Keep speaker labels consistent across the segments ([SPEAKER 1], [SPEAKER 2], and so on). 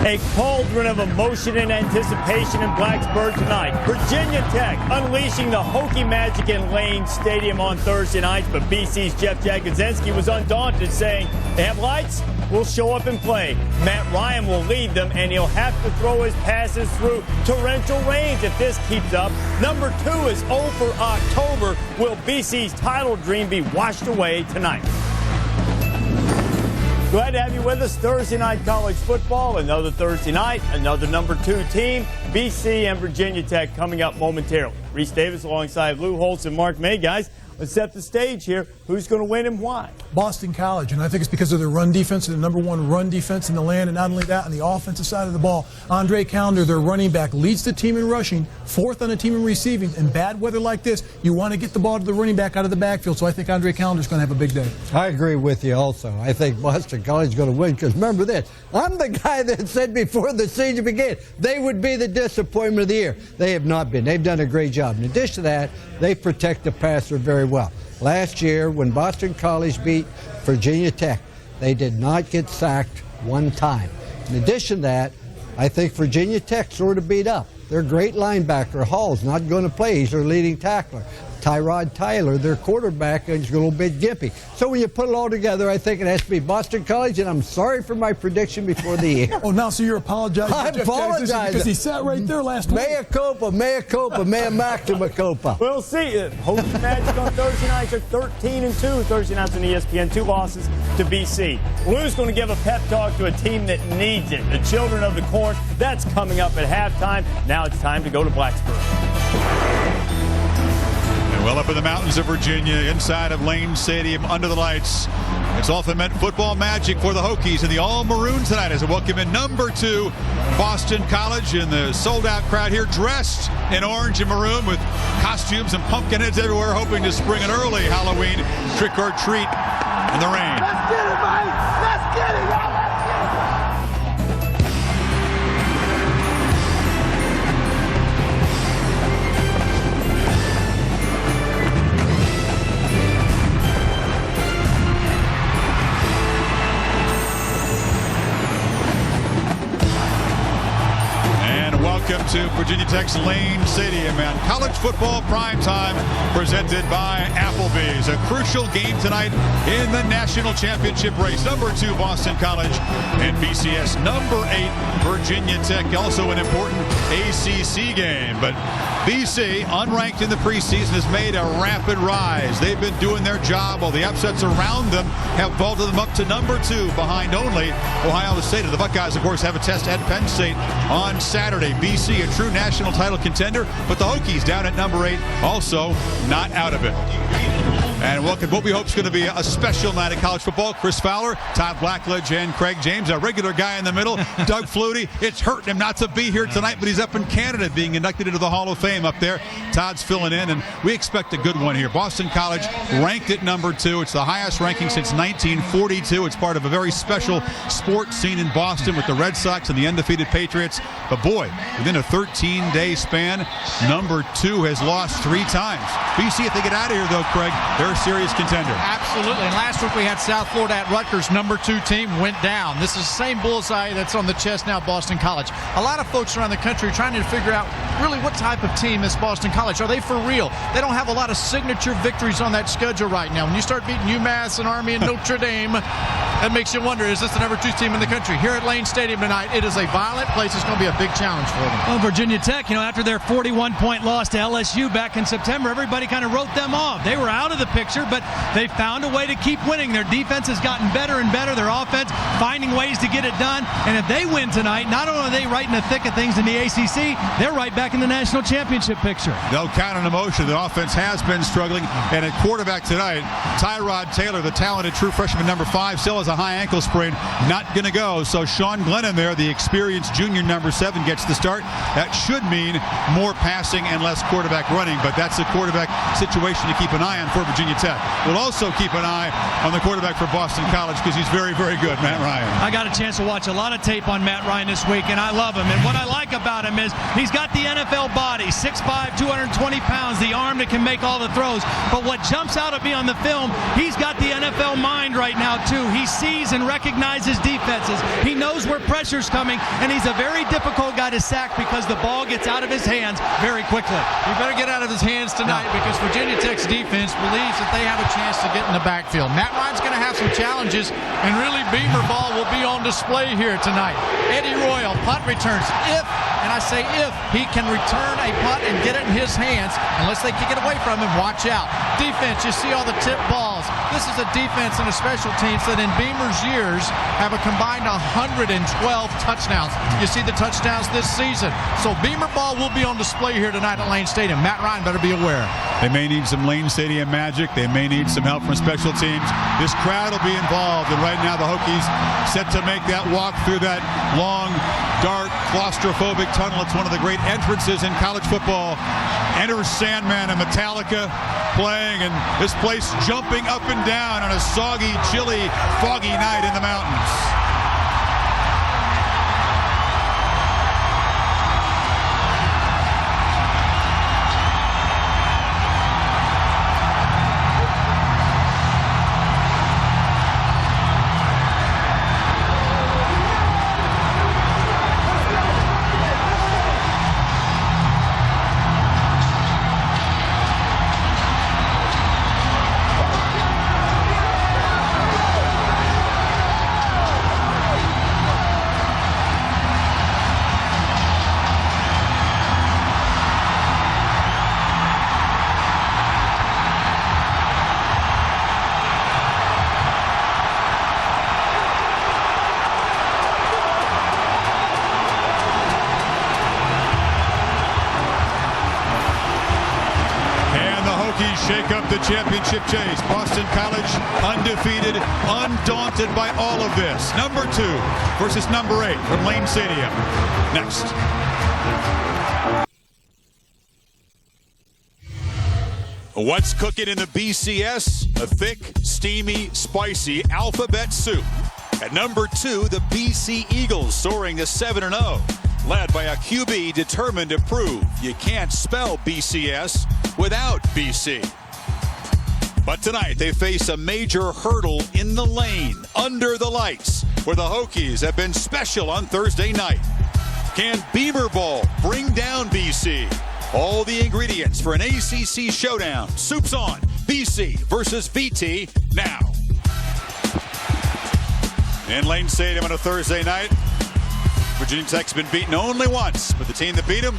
[SPEAKER 1] A cauldron of emotion and anticipation in Blacksburg tonight. Virginia Tech unleashing the Hokie magic in Lane Stadium on Thursday night, but BC's Jeff Jagodzinski was undaunted, saying, they have lights, we'll show up and play. Matt Ryan will lead them, and he'll have to throw his passes through torrential rains if this keeps up. Number 2 is 0 for October. Will BC's title dream be washed away tonight? Glad to have you with us. Thursday night college football. Another Thursday night, another number 2 team. BC and Virginia Tech coming up momentarily. Reese Davis alongside Lou Holtz and Mark May. Guys, let's set the stage here. Who's going to win and why?
[SPEAKER 2] Boston College, and I think it's because of their run defense. They're the number 1 run defense in the land, and not only that, on the offensive side of the ball, Andre Callender, their running back, leads the team in rushing, 4th on the team in receiving. In bad weather like this, you want to get the ball to the running back out of the backfield, so I think Andre Callender's going to have a big day.
[SPEAKER 3] I agree with you also. I think Boston College is going to win, because remember this, I'm the guy that said before the season began they would be the disappointment of the year. They have not been. They've done a great job. In addition to that, they protect the passer very well. Last year, when Boston College beat Virginia Tech, they did not get sacked one time. In addition to that, I think Virginia Tech sort of beat up. Their great linebacker, Hall's not going to play. He's their leading tackler. Tyrod Tyler, their quarterback, is a little bit gimpy. So when you put it all together, I think it has to be Boston College, and I'm sorry for my prediction before the year.
[SPEAKER 2] Oh, now so you're apologizing?
[SPEAKER 3] I apologize.
[SPEAKER 2] Because he sat right there last week.
[SPEAKER 3] Mea culpa, mea maxima culpa.
[SPEAKER 1] We'll see. Hokie Magic on Thursday nights are 13-2. Thursday nights on ESPN, 2 losses to BC. Lou's going to give a pep talk to a team that needs it. The Children of the Corn. That's coming up at halftime. Now it's time to go to Blacksburg.
[SPEAKER 4] Well up in the mountains of Virginia, inside of Lane Stadium, under the lights. It's often meant football magic for the Hokies and the all-maroon tonight as they welcome in number 2, Boston College, and the sold-out crowd here dressed in orange and maroon with costumes and pumpkin heads everywhere, hoping to spring an early Halloween trick-or-treat in the rain.
[SPEAKER 5] Let's get it, Mike! Let's get it, y'all!
[SPEAKER 4] Welcome to Virginia Tech's Lane Stadium and college football prime time presented by Applebee's. A crucial game tonight in the national championship race. Number 2, Boston College, and BCS number 8, Virginia Tech. Also an important ACC game. But BC, unranked in the preseason, has made a rapid rise. They've been doing their job while the upsets around them have vaulted them up to number 2, behind only Ohio State. The Buckeyes, of course, have a test at Penn State on Saturday. BC, a true national title contender, but the Hokies down at number 8, also not out of it. And welcome what we hope is going to be a special night of college football. Chris Fowler, Todd Blackledge, and Craig James, a regular guy in the middle. Doug Flutie, it's hurting him not to be here tonight, but he's up in Canada being inducted into the Hall of Fame up there. Todd's filling in, and we expect a good one here. Boston College ranked at number 2. It's the highest ranking since 1942. It's part of a very special sports scene in Boston with the Red Sox and the undefeated Patriots. But boy, within a 13-day span, number 2 has lost 3 times. BC, if they get out of here, though, Craig, they're a serious contender.
[SPEAKER 6] Absolutely. And last week we had South Florida at Rutgers, number 2 team, went down. This is the same bullseye that's on the chest now, Boston College. A lot of folks around the country are trying to figure out really what type of team is Boston College. Are they for real? They don't have a lot of signature victories on that schedule right now. When you start beating UMass and Army and Notre Dame, that makes you wonder, is this the number 2 team in the country? Here at Lane Stadium tonight, it is a violent place. It's going to be a big challenge for them.
[SPEAKER 7] Well, Virginia Tech, after their 41-point loss to LSU back in September, everybody kind of wrote them off. They were out of the picture, but they found a way to keep winning. Their defense has gotten better and better. Their offense finding ways to get it done. And if they win tonight, not only are they right in the thick of things in the ACC, they're right back in the national championship picture.
[SPEAKER 4] They'll count on emotion. The offense has been struggling. And at quarterback tonight, Tyrod Taylor, the talented true freshman number 5, still has a high ankle sprain. Not going to go. So Sean Glennon there, the experienced junior number 7, gets the start. That should mean more passing and less quarterback running. But that's a quarterback situation to keep an eye on for Virginia Tech. We'll also keep an eye on the quarterback for Boston College because he's very, very good, Matt Ryan.
[SPEAKER 7] I got a chance to watch a lot of tape on Matt Ryan this week, and I love him. And what I like like about him is he's got the NFL body, 6'5", 220 pounds, the arm that can make all the throws. But what jumps out at me on the film, he's got the NFL mind right now, too. He sees and recognizes defenses. He knows where pressure's coming, and he's a very difficult guy to sack because the ball gets out of his hands very quickly.
[SPEAKER 6] He better get out of his hands tonight because Virginia Tech's defense believes that they have a chance to get in the backfield. Matt Ryan's going to have some challenges, and really Beamer ball will be on display here tonight. Eddie Royal, punt returns. If, and I say if, he can return a punt and get it in his hands, unless they kick it away from him, watch out. Defense, you see all the tip balls. This is a defense and a special teams that in Beamer's years have a combined 112 touchdowns. You see the touchdowns this season. So Beamer ball will be on display here tonight at Lane Stadium. Matt Ryan better be aware.
[SPEAKER 4] They may need some Lane Stadium magic. They may need some help from special teams. This crowd will be involved, and right now the Hokies set to make that walk through that long, dark, claustrophobic tunnel. It's one of the great entrances in college football. Enters Sandman and Metallica playing, and this place jumping up and down on a soggy, chilly, foggy night in the mountains. Shake up the championship chase. Boston College undefeated, undaunted by all of this. Number 2 versus number 8 from Lane Stadium. Next. What's cooking in the BCS? A thick, steamy, spicy alphabet soup. At number 2, the BC Eagles soaring to 7-0. Led by a QB determined to prove you can't spell BCS without BC. But tonight they face a major hurdle in the lane, under the lights, where the Hokies have been special on Thursday night. Can Beamer Ball bring down BC? All the ingredients for an ACC showdown. Soup's on. BC versus VT now. In Lane Stadium on a Thursday night, Virginia Tech's been beaten only once, but the team that beat them,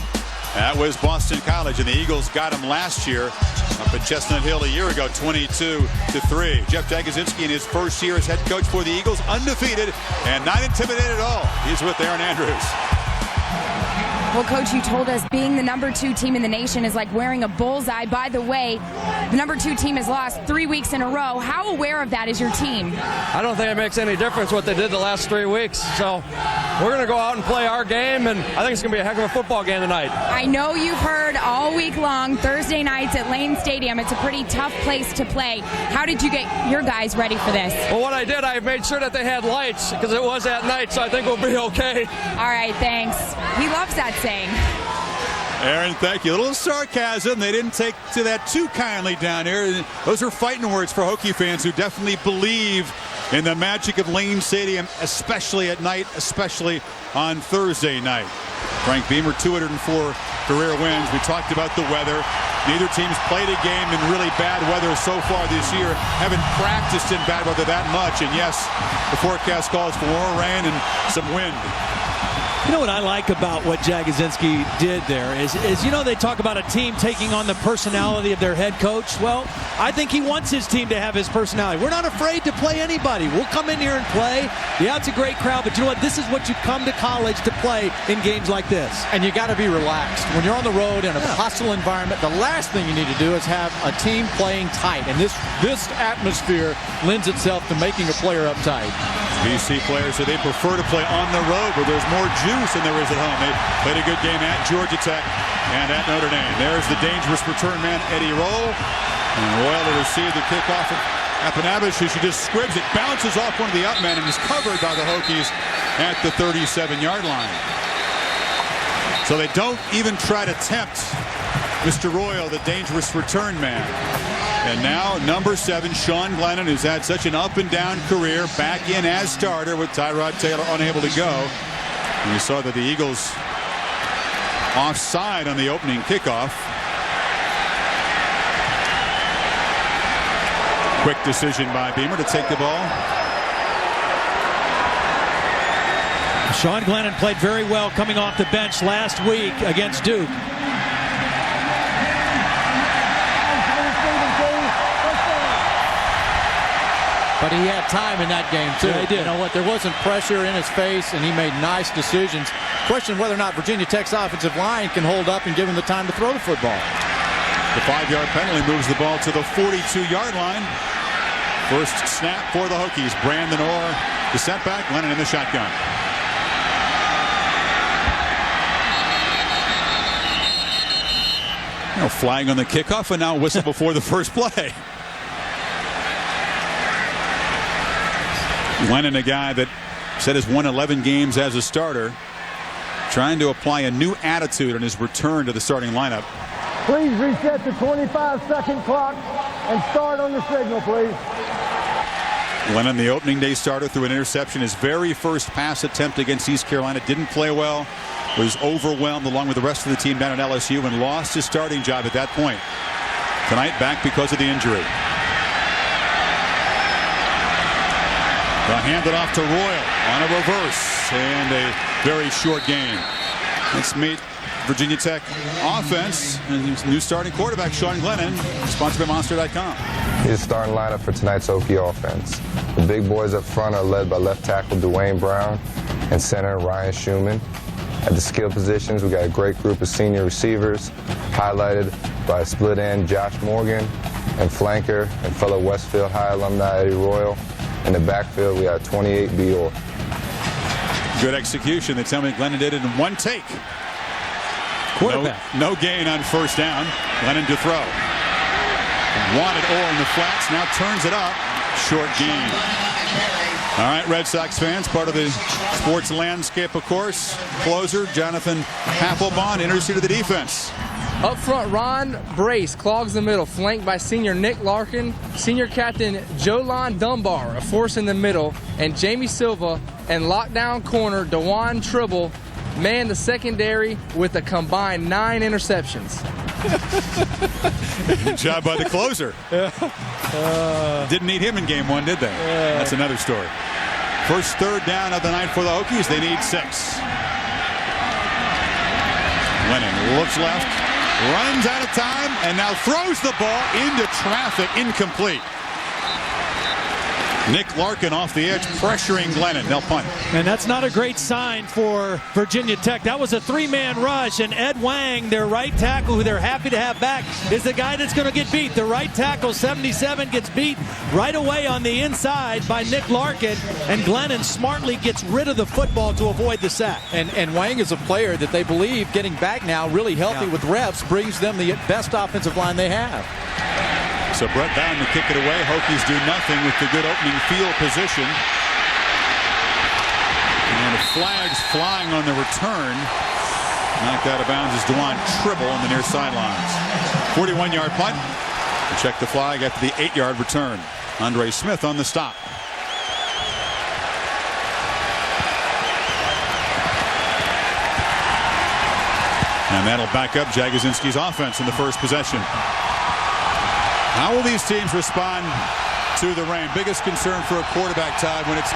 [SPEAKER 4] that was Boston College, and the Eagles got them last year up at Chestnut Hill a year ago, 22-3. Jeff Jagodzinski in his first year as head coach for the Eagles, undefeated and not intimidated at all. He's with Aaron Andrews.
[SPEAKER 8] Well, Coach, you told us being the number 2 team in the nation is like wearing a bullseye. By the way, the number 2 team has lost 3 weeks in a row. How aware of that is your team?
[SPEAKER 9] I don't think it makes any difference what they did the last 3 weeks. So we're going to go out and play our game, and I think it's going to be a heck of a football game tonight.
[SPEAKER 8] I know you've heard all week long, Thursday nights at Lane Stadium, it's a pretty tough place to play. How did you get your guys ready for this?
[SPEAKER 9] Well, what I did, I made sure that they had lights because it was at night, so I think we'll be okay.
[SPEAKER 8] All right, thanks. He loves that saying.
[SPEAKER 4] Aaron, thank you. A little sarcasm. They didn't take to that too kindly down here. Those are fighting words for Hokie fans who definitely believe in the magic of Lane Stadium, especially at night, especially on Thursday night. Frank Beamer, 204 career wins. We talked about the weather. Neither team's played a game in really bad weather so far this year. Haven't practiced in bad weather that much. And yes, the forecast calls for more rain and some wind.
[SPEAKER 10] You know what I like about what Jagodzinski did there is they talk about a team taking on the personality of their head coach. Well, I think he wants his team to have his personality. We're not afraid to play anybody. We'll come in here and play. Yeah, it's a great crowd, but you know what? This is what you come to college to play in games like this.
[SPEAKER 6] And you got to be relaxed. When you're on the road in a hostile environment, the last thing you need to do is have a team playing tight. And this atmosphere lends itself to making a player uptight.
[SPEAKER 4] BC players say they prefer to play on the road where there's more juice than there is at home. They played a good game at Georgia Tech and at Notre Dame. There's the dangerous return man, Eddie Roll. And Royal to receive the kickoff of Apanabish, who she just squibs it, bounces off one of the up men and is covered by the Hokies at the 37-yard line. So they don't even try to tempt Mr. Royal, the dangerous return man. And now number 7, Sean Glennon, who's had such an up and down career, back in as starter with Tyrod Taylor unable to go. And we saw that the Eagles offside on the opening kickoff. Quick decision by Beamer to take the ball.
[SPEAKER 7] Sean Glennon played very well coming off the bench last week against Duke.
[SPEAKER 11] But he had time in that game, too.
[SPEAKER 7] Yeah, he did.
[SPEAKER 11] You know what? There wasn't pressure in his face, and he made nice decisions. Question whether or not Virginia Tech's offensive line can hold up and give him the time to throw the football.
[SPEAKER 4] The 5-yard penalty moves the ball to the 42-yard line. First snap for the Hokies. Brandon Orr, the setback. Lennon in the shotgun. You know, flag on the kickoff, and now whistle before the first play. Lennon, a guy that said has won 11 games as a starter, trying to apply a new attitude on his return to the starting lineup.
[SPEAKER 5] Please reset the 25-second clock and start on the signal, please.
[SPEAKER 4] Lennon, the opening day starter, threw an interception. His very first pass attempt against East Carolina, didn't play well, was overwhelmed along with the rest of the team down at LSU, and lost his starting job at that point. Tonight back because of the injury. They'll hand it off to Royal on a reverse, and a very short gain. Let's meet Virginia Tech offense and new starting quarterback Sean Glennon, sponsored by Monster.com.
[SPEAKER 12] He's starting lineup for tonight's Hokie offense. The big boys up front are led by left tackle Dwayne Brown and center Ryan Schumann. At the skill positions, we got a great group of senior receivers, highlighted by split end Josh Morgan and flanker and fellow Westfield High alumni Eddie Royal. In the backfield, we got 28 Orr.
[SPEAKER 4] Good execution. They tell me Glennon did it in one take.
[SPEAKER 7] Quarterback.
[SPEAKER 4] No gain on first down. Glennon to throw. Wanted Orr in the flats. Now turns it up. Short gain. All right, Red Sox fans, part of the sports landscape, of course. Closer, Jonathan Papelbon, introduced to the defense.
[SPEAKER 13] Up front, Ron Brace clogs the middle, flanked by senior Nick Larkin, senior captain Jolon Dunbar, a force in the middle, and Jamie Silva, and lockdown corner DeJuan Tribble man the secondary with a combined 9 interceptions.
[SPEAKER 4] Good job by the closer. Didn't need him in game 1, did they? That's another story. First third down of the night for the Hokies. They need 6. Lennon looks left, runs out of time, and now throws the ball into traffic, incomplete. Nick Larkin off the edge, pressuring Glennon. They'll punt.
[SPEAKER 7] And that's not a great sign for Virginia Tech. That was a 3-man rush, and Ed Wang, their right tackle, who they're happy to have back, is the guy that's going to get beat. The right tackle, 77, gets beat right away on the inside by Nick Larkin, and Glennon smartly gets rid of the football to avoid the sack.
[SPEAKER 11] And Wang is a player that they believe getting back now really healthy with reps brings them the best offensive line they have.
[SPEAKER 4] So Brett Bowden to kick it away. Hokies do nothing with the good opening field position. And the flag's flying on the return. Knocked out of bounds is DeJuan Tribble on the near sidelines. 41-yard punt. Check the flag after the 8-yard return. Andre Smith on the stop. And that'll back up Jagodzinski's offense in the first possession. How will these teams respond to the rain? Biggest concern for a quarterback, Todd, when it's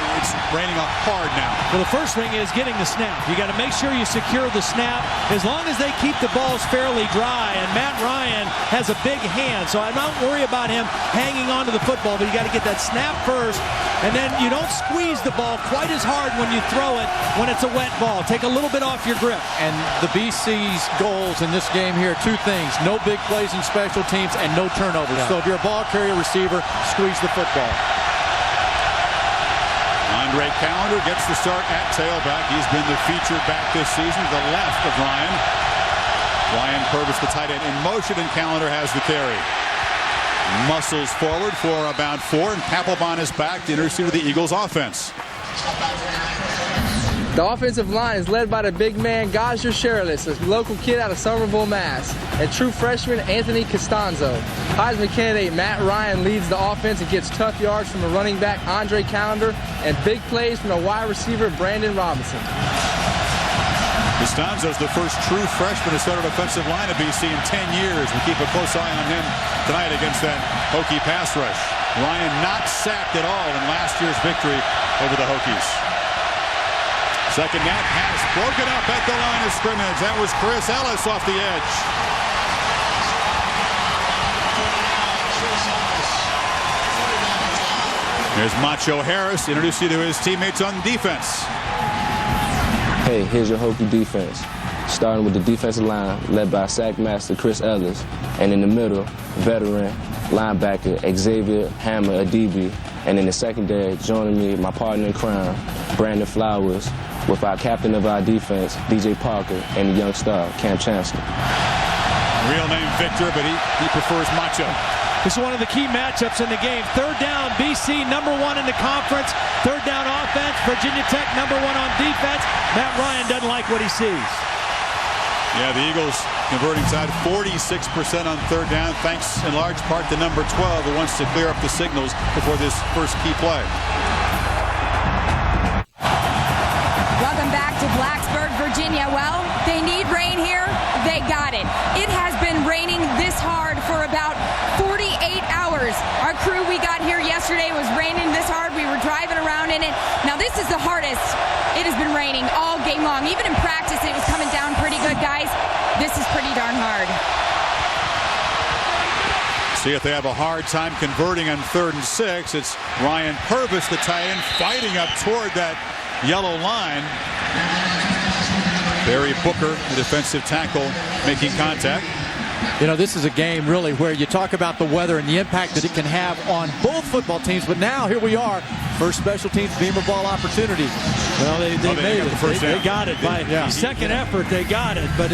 [SPEAKER 4] raining hard now.
[SPEAKER 7] Well, the first thing is getting the snap. You got to make sure you secure the snap. As long as they keep the balls fairly dry, and Matt Ryan has a big hand, so I don't worry about him hanging onto the football, but you got to get that snap first, and then you don't squeeze the ball quite as hard when you throw it when it's a wet ball. Take a little bit off your grip.
[SPEAKER 11] And the BC's goals in this game here, 2 things: no big plays in special teams and no turnovers. So if you're a ball carrier receiver, squeeze the football.
[SPEAKER 4] Andre Callender gets the start at tailback. He's been the featured back this season to the left of Ryan. Ryan Purvis, the tight end, in motion, and Callender has the carry. Muscles forward for about 4, and Papelbon is back to introduce to the Eagles offense.
[SPEAKER 13] The offensive line is led by the big man, scoreless, a local kid out of Somerville, Mass., and true freshman Anthony Costanzo. Heisman candidate Matt Ryan leads the offense and gets tough yards from a running back, Andre Callender, and big plays from a wide receiver, Brandon Robinson.
[SPEAKER 4] Costanzo's the first true freshman to start an offensive line at BC in 10 years. We keep a close eye on him tonight against that Hokie pass rush. Ryan not sacked at all in last year's victory over the Hokies. Second down pass broken up at the line of scrimmage. That was Chris Ellis off the edge. Here's Macho Harris, introduce you to his teammates on defense.
[SPEAKER 14] Hey, here's your Hokie defense. Starting with the defensive line, led by sack master Chris Ellis, and in the middle, veteran linebacker Xavier Hammer Adibi, and in the secondary, joining me, my partner in crime, Brandon Flowers, with our captain of our defense, DJ Parker, and the young star, Cam Chancellor.
[SPEAKER 4] Real name Victor, but he prefers Macho.
[SPEAKER 7] This is one of the key matchups in the game. Third down, BC #1 in the conference. Third down offense, Virginia Tech #1 on defense. Matt Ryan doesn't like what he sees.
[SPEAKER 4] Yeah, the Eagles converting side 46% on third down, thanks in large part to number 12, who wants to clear up the signals before this first key play.
[SPEAKER 8] Welcome back to Blacksburg, Virginia. Well, they need rain here. They got it. It has been raining this hard for about 48 hours. Our crew, we got here yesterday, was raining this hard. We were driving around in it. Now, this is the hardest. It has been raining all game long. Even in practice, it was coming down pretty good, guys. This is pretty darn hard.
[SPEAKER 4] See if they have a hard time converting on 3rd and 6. It's Ryan Purvis, the tight end, fighting up toward that yellow line. Barry Booker, the defensive tackle, making contact.
[SPEAKER 11] You know, this is a game really where you talk about the weather and the impact that it can have on both football teams. But now here we are, first special teams Beamer ball opportunity.
[SPEAKER 7] Well, they made it. They got it by second
[SPEAKER 11] Yeah.
[SPEAKER 7] effort. They got it. But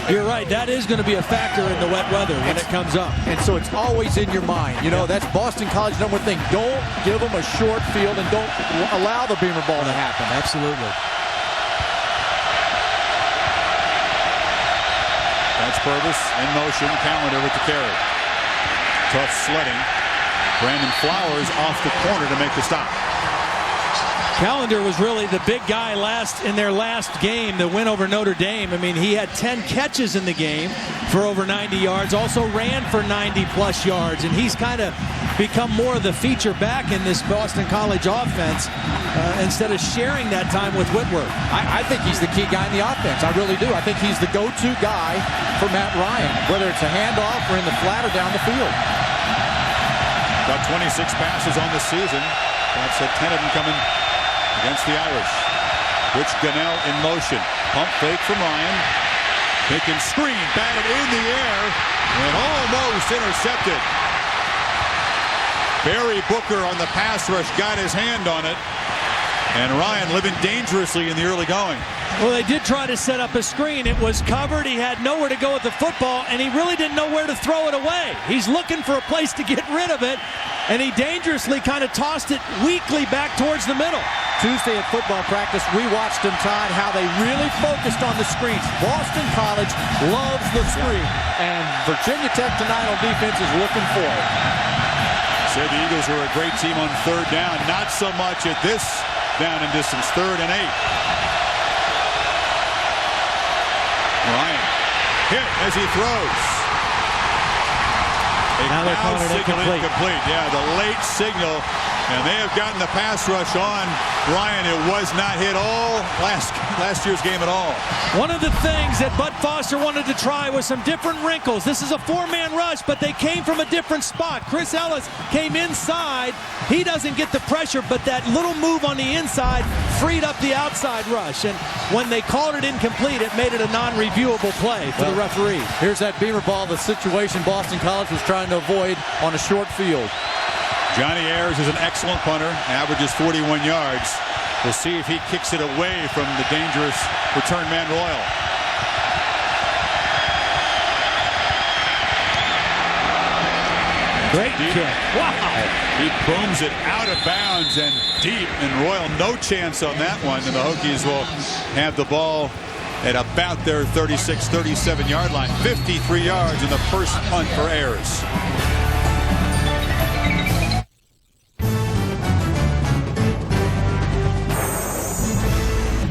[SPEAKER 7] you're right. That is going to be a factor in the wet weather when it comes up.
[SPEAKER 11] And so it's always in your mind. You know, that's Boston College #1 thing. Don't give them a short field and don't allow the Beamer ball to happen.
[SPEAKER 7] Absolutely.
[SPEAKER 4] That's Purvis in motion. Callender with the carry. Tough sledding. Brandon Flowers off the corner to make the stop.
[SPEAKER 7] Callender was really the big guy in their last game, the win over Notre Dame. I mean, he had 10 catches in the game for over 90 yards, also ran for 90-plus yards, and he's kind of become more of the feature back in this Boston College offense instead of sharing that time with Whitworth.
[SPEAKER 11] I think he's the key guy in the offense. I really do. I think he's the go-to guy for Matt Ryan, whether it's a handoff or in the flat or down the field.
[SPEAKER 4] Got 26 passes on the season. That's 10 of them coming against the Irish. Rich Gunnell in motion. Pump fake from Ryan. Taking screen, batted in the air, and almost intercepted. Barry Booker on the pass rush got his hand on it. And Ryan living dangerously in the early going.
[SPEAKER 7] Well, they did try to set up a screen. It was covered. He had nowhere to go with the football, and he really didn't know where to throw it away. He's looking for a place to get rid of it, and he dangerously kind of tossed it weakly back towards the middle.
[SPEAKER 11] Tuesday at football practice, we watched them, Todd, how they really focused on the screens. Boston College loves the screen, and Virginia Tech tonight on defense is looking for it.
[SPEAKER 4] Said the Eagles were a great team on third down. Not so much at this down and distance, 3rd and 8. Ryan hit as he throws.
[SPEAKER 7] Now they're calling it
[SPEAKER 4] incomplete. Yeah, the late signal. And they have gotten the pass rush on Ryan. It was not hit all last year's game at all.
[SPEAKER 7] One of the things that Bud Foster wanted to try was some different wrinkles. This is a 4-man rush, but they came from a different spot. Chris Ellis came inside. He doesn't get the pressure, but that little move on the inside freed up the outside rush. And when they called it incomplete, it made it a non-reviewable play for the referee.
[SPEAKER 11] Here's that Beamer ball, the situation Boston College was trying to avoid on a short field.
[SPEAKER 4] Johnny Ayers is an excellent punter, averages 41 yards. We'll see if he kicks it away from the dangerous return man Royal.
[SPEAKER 10] Great kick. Wow.
[SPEAKER 4] He booms it out of bounds and deep, and Royal no chance on that one, and the Hokies will have the ball at about their 36, 37-yard line. 53 yards in the first punt for Ayers.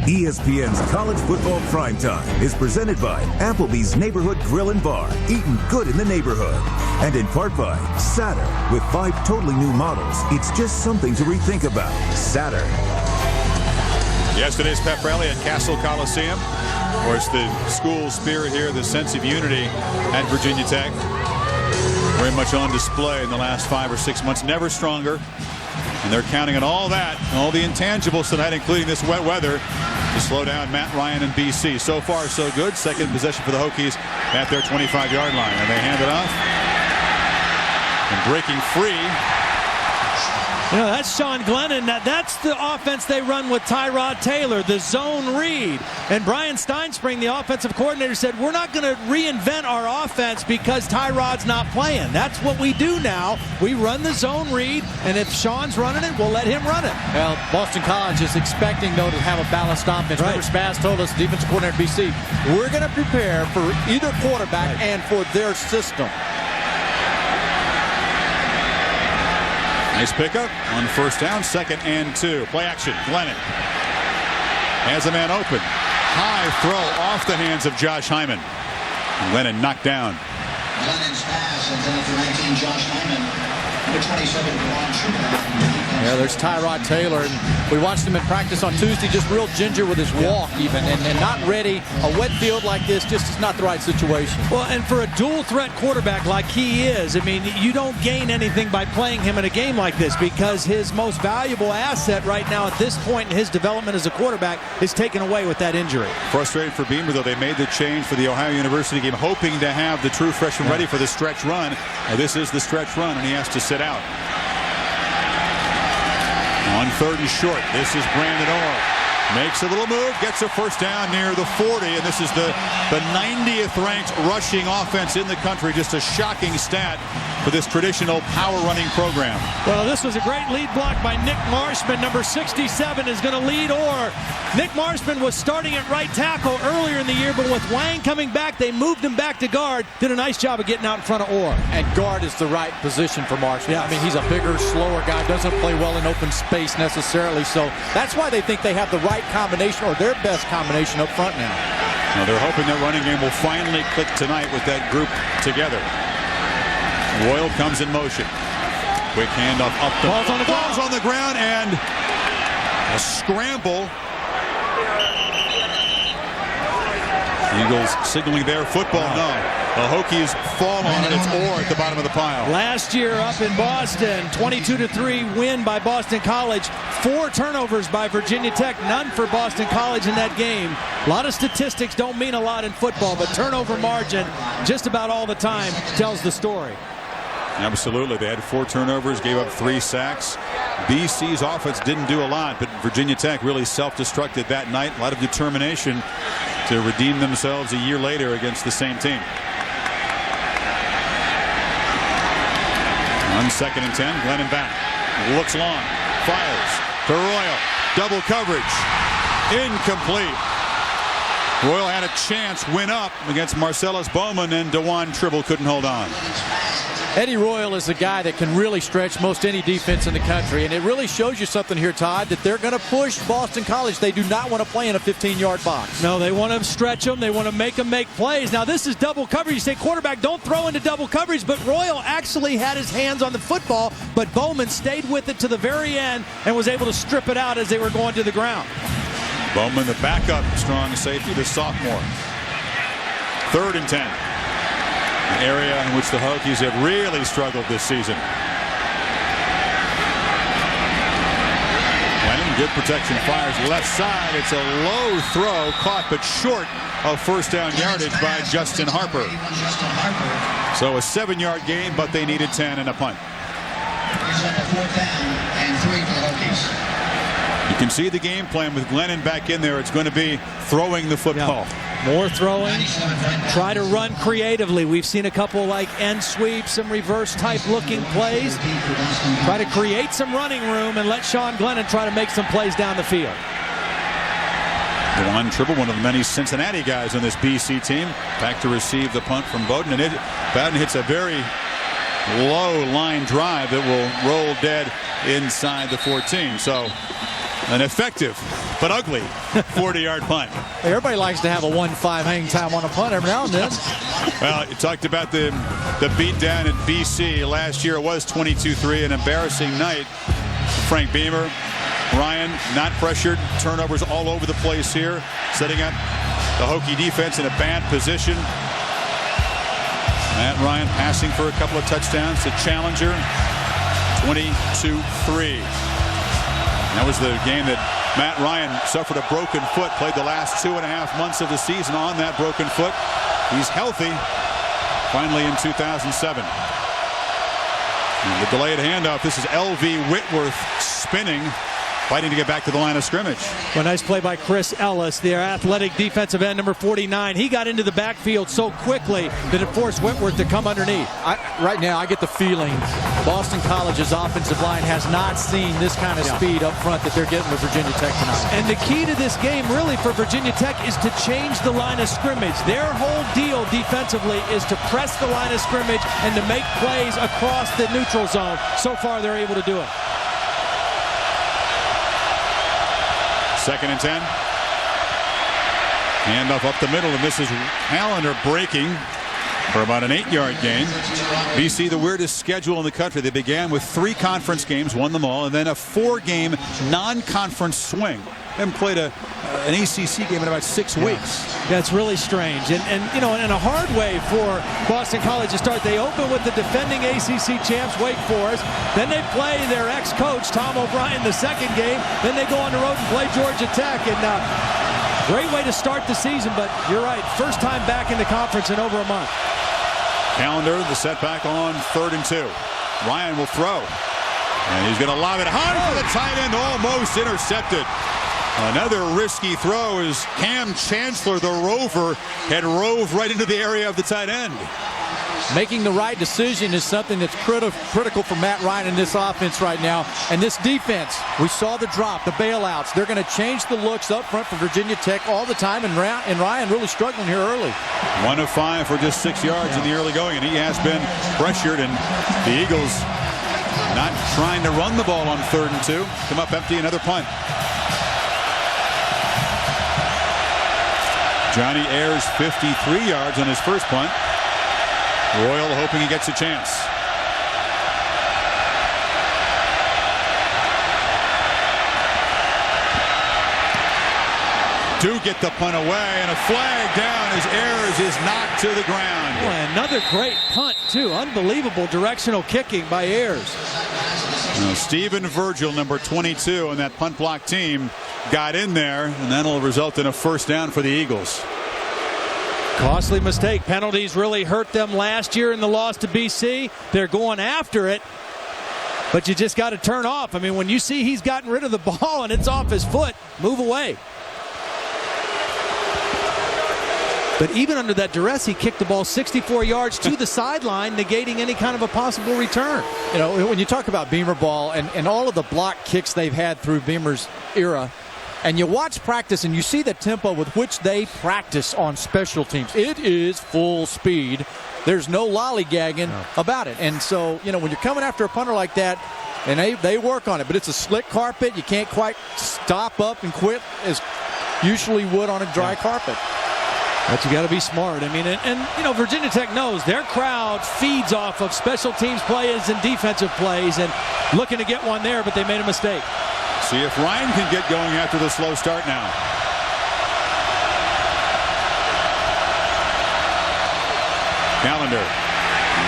[SPEAKER 15] ESPN's College Football Primetime is presented by Applebee's Neighborhood Grill and Bar, eating good in the neighborhood. And in part by Saturn. With 5 totally new models, it's just something to rethink about. Saturn.
[SPEAKER 4] Yesterday's pep rally at Castle Coliseum. Of course, the school spirit here, the sense of unity at Virginia Tech. Very much on display in the last 5 or 6 months. Never stronger. And they're counting on all that, all the intangibles tonight, including this wet weather, to slow down Matt Ryan and BC. So far, so good. Second possession for the Hokies at their 25-yard line. And they hand it off. And breaking free.
[SPEAKER 10] You know, that's Sean Glennon. That's the offense they run with Tyrod Taylor, the zone read. And Brian Steinspring, the offensive coordinator, said, we're not going to reinvent our offense because Tyrod's not playing. That's what we do now. We run the zone read, and if Sean's running it, we'll let him run it.
[SPEAKER 11] Well, Boston College is expecting, though, to have a balanced offense.
[SPEAKER 10] Right.
[SPEAKER 11] Remember, Spaz told us, defensive coordinator at BC, we're going to prepare for either quarterback and for their system.
[SPEAKER 4] Nice pickup on first down, 2nd and 2. Play action. Glennon has a man open. High throw off the hands of Josh Hyman. Glennon knocked down.
[SPEAKER 16] Glennon's pass intended for 19, Josh Hyman. Number 27, Dewan True.
[SPEAKER 11] Yeah, there's Tyrod Taylor, and we watched him in practice on Tuesday, just real ginger with his walk even, and not ready. A wet field like this just is not the right situation.
[SPEAKER 10] Well, and for a dual threat quarterback like he is, I mean, you don't gain anything by playing him in a game like this because his most valuable asset right now at this point in his development as a quarterback is taken away with that injury.
[SPEAKER 4] Frustrated for Beamer, though. They made the change for the Ohio University game, hoping to have the true freshman ready for the stretch run. Now, this is the stretch run, and he has to sit out. On 3rd and short, this is Brandon Orr. Makes a little move, gets a first down near the 40, and this is the 90th ranked rushing offense in the country. Just a shocking stat for this traditional power running program.
[SPEAKER 10] Well, this was a great lead block by Nick Marshman. Number 67 is going to lead Orr. Nick Marshman was starting at right tackle earlier in the year, but with Wang coming back, they moved him back to guard. Did a nice job of getting out in front of Orr.
[SPEAKER 11] And guard is the right position for Marshman. Yeah. I mean, he's a bigger, slower guy, doesn't play well in open space necessarily, so that's why they think they have the right combination, or their best combination up front now.
[SPEAKER 4] Now they're hoping their running game will finally click tonight with that group together. Royal comes in motion. Quick handoff up the
[SPEAKER 10] ball's
[SPEAKER 4] on the ground, and a scramble. Eagles signaling their football. No. The Hokies fall on it. It's Orr at the bottom of the pile.
[SPEAKER 10] Last year up in Boston, 22-3 win by Boston College. 4 turnovers by Virginia Tech. None for Boston College in that game. A lot of statistics don't mean a lot in football, but turnover margin just about all the time tells the story.
[SPEAKER 4] Absolutely. They had 4 turnovers, gave up 3 sacks. BC's offense didn't do a lot, but Virginia Tech really self-destructed that night. A lot of determination to redeem themselves a year later against the same team. On 2nd and 10, Glennon back. Looks long. Fires to Royal. Double coverage. Incomplete. Royal had a chance, went up against Marcellus Bowman, and Dewan Tribble couldn't hold on.
[SPEAKER 11] Eddie Royal is a guy that can really stretch most any defense in the country, and it really shows you something here, Todd, that they're going to push Boston College. They do not want to play in a 15-yard box.
[SPEAKER 10] No, they want to stretch them. They want to make them make plays. Now, this is double coverage. You say, quarterback, don't throw into double coverage, but Royal actually had his hands on the football, but Bowman stayed with it to the very end and was able to strip it out as they were going to the ground.
[SPEAKER 4] Bowman, the backup strong safety, the sophomore. 3rd and 10. An area in which the Hokies have really struggled this season. Glennon, good protection, fires left side. It's a low throw, caught but short of first down yardage by Justin Harper. So a 7-yard gain, but they needed 10 and a punt.
[SPEAKER 16] Here's on the 4th down and 3 for the Hokies.
[SPEAKER 4] You can see the game plan with Glennon back in there. It's going to be throwing the football.
[SPEAKER 10] More throwing. Try to run creatively. We've seen a couple like end sweeps, some reverse type looking plays. Try to create some running room and let Sean Glennon try to make some plays down the field.
[SPEAKER 4] Dewan Tribble, one of the many Cincinnati guys on this BC team, back to receive the punt from Bowden. And Bowden hits a very low line drive that will roll dead inside the 14. So an effective but ugly 40-yard punt.
[SPEAKER 11] Hey, everybody likes to have a 1-5 hang time on a punt every now and then.
[SPEAKER 4] Well, you talked about the beat down at BC last year. It was 22-3, an embarrassing night. Frank Beamer, Ryan not pressured, turnovers all over the place here, setting up the Hokie defense in a bad position. Matt Ryan passing for a couple of touchdowns to Challenger. 22-3. That was the game that Matt Ryan suffered a broken foot, played the last 2.5 months of the season on that broken foot. He's healthy finally in 2007. And the delayed handoff. This is L.V. Whitworth spinning, fighting to get back to the line of scrimmage.
[SPEAKER 10] Well, nice play by Chris Ellis, their athletic defensive end, number 49. He got into the backfield so quickly that it forced Whitworth to come underneath.
[SPEAKER 11] Right now, I get the feeling Boston College's offensive line has not seen this kind of speed up front that they're getting with Virginia Tech tonight.
[SPEAKER 10] And the key to this game, really, for Virginia Tech is to change the line of scrimmage. Their whole deal defensively is to press the line of scrimmage and to make plays across the neutral zone. So far, they're able to do it.
[SPEAKER 4] 2nd and 10. Handoff up the middle, and this is Callender breaking for about an 8-yard gain. BC, the weirdest schedule in the country. They began with 3 conference games, won them all, and then a 4-game non-conference swing. They haven't played an ACC game in about 6 weeks.
[SPEAKER 10] That's really strange. And you know, in a hard way for Boston College to start. They open with the defending ACC champs, Wake Forest. Then they play their ex-coach, Tom O'Brien, the 2nd game. Then they go on the road and play Georgia Tech. And great way to start the season, but you're right. First time back in the conference in over a month.
[SPEAKER 4] Callender, the setback on 3rd and 2. Ryan will throw. And he's going to lob it high for the tight end, almost intercepted. Another risky throw as Cam Chancellor, the rover, had roved right into the area of the tight end.
[SPEAKER 11] Making the right decision is something that's critical for Matt Ryan in this offense right now. And this defense, we saw the drop, the bailouts. They're going to change the looks up front for Virginia Tech all the time, and Ryan really struggling here early.
[SPEAKER 4] 1 of 5 for just 6 yards in the early going, and he has been pressured, and the Eagles not trying to run the ball on 3rd and 2. Come up empty, another punt. Johnny Ayers 53 yards on his first punt. Royal hoping he gets a chance. Do get the punt away, and a flag down as Ayers is knocked to the ground.
[SPEAKER 10] Boy, another great punt, too. Unbelievable directional kicking by Ayers.
[SPEAKER 4] Now, Stephen Virgil, number 22 on that punt block team, got in there, and that'll result in a first down for the Eagles.
[SPEAKER 10] Costly mistake. Penalties really hurt them last year in the loss to BC. They're going after it, but you just got to turn off. I mean, when you see he's gotten rid of the ball and it's off his foot, move away. But even under that duress, he kicked the ball 64 yards to the sideline, negating any kind of a possible return.
[SPEAKER 11] You know, when you talk about Beamer ball and all of the block kicks they've had through Beamer's era, and you watch practice and you see the tempo with which they practice on special teams, it is full speed. There's no lollygagging about it. And so, you know, when you're coming after a punter like that, and they work on it, but it's a slick carpet. You can't quite stop up and quit as usually would on a dry carpet.
[SPEAKER 10] But you got to be smart. I mean, and you know, Virginia Tech knows their crowd feeds off of special teams plays and defensive plays, and looking to get one there, but they made a mistake.
[SPEAKER 4] See if Ryan can get going after the slow start now. Callender,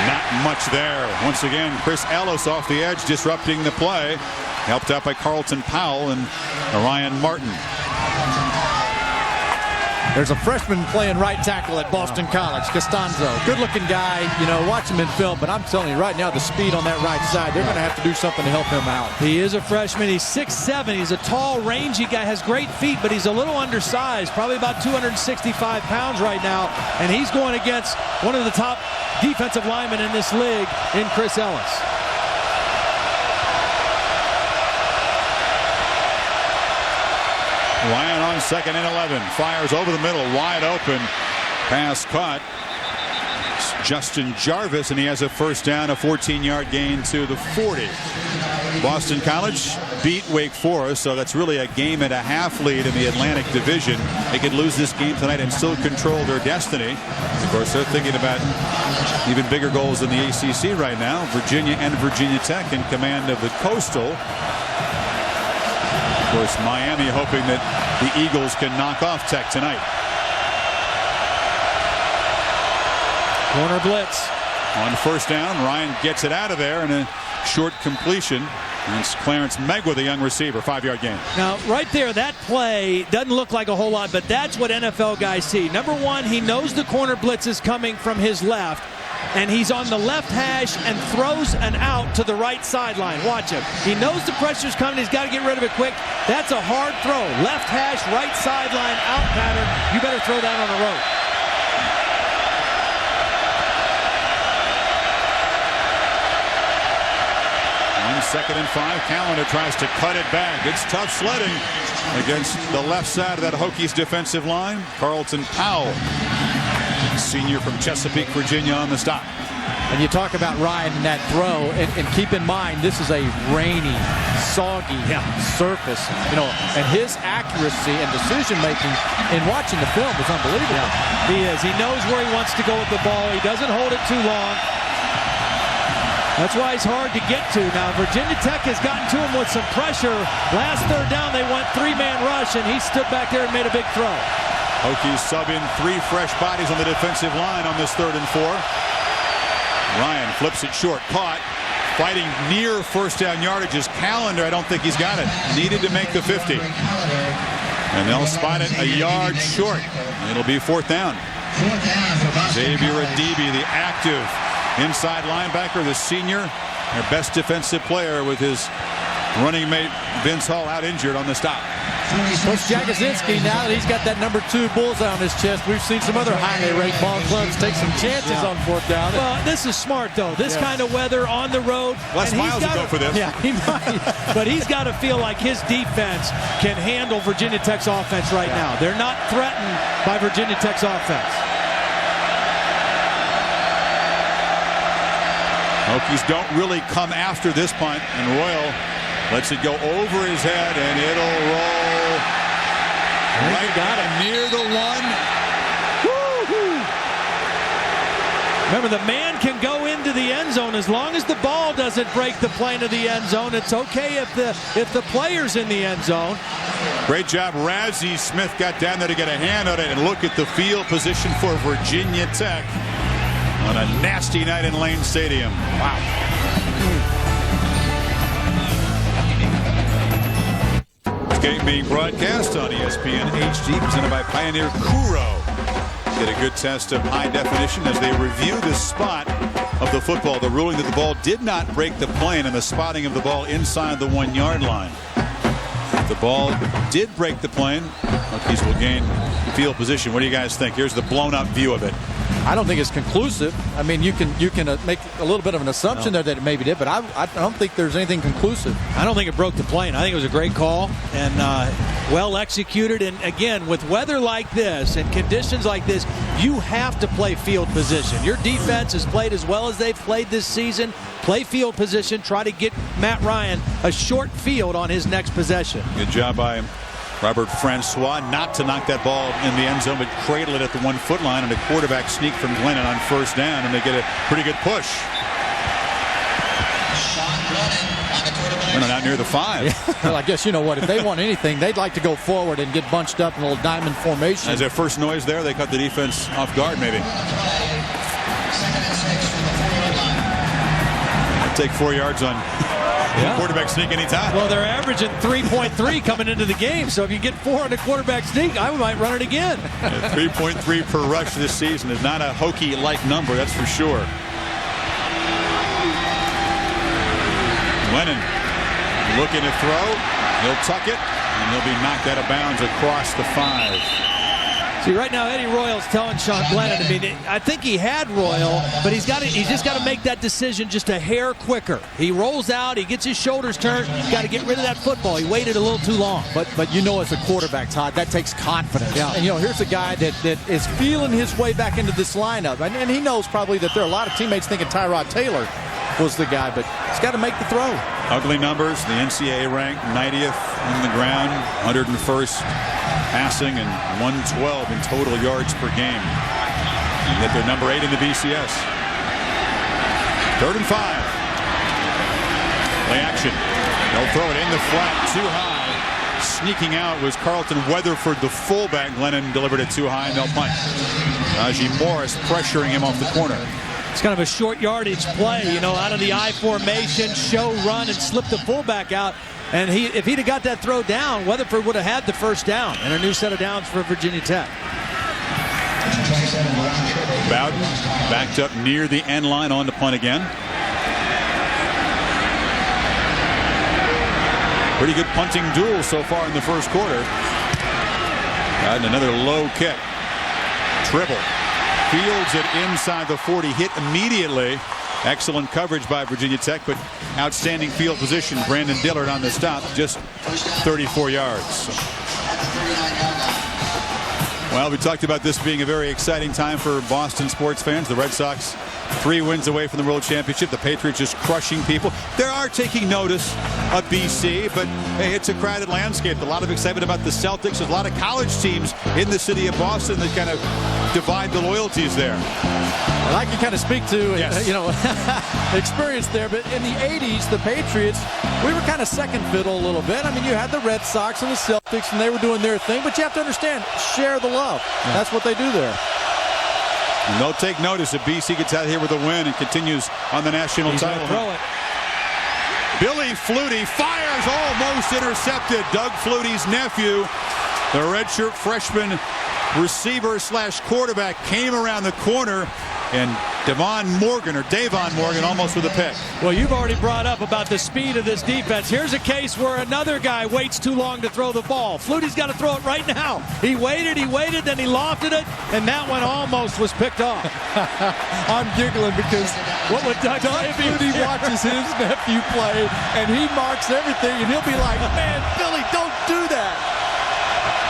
[SPEAKER 4] not much there. Once again, Chris Ellis off the edge, disrupting the play. Helped out by Carlton Powell and Ryan Martin.
[SPEAKER 11] There's a freshman playing right tackle at Boston College, Costanzo. Good-looking guy. You know, watch him in film, but I'm telling you right now, the speed on that right side, they're going to have to do something to help him out.
[SPEAKER 10] He is a freshman. He's 6'7". He's a tall, rangy guy, has great feet, but he's a little undersized, probably about 265 pounds right now, and he's going against one of the top defensive linemen in this league in Chris Ellis.
[SPEAKER 4] Ryan on 2nd and 11. Fires over the middle. Wide open. Pass caught. It's Justin Jarvis, and he has a first down, a 14-yard gain to the 40. Boston College beat Wake Forest, so that's really a game and a half lead in the Atlantic Division. They could lose this game tonight and still control their destiny. Of course, they're thinking about even bigger goals in the ACC right now. Virginia and Virginia Tech in command of the Coastal. Of course, Miami hoping that the Eagles can knock off Tech tonight.
[SPEAKER 10] Corner blitz.
[SPEAKER 4] On first down, Ryan gets it out of there and a short completion. And it's Clarence Megwa, the young receiver, 5-yard gain.
[SPEAKER 10] Now, right there, that play doesn't look like a whole lot, but that's what NFL guys see. Number one, he knows the corner blitz is coming from his left, and he's on the left hash and throws an out to the right sideline. Watch him. He knows the pressure's coming. He's got to get rid of it quick. That's a hard throw. Left hash, right sideline, out pattern. You better throw that on the road.
[SPEAKER 4] On 2nd and 5, Callender tries to cut it back. It's tough sledding against the left side of that Hokies defensive line. Carlton Powell, senior from Chesapeake, Virginia, on the stop.
[SPEAKER 11] And you talk about Ryan and that throw, and keep in mind, this is a rainy, soggy surface, you know, and his accuracy and decision-making in watching the film was unbelievable.
[SPEAKER 10] Yeah, he is. He knows where he wants to go with the ball. He doesn't hold it too long. That's why he's hard to get to. Now, Virginia Tech has gotten to him with some pressure. Last third down, they went 3-man rush, and he stood back there and made a big throw.
[SPEAKER 4] Hokies sub in 3 fresh bodies on the defensive line on this 3rd and 4. Ryan flips it short, caught, fighting near first down yardages. Callender, I don't think he's got it. Needed to make the 50. And they'll spot it a yard short. It'll be 4th down. Xavier Adibi, the active inside linebacker, the senior, their best defensive player, with his running mate Vince Hall out injured on the stop.
[SPEAKER 11] Coach Jagosinski, now that he's got that number 2 bullseye on his chest, we've seen some other highly ranked ball clubs take some chances on 4th down.
[SPEAKER 10] Well, this is smart, though. This kind of weather on the road.
[SPEAKER 4] Les Miles will go for this.
[SPEAKER 10] Yeah, he might. But he's got to feel like his defense can handle Virginia Tech's offense right now. They're not threatened by Virginia Tech's offense.
[SPEAKER 4] Hokies don't really come after this punt, and Royal lets it go over his head, and it'll roll right near the 1.
[SPEAKER 10] Remember, the man can go into the end zone as long as the ball doesn't break the plane of the end zone. It's okay if the player's in the end zone.
[SPEAKER 4] Great job. Razzie Smith got down there to get a hand on it, and look at the field position for Virginia Tech on a nasty night in Lane Stadium. Wow. This game being broadcast on ESPN HD, presented by Pioneer Kuro. Get a good test of high definition as they review the spot of the football. The ruling that the ball did not break the plane, and the spotting of the ball inside the 1-yard line. If the ball did break the plane, Hokies will gain field position. What do you guys think? Here's the blown up view of it.
[SPEAKER 11] I don't think it's conclusive. I mean, you can make a little bit of an assumption there that it maybe did, but I don't think there's anything conclusive.
[SPEAKER 10] I don't think it broke the plane. I think it was a great call and well executed. And again, with weather like this and conditions like this, you have to play field position. Your defense has played as well as they've played this season. Play field position. Try to get Matt Ryan a short field on his next possession.
[SPEAKER 4] Good job by him. Robert Francois not to knock that ball in the end zone, but cradle it at the 1-foot line, and a quarterback sneak from Glennon on first down, and they get a pretty good push. Not near the 5.
[SPEAKER 11] Well, I guess you know what, if they want anything, they'd like to go forward and get bunched up in a little diamond formation.
[SPEAKER 4] As their first noise there, they cut the defense off guard, maybe. Take 4 yards on Quarterback sneak anytime.
[SPEAKER 10] Well, they're averaging 3.3 coming into the game, so if you get 4 on a quarterback sneak, I might run it again.
[SPEAKER 4] 3.3 per rush this season is not a Hokie-like number, that's for sure. Lennon looking to throw. He'll tuck it, and he'll be knocked out of bounds across the 5.
[SPEAKER 10] See, right now, Eddie Royal's telling Sean Glennon, I think he had Royal, but he's just got to make that decision just a hair quicker. He rolls out, he gets his shoulders turned, he's got to get rid of that football. He waited a little too long.
[SPEAKER 11] But as a quarterback, Todd, that takes confidence.
[SPEAKER 10] Yeah.
[SPEAKER 11] And, here's a guy that is feeling his way back into this lineup. And he knows probably that there are a lot of teammates thinking Tyrod Taylor was the guy, but he's got to make the throw.
[SPEAKER 4] Ugly numbers. The NCAA ranked 90th on the ground, 101st passing, and 112 in total yards per game. And yet they're number 8 in the BCS. 3rd and 5. Play action. They'll throw it in the flat, too high. Sneaking out was Carlton Weatherford, the fullback. Glennon delivered it too high, and they'll punt. Najee Morris pressuring him off the corner.
[SPEAKER 10] It's kind of a short yardage play, out of the I formation, show, run, and slip the fullback out. And if he'd have got that throw down, Weatherford would have had the first down and a new set of downs for Virginia Tech.
[SPEAKER 4] Bowden backed up near the end line on to punt again. Pretty good punting duel so far in the first quarter. And another low kick. Tribble fields it inside the 40, hit immediately. Excellent coverage by Virginia Tech, but outstanding field position. Brandon Dillard on the stop, just 34 yards. Well, we talked about this being a very exciting time for Boston sports fans. The Red Sox 3 wins away from the World Championship. The Patriots just crushing people. They are taking notice of BC, but hey, it's a crowded landscape. A lot of excitement about the Celtics. There's a lot of college teams in the city of Boston that kind of divide the loyalties there.
[SPEAKER 11] Well, I can kind of speak to experience there, but in the 80s, the Patriots, we were kind of second fiddle a little bit. You had the Red Sox and the Celtics, and they were doing their thing, but you have to understand, share the love. Yeah. That's what they do there.
[SPEAKER 4] And they'll take notice if BC gets out here with a win and continues on the national title.
[SPEAKER 10] Throw it.
[SPEAKER 4] Billy Flutie fires, almost intercepted. Doug Flutie's nephew, the redshirt freshman receiver / quarterback, came around the corner, and Davon Morgan almost with a pick.
[SPEAKER 10] Well, you've already brought up about the speed of this defense. Here's a case where another guy waits too long to throw the ball. Flutie's got to throw it right now. He waited, then he lofted it, and that one almost was picked off.
[SPEAKER 11] I'm giggling because
[SPEAKER 10] what would Doug
[SPEAKER 11] Flutie watches his nephew play, and he marks everything, and he'll be like, man, Billy, don't do that.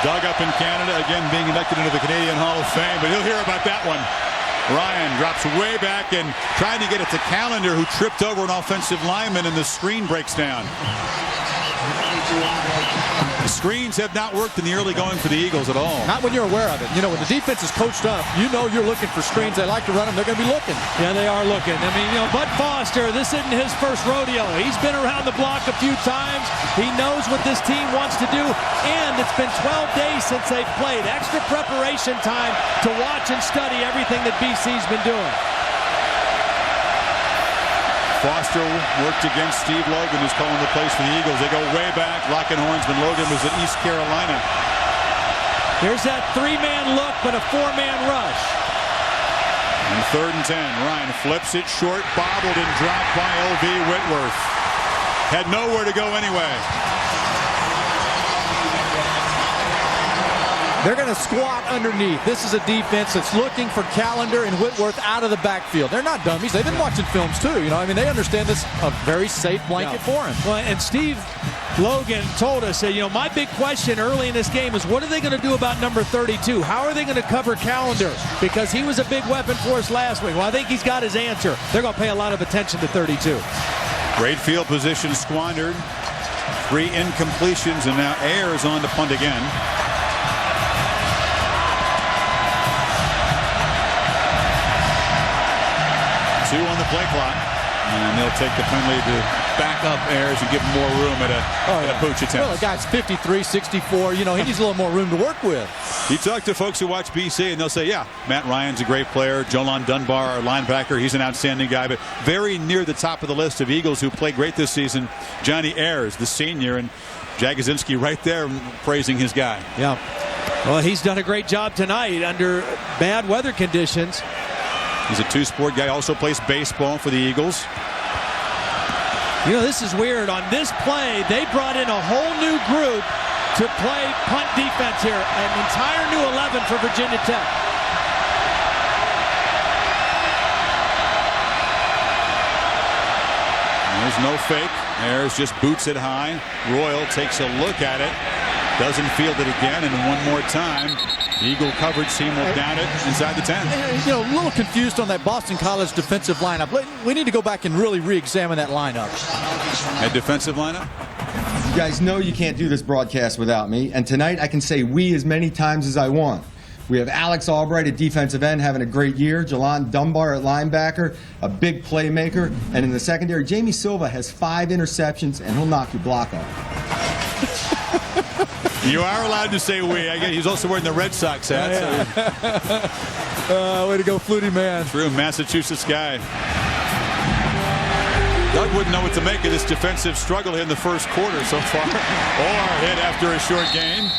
[SPEAKER 4] Doug up in Canada, again being elected into the Canadian Hall of Fame, but he'll hear about that one. Ryan drops way back and trying to get it to Callender, who tripped over an offensive lineman, and the screen breaks down. The screens have not worked in the early going for the Eagles at all.
[SPEAKER 11] Not when you're aware of it. When the defense is coached up, you're looking for screens. They like to run them. They're going to be looking.
[SPEAKER 10] Yeah, they are looking. Bud Foster, this isn't his first rodeo. He's been around the block a few times. He knows what this team wants to do, and it's been 12 days since they've played. Extra preparation time to watch and study everything that BC's been doing.
[SPEAKER 4] Foster worked against Steve Logan, who's calling the plays for the Eagles. They go way back, locking horns when Logan was at East Carolina.
[SPEAKER 10] Here's that 3-man look, but a 4-man rush.
[SPEAKER 4] And 3rd and 10. Ryan flips it short, bobbled and dropped by L.V. Whitworth. Had nowhere to go anyway.
[SPEAKER 11] They're going to squat underneath. This is a defense that's looking for Callender and Whitworth out of the backfield. They're not dummies. They've been watching films too. They understand this a very safe blanket for him.
[SPEAKER 10] Well, and Steve Logan told us that, my big question early in this game is what are they going to do about number 32? How are they going to cover Callender? Because he was a big weapon for us last week. Well, I think he's got his answer. They're going to pay a lot of attention to 32.
[SPEAKER 4] Great field position squandered. 3 incompletions, and now Ayers on to punt again. 2 on the play clock, and they'll take the penalty to back up Ayers and give him more room at a pooch attempt.
[SPEAKER 11] Well, the guy's 53, 64. You know, he needs a little more room to work with.
[SPEAKER 4] You talk to folks who watch BC, and they'll say, yeah, Matt Ryan's a great player. Jolon Dunbar, our linebacker, he's an outstanding guy. But very near the top of the list of Eagles who played great this season, Johnny Ayers, the senior, and Jagodzinski right there praising his guy.
[SPEAKER 10] Yeah. Well, he's done a great job tonight under bad weather conditions.
[SPEAKER 4] He's a two-sport guy, also plays baseball for the Eagles.
[SPEAKER 10] You know, this is weird. On this play, they brought in a whole new group to play punt defense here. An entire new 11 for Virginia Tech.
[SPEAKER 4] There's no fake. Ayers just boots it high. Royal takes a look at it. Doesn't field it again, and one more time. Eagle coverage team will down it inside the 10.
[SPEAKER 11] You know, a little confused on that Boston College defensive lineup. We need to go back and really re-examine that lineup.
[SPEAKER 4] That defensive lineup?
[SPEAKER 17] You guys know you can't do this broadcast without me, and tonight I can say we as many times as I want. We have Alex Albright at defensive end having a great year, Jolon Dunbar at linebacker, a big playmaker, and in the secondary, Jamie Silva has 5 interceptions, and he'll knock your block off.
[SPEAKER 4] You are allowed to say we. I guess he's also wearing the Red Sox hat.
[SPEAKER 11] Way to go, Flutie man.
[SPEAKER 4] True Massachusetts guy. Doug wouldn't know what to make of this defensive struggle in the first quarter so far. Or hit after a short gain.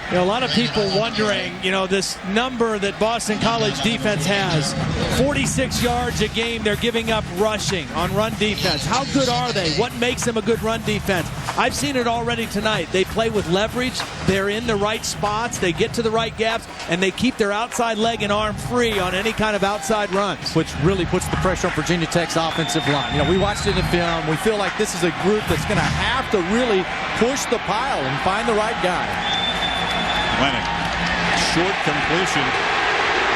[SPEAKER 10] You know, a lot of people wondering, you know, this number that Boston College defense has, 46 yards a game they're giving up rushing on run defense. How good are they? What makes them a good run defense? I've seen it already tonight. They play with leverage. They're in the right spots. They get to the right gaps, and they keep their outside leg and arm free on any kind of outside runs.
[SPEAKER 11] Which really puts the pressure on Virginia Tech's offensive line. You know, we watched it in film. We feel like this is a group that's going to have to really push the pile and find the right guy.
[SPEAKER 4] Lennon, short completion.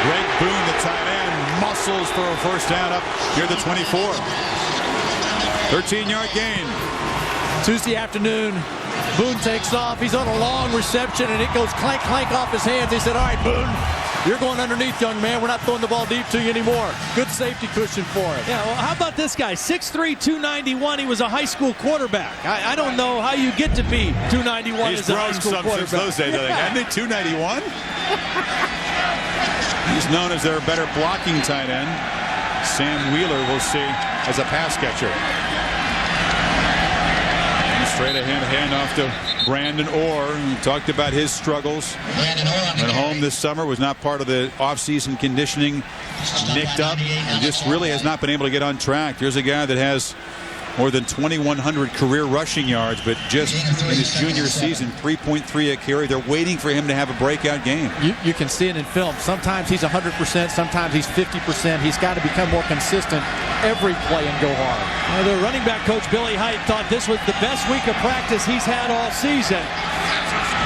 [SPEAKER 4] Greg Boone, the tight end, muscles for a first down up near the 24. 13-yard gain.
[SPEAKER 11] Tuesday afternoon, Boone takes off. He's on a long reception, and it goes clank, clank off his hands. He said, all right, Boone, you're going underneath, young man. We're not throwing the ball deep to you anymore. Good safety cushion for it.
[SPEAKER 10] Yeah, well, how about this guy? 6'3", 291. He was a high school quarterback. I don't know how you get to be 291 as a high school quarterback.
[SPEAKER 4] He's grown some since those days, I think. Hadn't he, 291? He's known as their better blocking tight end. Sam Wheeler, we'll see, as a pass catcher. Straight ahead handoff to Brandon Orr. We talked about his struggles. Went home this summer, was not part of the offseason conditioning, nicked up, and just really has not been able to get on track. Here's a guy that has more than 2,100 career rushing yards, but just in his junior season, 3.3 a carry. They're waiting for him to have a breakout game.
[SPEAKER 11] You can see it in film. Sometimes he's 100%, sometimes he's 50%. He's got to become more consistent every play and go hard.
[SPEAKER 10] The running back coach, Billy Height, thought this was the best week of practice he's had all season.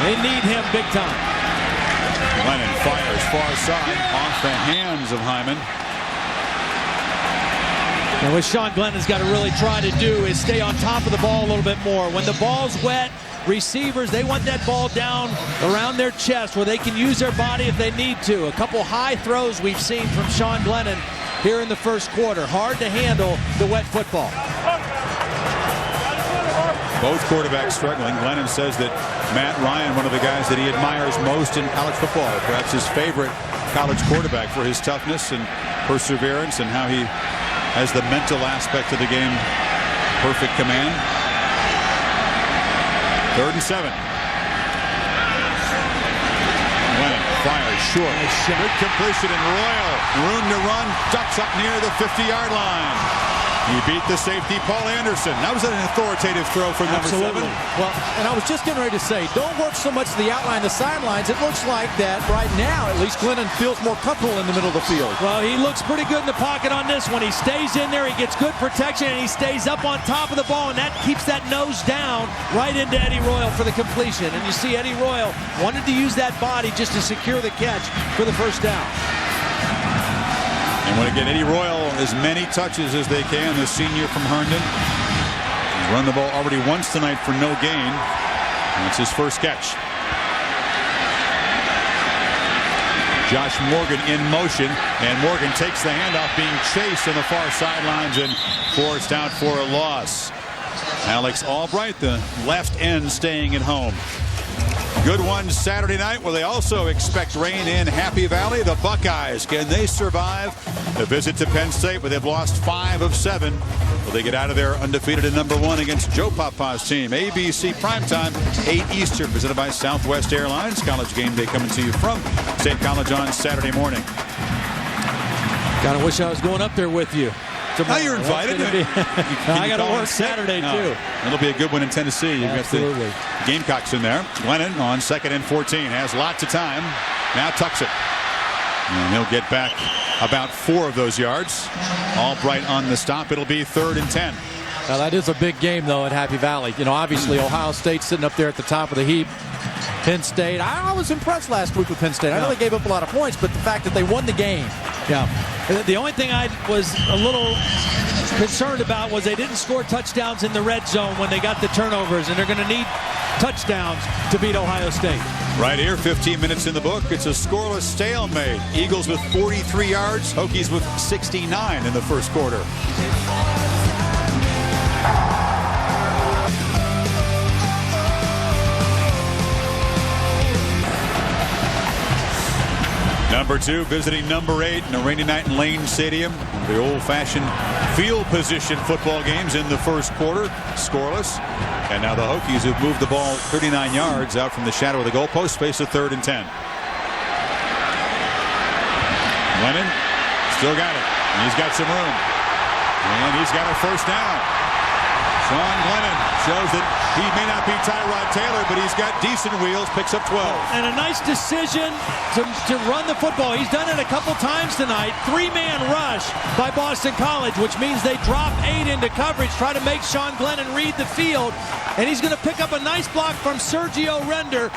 [SPEAKER 10] They need him big time.
[SPEAKER 4] Lennon fires far side off the hands of Hyman.
[SPEAKER 10] And what Sean Glennon's got to really try to do is stay on top of the ball a little bit more. When the ball's wet, receivers, they want that ball down around their chest where they can use their body if they need to. A couple high throws we've seen from Sean Glennon here in the first quarter. Hard to handle the wet football.
[SPEAKER 4] Both quarterbacks struggling. Glennon says that Matt Ryan, one of the guys that he admires most in college football, perhaps his favorite college quarterback for his toughness and perseverance and how he has the mental aspect of the game. Perfect command. 3rd and 7. Lennon fires short. Good completion, and Royal, room to run, ducks up near the 50-yard line. He beat the safety, Paul Anderson. That was an authoritative throw from number 7.
[SPEAKER 11] Well, and I was just getting ready to say, don't work so much the outline, the sidelines. It looks like that right now, at least Glennon feels more comfortable in the middle of the field.
[SPEAKER 10] Well, he looks pretty good in the pocket on this one. He stays in there, he gets good protection, and he stays up on top of the ball, and that keeps that nose down right into Eddie Royal for the completion. And you see Eddie Royal wanted to use that body just to secure the catch for the first down.
[SPEAKER 4] And want to get Eddie Royal as many touches as they can, the senior from Herndon. He's run the ball already once tonight for no gain. And it's his first catch. Josh Morgan in motion, and Morgan takes the handoff, being chased on the far sidelines and forced out for a loss. Alex Albright, the left end, staying at home. Good one Saturday night, where they also expect rain in Happy Valley. The Buckeyes, can they survive a visit to Penn State, where they've lost 5 of 7? Will they get out of there undefeated at #1 against Joe Papa's team? ABC Primetime, 8 Eastern, presented by Southwest Airlines. College Game Day coming to you from State College on Saturday morning.
[SPEAKER 10] Kind of wish I was going up there with you.
[SPEAKER 4] Now you're invited.
[SPEAKER 10] I got to work Saturday, too.
[SPEAKER 4] It'll be a good one in Tennessee. You've got the Gamecocks in there. Glennon on 2nd and 14. Has lots of time. Now tucks it. And he'll get back about 4 of those yards. Albright on the stop. It'll be 3rd and 10.
[SPEAKER 11] Now, that is a big game, though, at Happy Valley. You know, obviously, Ohio State sitting up there at the top of the heap. Penn State, I was impressed last week with Penn State. I know they gave up a lot of points, but the fact that they won the game.
[SPEAKER 10] Yeah. The only thing I was a little concerned about was they didn't score touchdowns in the red zone when they got the turnovers, and they're going to need touchdowns to beat Ohio State.
[SPEAKER 4] Right here, 15 minutes in the book. It's a scoreless stalemate. Eagles with 43 yards, Hokies with 69 in the first quarter. Number 2 visiting number 8 in a rainy night in Lane Stadium. The old-fashioned field position football games in the first quarter, scoreless. And now the Hokies have moved the ball 39 yards out from the shadow of the goalpost, face a 3rd and 10. Lennon still got it. He's got some room. And he's got a first down. Sean Glennon shows that he may not be Tyrod Taylor, but he's got decent wheels, picks up 12.
[SPEAKER 10] And a nice decision to run the football. He's done it a couple times tonight. 3-man rush by Boston College, which means they drop 8 into coverage, try to make Sean Glennon read the field. And he's going to pick up a nice block from Sergio Render.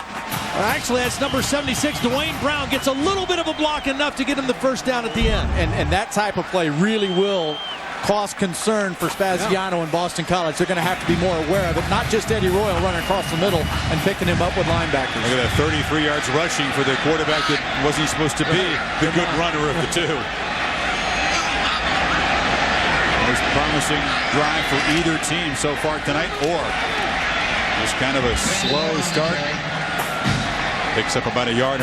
[SPEAKER 10] Actually, that's number 76. Dwayne Brown gets a little bit of a block, enough to get him the first down at the end.
[SPEAKER 11] And that type of play really will cause concern for Spaziano and Boston College. They're going to have to be more aware of it. Not just Eddie Royal running across the middle and picking him up with linebackers.
[SPEAKER 4] Look at that, 33 yards rushing for the quarterback that wasn't supposed to be the good runner of the two. Most promising drive for either team so far tonight, or just kind of a slow start. Picks up about 1.5 yards.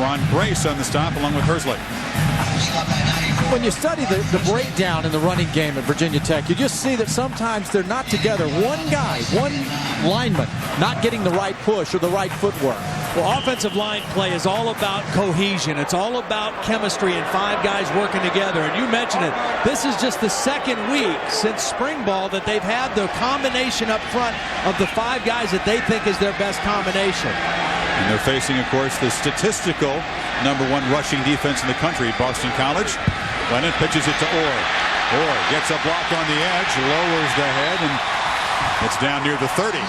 [SPEAKER 4] Ron Brace on the stop along with Hersley.
[SPEAKER 11] When you study the breakdown in the running game at Virginia Tech, you just see that sometimes they're not together. One guy, one lineman, not getting the right push or the right footwork.
[SPEAKER 10] Well, offensive line play is all about cohesion. It's all about chemistry and 5 guys working together. And you mentioned it. This is just the 2nd week since spring ball that they've had the combination up front of the 5 guys that they think is their best combination.
[SPEAKER 4] And they're facing, of course, the statistical #1 rushing defense in the country, Boston College. Lennon pitches it to Orr. Orr gets a block on the edge, lowers the head, and it's down near the 30.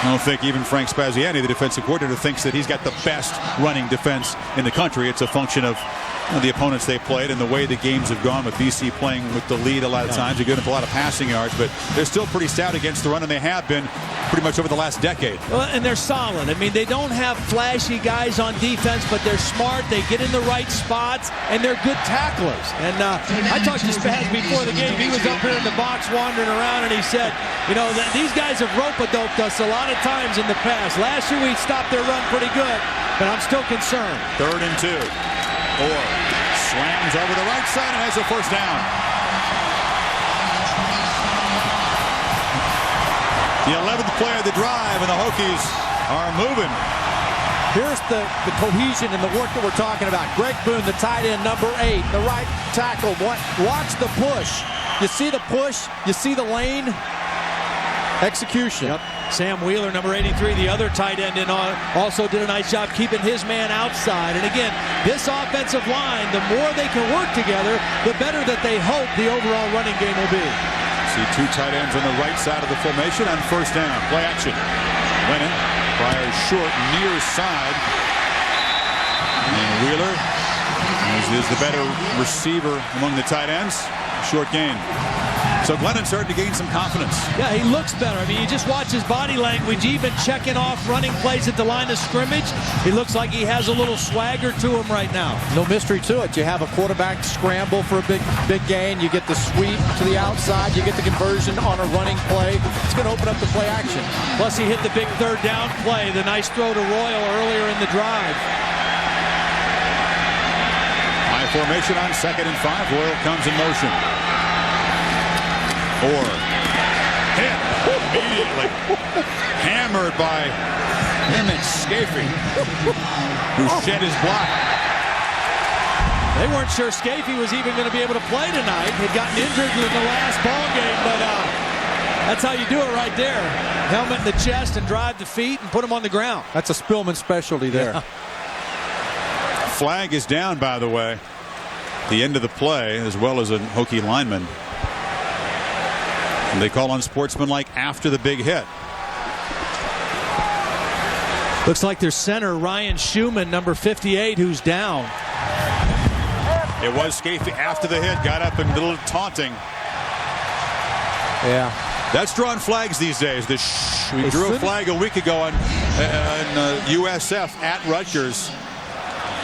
[SPEAKER 4] I don't think even Frank Spaziani, the defensive coordinator, thinks that he's got the best running defense in the country. It's a function of the opponents they played and the way the games have gone, with BC playing with the lead a lot of times. They're giving up a lot of passing yards, but they're still pretty stout against the run, and they have been pretty much over the last decade.
[SPEAKER 10] Well, and they're solid. I mean, they don't have flashy guys on defense, but they're smart. They get in the right spots, and they're good tacklers. And I talked to Spaz before the game. He was up here in the box wandering around, and he said, you know, these guys have rope-a-doped us a lot of times in the past. Last year we stopped their run pretty good, but I'm still concerned.
[SPEAKER 4] 3rd and 2. Orr slams over the right side and has a first down. The 11th play of the drive, and the Hokies are moving.
[SPEAKER 11] Here's the cohesion and the work that we're talking about. Greg Boone, the tight end, number 8, the right tackle. Watch the push. You see the push. You see the lane. Execution.
[SPEAKER 10] Yep. Sam Wheeler, number 83, the other tight end, also did a nice job keeping his man outside. And again, this offensive line, the more they can work together, the better that they hope the overall running game will be.
[SPEAKER 4] See 2 tight ends on the right side of the formation on first down. Play action. Lennon fires short near side. And Wheeler is the better receiver among the tight ends. Short gain. So Glennon's starting to gain some confidence.
[SPEAKER 10] Yeah, he looks better. I mean, you just watch his body language, even checking off running plays at the line of scrimmage. He looks like he has a little swagger to him right now.
[SPEAKER 11] No mystery to it. You have a quarterback scramble for a big gain. You get the sweep to the outside. You get the conversion on a running play. It's going to open up the play action.
[SPEAKER 10] Plus, he hit the big third down play, the nice throw to Royal earlier in the drive.
[SPEAKER 4] High formation on 2nd and 5. Royal comes in motion. Or hit immediately. Hammered by him and Scafey, who shed his block.
[SPEAKER 10] They weren't sure Scafey was even going to be able to play tonight. He'd gotten injured in the last ball game, but that's how you do it right there. Helmet in the chest and drive the feet and put him on the ground.
[SPEAKER 11] That's a Spillman specialty there.
[SPEAKER 10] Yeah.
[SPEAKER 4] Flag is down, by the way. The end of the play, as well as a Hokie lineman. And they call unsportsmanlike after the big hit.
[SPEAKER 10] Looks like their center, Ryan Schumann, number 58, who's down.
[SPEAKER 4] It was Scafey after the hit, got up and a little taunting.
[SPEAKER 11] Yeah.
[SPEAKER 4] That's drawing flags these days. We drew a flag a week ago on USF at Rutgers.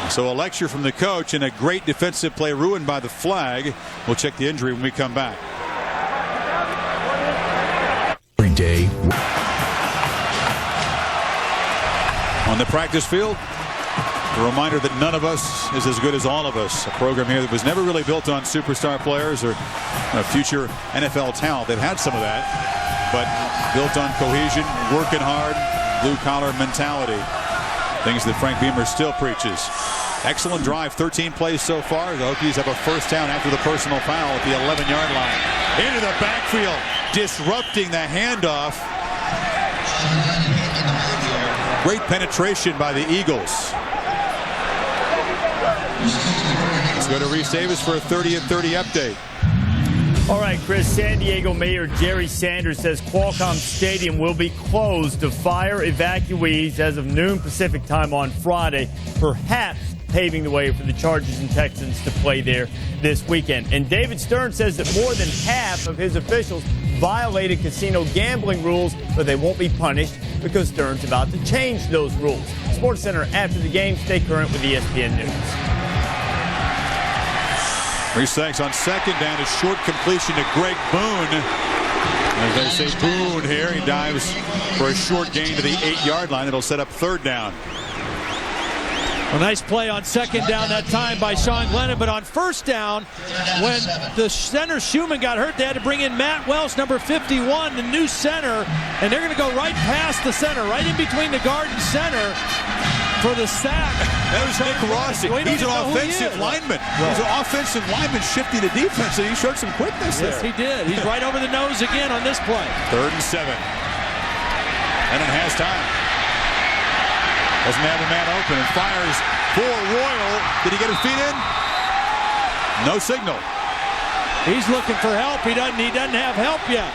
[SPEAKER 4] So a lecture from the coach and a great defensive play ruined by the flag. We'll check the injury when we come back.
[SPEAKER 15] Every day.
[SPEAKER 4] On the practice field, a reminder that none of us is as good as all of us. A program here that was never really built on superstar players or future NFL talent. They've had some of that, but built on cohesion, working hard, blue-collar mentality. Things that Frank Beamer still preaches. Excellent drive, 13 plays so far. The Hokies have a first down after the personal foul at the 11-yard line. Into the backfield, disrupting the handoff. Great penetration by the Eagles. Let's go to Reese Davis for a 30 and 30 update.
[SPEAKER 1] All right, Chris, San Diego Mayor Jerry Sanders says Qualcomm Stadium will be closed to fire evacuees as of noon Pacific time on Friday, perhaps paving the way for the Chargers and Texans to play there this weekend. And David Stern says that more than half of his officials violated casino gambling rules, but they won't be punished because Stern's about to change those rules. Sports Center after the game. Stay current with ESPN News.
[SPEAKER 4] Reese thanks on 2nd down, a short completion to Greg Boone. As they say Boone here, he dives for a short gain to the 8-yard line. It'll set up 3rd down.
[SPEAKER 10] A nice play on 2nd down that time by Sean Glennon, but on 1st down, when the center Schumann got hurt, they had to bring in Matt Welsh, number 51, the new center, and they're going to go right past the center, right in between the guard and center for the sack.
[SPEAKER 4] That was Nick Rossi. He's an offensive lineman. He's an offensive lineman shifting to defense, and he showed some quickness there.
[SPEAKER 10] Yes, he did. He's right over the nose again on this play.
[SPEAKER 4] 3rd and 7. And it has time. Doesn't have a man open and fires for Royal. Did he get his feet in? No signal.
[SPEAKER 10] He's looking for help. He doesn't have help yet.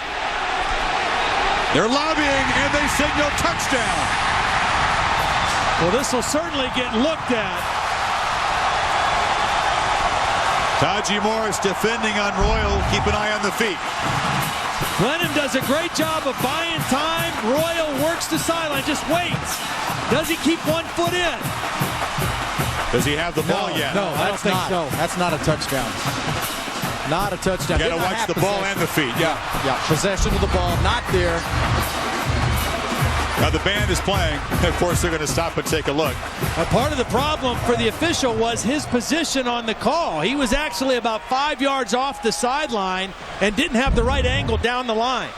[SPEAKER 4] They're lobbying and they signal touchdown.
[SPEAKER 10] Well, this will certainly get looked at.
[SPEAKER 4] Taji Morris defending on Royal. Keep an eye on the feet.
[SPEAKER 10] Glennon does a great job of buying time. Royal works the sideline, just waits. Does he keep 1 foot in?
[SPEAKER 4] Does he have the ball yet?
[SPEAKER 11] No, I don't think so. That's not a touchdown. Not a touchdown.
[SPEAKER 4] You got to watch the ball and the feet. Yeah.
[SPEAKER 11] Possession of the ball, not there.
[SPEAKER 4] Now the band is playing. Of course, they're going to stop and take a look.
[SPEAKER 10] Part of the problem for the official was his position on the call. He was actually about 5 yards off the sideline and didn't have the right angle down the line.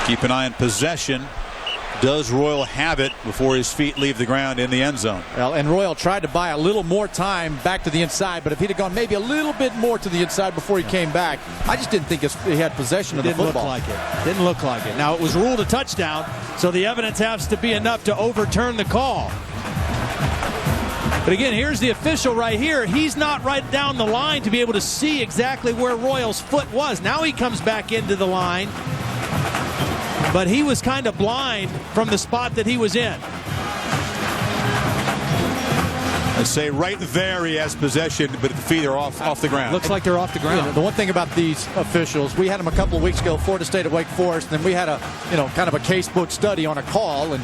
[SPEAKER 4] Keep an eye on possession. Does Royal have it before his feet leave the ground in the end zone?
[SPEAKER 11] Well, and Royal tried to buy a little more time back to the inside, but if he'd have gone maybe a little bit more to the inside before he came back, I just didn't think he had possession of the football.
[SPEAKER 10] Didn't look like it. Now, it was ruled a touchdown, so the evidence has to be enough to overturn the call. But again, here's the official right here. He's not right down the line to be able to see exactly where Royal's foot was. Now he comes back into the line. But he was kind of blind from the spot that he was in.
[SPEAKER 4] Let's say right there he has possession, but the feet are off the ground.
[SPEAKER 11] Looks like they're off the ground. Yeah, the one thing about these officials, we had them a couple of weeks ago, Florida State at Wake Forest, and then we had a kind of a casebook study on a call and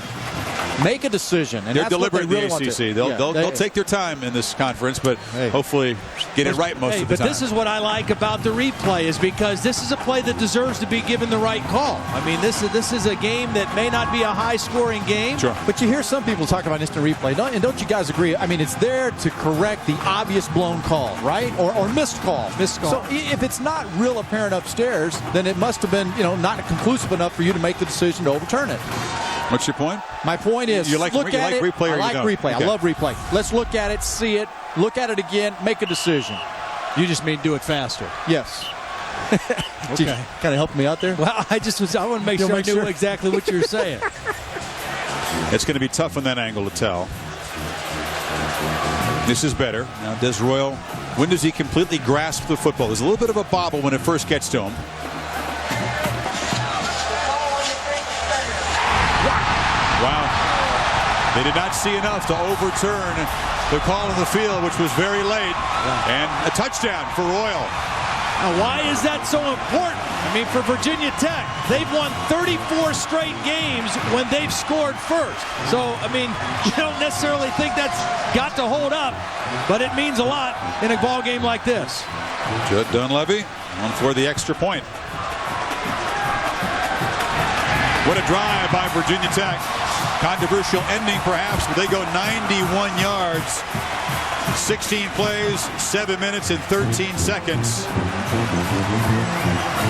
[SPEAKER 11] make a decision. And
[SPEAKER 4] they're
[SPEAKER 11] that's what
[SPEAKER 4] deliberate
[SPEAKER 11] they
[SPEAKER 4] in
[SPEAKER 11] really
[SPEAKER 4] the ACC. They'll take their time in this conference, but hopefully get it right most of the time.
[SPEAKER 10] But this is what I like about the replay, is because this is a play that deserves to be given the right call. I mean, this is a game that may not be a high-scoring game.
[SPEAKER 11] Sure. But you hear some people talk about instant replay, don't you guys agree? I mean, it's there to correct the obvious blown call, right? Or missed call. So if it's not real apparent upstairs, then it must have been, not conclusive enough for you to make the decision to overturn it.
[SPEAKER 4] What's your point?
[SPEAKER 11] My point is,
[SPEAKER 4] you like replay?
[SPEAKER 11] I like replay.
[SPEAKER 4] Okay.
[SPEAKER 11] I love replay. Let's look at it, see it, look at it again, make a decision.
[SPEAKER 10] You just mean do it faster.
[SPEAKER 11] Yes.
[SPEAKER 10] Okay.
[SPEAKER 11] Kind of helping me out there?
[SPEAKER 10] Well, I want to make sure I knew exactly what you were saying.
[SPEAKER 4] It's going to be tough on that angle to tell. This is better. Now, when does he completely grasp the football? There's a little bit of a bobble when it first gets to him. Wow. They did not see enough to overturn the call in the field, which was very late. And a touchdown for Royal.
[SPEAKER 10] Now, why is that so important? I mean, for Virginia Tech, they've won 34 straight games when they've scored first. So, I mean, you don't necessarily think that's got to hold up, but it means a lot in a ball game like this.
[SPEAKER 4] Judd Dunleavy on for the extra point. What a drive by Virginia Tech. Controversial ending perhaps, but they go 91 yards. 16 plays, 7 minutes and 13 seconds.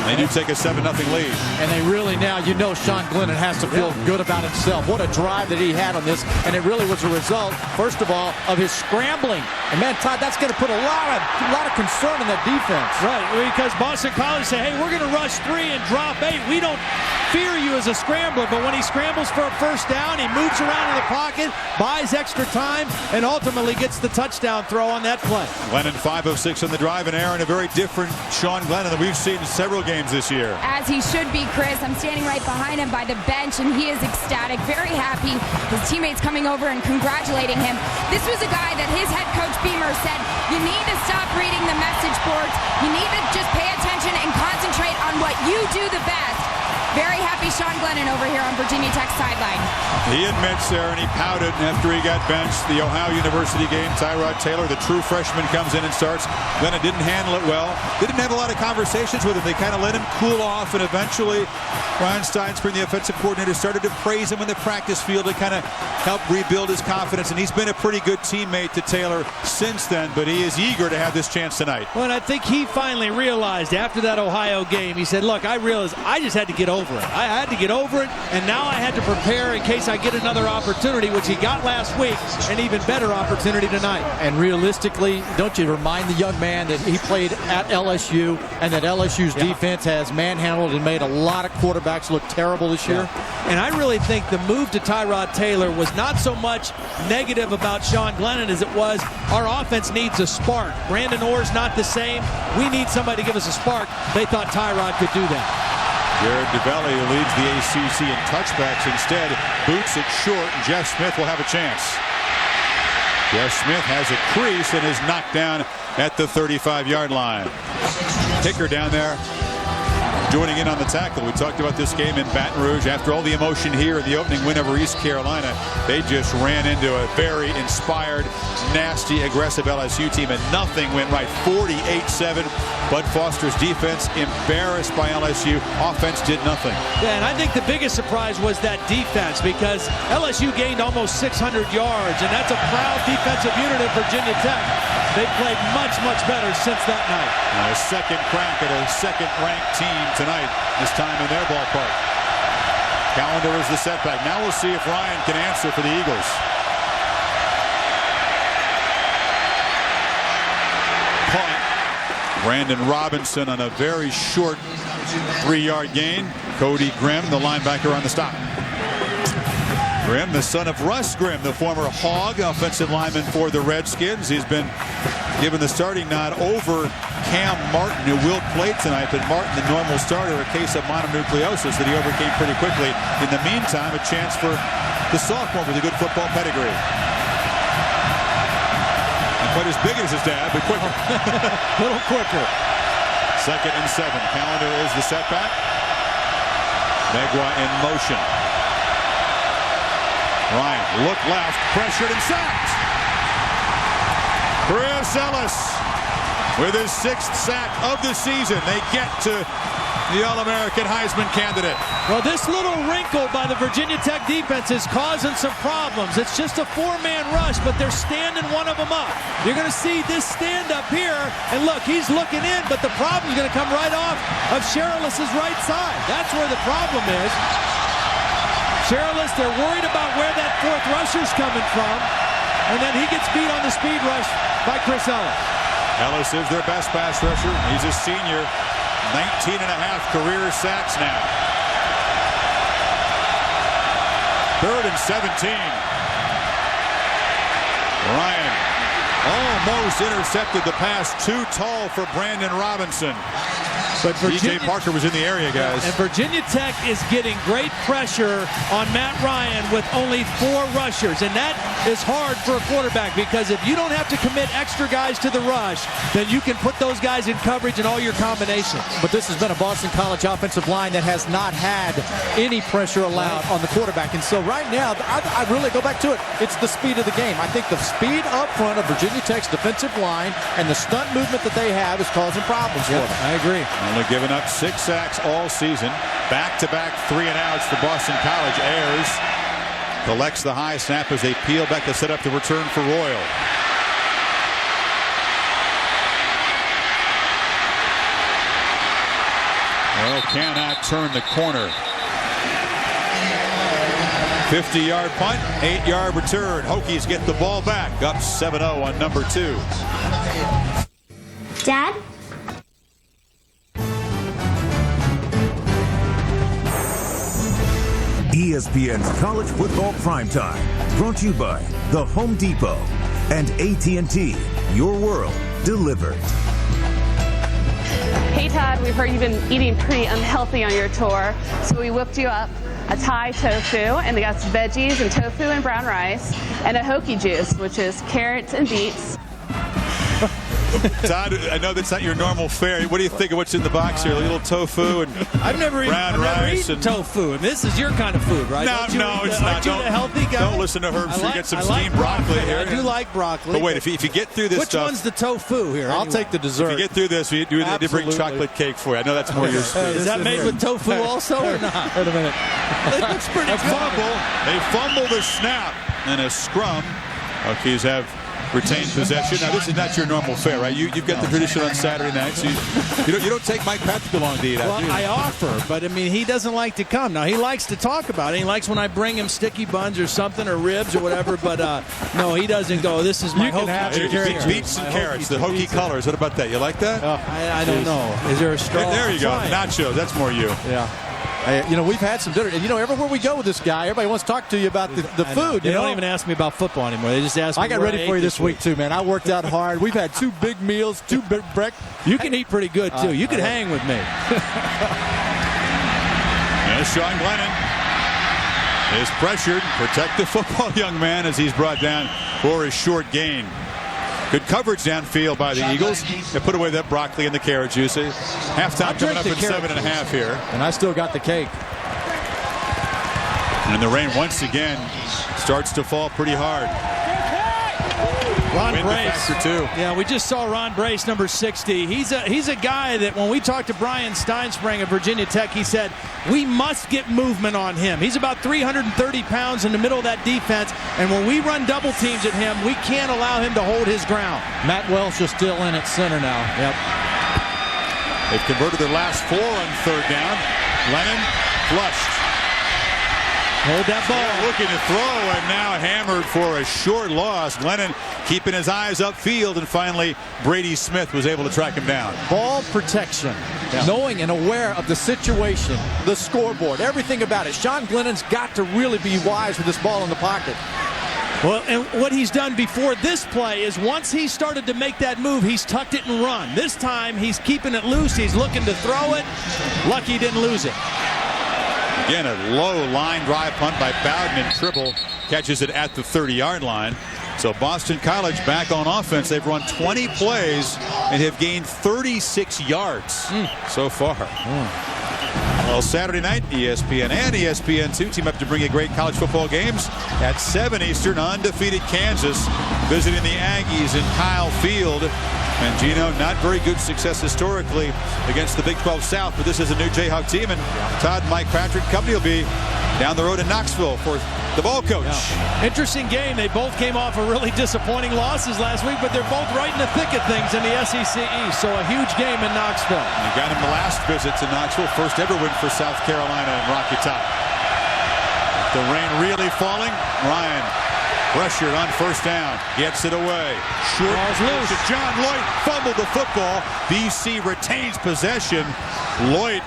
[SPEAKER 4] They do take a 7-0 lead.
[SPEAKER 11] And they really now, Sean Glennon has to feel good about himself. What a drive that he had on this. And it really was a result, first of all, of his scrambling. And man, Todd, that's going to put a lot of concern in that defense.
[SPEAKER 10] Right, because Boston College say, hey, we're going to rush 3 and drop 8. We don't fear you as a scrambler, but when he scrambles for a first down, he moves around in the pocket, buys extra time, and ultimately gets the touchdown throw on that play.
[SPEAKER 4] Glennon 5 of 6 on the drive, and Aaron, a very different Sean Glennon that we've seen in several games this year.
[SPEAKER 8] As he should be, Chris. I'm standing right behind him by the bench, and he is ecstatic, very happy. His teammates coming over and congratulating him. This was a guy that his head coach Beamer said, you need to stop reading the message boards. You need to just pay attention and concentrate on what you do the best. Very happy Sean Glennon over here on Virginia Tech's sideline.
[SPEAKER 4] He admits there, and he pouted after he got benched. The Ohio University game, Tyrod Taylor, the true freshman, comes in and starts. Glennon didn't handle it well. They didn't have a lot of conversations with him. They kind of let him cool off, and eventually Brian Steinspring, the offensive coordinator, started to praise him in the practice field to kind of help rebuild his confidence, and he's been a pretty good teammate to Taylor since then, but he is eager to have this chance tonight.
[SPEAKER 10] Well, and I think he finally realized after that Ohio game, he said, look, I realized I just had to get over it. I had to get over it, and now I had to prepare in case I get another opportunity, which he got last week, an even better opportunity tonight.
[SPEAKER 11] And realistically, don't you remind the young man that he played at LSU and that LSU's defense has manhandled and made a lot of quarterbacks look terrible this year?
[SPEAKER 10] And I really think the move to Tyrod Taylor was not so much negative about Sean Glennon as it was our offense needs a spark. Brandon Orr's not the same. We need somebody to give us a spark. They thought Tyrod could do that.
[SPEAKER 4] Jared DeBelli leads the ACC in touchbacks. Instead, boots it short, and Jeff Smith will have a chance. Jeff Smith has a crease and is knocked down at the 35-yard line. Kicker down there joining in on the tackle. We talked about this game in Baton Rouge. After all the emotion here in the opening win over East Carolina, they just ran into a very inspired, nasty, aggressive LSU team, and nothing went right. 48-7. Bud Foster's defense embarrassed by LSU. Offense did nothing.
[SPEAKER 10] Yeah, and I think the biggest surprise was that defense, because LSU gained almost 600 yards, and that's a proud defensive unit at Virginia Tech. They played much, much better since that night.
[SPEAKER 4] A second crack at a second-ranked team tonight, this time in their ballpark. Calendar is the setback. Now we'll see if Ryan can answer for the Eagles. Punt. Brandon Robinson on a very short 3-yard gain. Cody Grimm, the linebacker, on the stop. Grimm, the son of Russ Grimm, the former Hog offensive lineman for the Redskins. He's been given the starting nod over Cam Martin, who will play tonight, but Martin, the normal starter, a case of mononucleosis that he overcame pretty quickly. In the meantime, a chance for the sophomore with a good football pedigree. quite as big as his dad, but quicker.
[SPEAKER 10] A little quicker.
[SPEAKER 4] 2nd and 7. Callender is the setback. Megwa in motion. Ryan, look left, pressured and sacked. Chris Ellis with his 6th sack of the season. They get to the All-American Heisman candidate.
[SPEAKER 10] Well, this little wrinkle by the Virginia Tech defense is causing some problems. It's just a 4-man rush, but they're standing one of them up. You're going to see this stand up here, and look, he's looking in, but the problem's going to come right off of Sherrillis's right side. That's where the problem is. Sherrillis, they're worried about where that 4th rusher's coming from, and then he gets beat on the speed rush by Chris Ellis.
[SPEAKER 4] Ellis is their best pass rusher. He's a senior. 19.5 career sacks now. 3rd and 17. Ryan almost intercepted the pass. Too tall for Brandon Robinson.
[SPEAKER 10] But
[SPEAKER 4] DJ Parker was in the area, guys.
[SPEAKER 10] And Virginia Tech is getting great pressure on Matt Ryan with only 4 rushers. And that is hard for a quarterback, because if you don't have to commit extra guys to the rush, then you can put those guys in coverage in all your combinations.
[SPEAKER 11] But this has been a Boston College offensive line that has not had any pressure allowed on the quarterback. And so right now, I really go back to it. It's the speed of the game. I think the speed up front of Virginia Tech's defensive line and the stunt movement that they have is causing problems for them.
[SPEAKER 10] I agree.
[SPEAKER 4] Only given up 6 sacks all season. Back-to-back 3-and-outs for Boston College. Ayers collects the high snap as they peel back to set up the return for Royal. Royal cannot turn the corner. 50-yard punt, 8-yard return. Hokies get the ball back, up 7-0 on number 2.
[SPEAKER 18] Dad?
[SPEAKER 15] ESPN's College Football Primetime, brought to you by The Home Depot and AT&T, your world delivered.
[SPEAKER 19] Hey Todd, we've heard you've been eating pretty unhealthy on your tour, so we whipped you up a Thai tofu, and they got veggies and tofu and brown rice, and a Hokie juice, which is carrots and beets.
[SPEAKER 4] Todd, I know that's not your normal fare. What do you think of what's in the box here? A little tofu and
[SPEAKER 10] I've never eaten tofu. And this is your kind of food, right?
[SPEAKER 4] No, it's not.
[SPEAKER 10] Aren't you the healthy guy?
[SPEAKER 4] Don't listen to Herb. You get some steamed broccoli here.
[SPEAKER 10] I do like broccoli.
[SPEAKER 4] But wait, if you get through this stuff.
[SPEAKER 10] Which one's the tofu here?
[SPEAKER 11] I'll take the dessert.
[SPEAKER 4] If you get through this, we do bring chocolate cake for you. I know that's more your speed.
[SPEAKER 10] Is that made with tofu also or not?
[SPEAKER 11] Wait a minute.
[SPEAKER 10] It looks pretty good.
[SPEAKER 4] They fumble the snap and a scrum. Hokies have retained possession. Now, this is not your normal fare, right? You've got the tradition on Saturday nights. You don't take Mike Patrick along to eat out.
[SPEAKER 10] Well, I offer, but I mean, he doesn't like to come. Now, he likes to talk about it. He likes when I bring him sticky buns or something, or ribs or whatever, but no, he doesn't go, this is my Hokie.
[SPEAKER 4] Beets and carrots, the Hokie colors. What about that? You like that?
[SPEAKER 10] I don't know. Is there a straw?
[SPEAKER 4] There you go. Nachos. That's more you.
[SPEAKER 11] Yeah. We've had some dinner, and everywhere we go with this guy, everybody wants to talk to you about the food.
[SPEAKER 10] They don't even ask me about football anymore. They just ask me.
[SPEAKER 11] I got ready for you this week too, man. I worked out hard. We've had 2 big meals, 2 big breakfasts.
[SPEAKER 10] You can eat pretty good too. You could hang with me.
[SPEAKER 4] There's Sean Glennon is pressured. Protect the football, young man, as he's brought down for his short gain. Good coverage downfield by the Eagles. They put away that broccoli and the carrot juice. Halftime coming up at 7.5 here.
[SPEAKER 11] And I still got the cake.
[SPEAKER 4] And the rain once again starts to fall pretty hard.
[SPEAKER 10] Ron Brace. Yeah, we just saw Ron Brace, number 60. He's a guy that when we talked to Brian Steinspring of Virginia Tech, he said, we must get movement on him. He's about 330 pounds in the middle of that defense, and when we run double teams at him, we can't allow him to hold his ground.
[SPEAKER 11] Matt Welsh is still in at center now.
[SPEAKER 10] Yep.
[SPEAKER 4] They've converted their last 4 on 3rd down. Lennon flushed.
[SPEAKER 10] Hold that ball.
[SPEAKER 4] Looking to throw, and now hammered for a short loss. Lennon keeping his eyes upfield, and finally Brady Smith was able to track him down.
[SPEAKER 11] Ball protection, knowing and aware of the situation, the scoreboard, everything about it. Sean Glennon's got to really be wise with this ball in the pocket.
[SPEAKER 10] Well, and what he's done before this play is once he started to make that move, he's tucked it and run. This time he's keeping it loose. He's looking to throw it. Lucky he didn't lose it.
[SPEAKER 4] Again, a low line drive punt by Bowden, and Tribble catches it at the 30-yard line. So Boston College back on offense. They've run 20 plays and have gained 36 yards so far. Well, Saturday night, ESPN and ESPN2 team up to bring you great college football games at 7 Eastern. Undefeated Kansas visiting the Aggies in Kyle Field. And Gino, not very good success historically against the Big 12 South, but this is a new Jayhawk team. And Todd and Mike Patrick company will be down the road in Knoxville for the ball coach.
[SPEAKER 7] Yeah. Interesting game. They both came off of really disappointing losses last week, but they're both right in the thick of things in the SEC East. So a huge game in Knoxville.
[SPEAKER 4] You got him the last visit to Knoxville. First ever win for South Carolina and Rocky Top. The rain really falling. Ryan pressured on first down. Gets it away. Short ball's loose. John Lloyd fumbled the football. BC retains possession. Lloyd,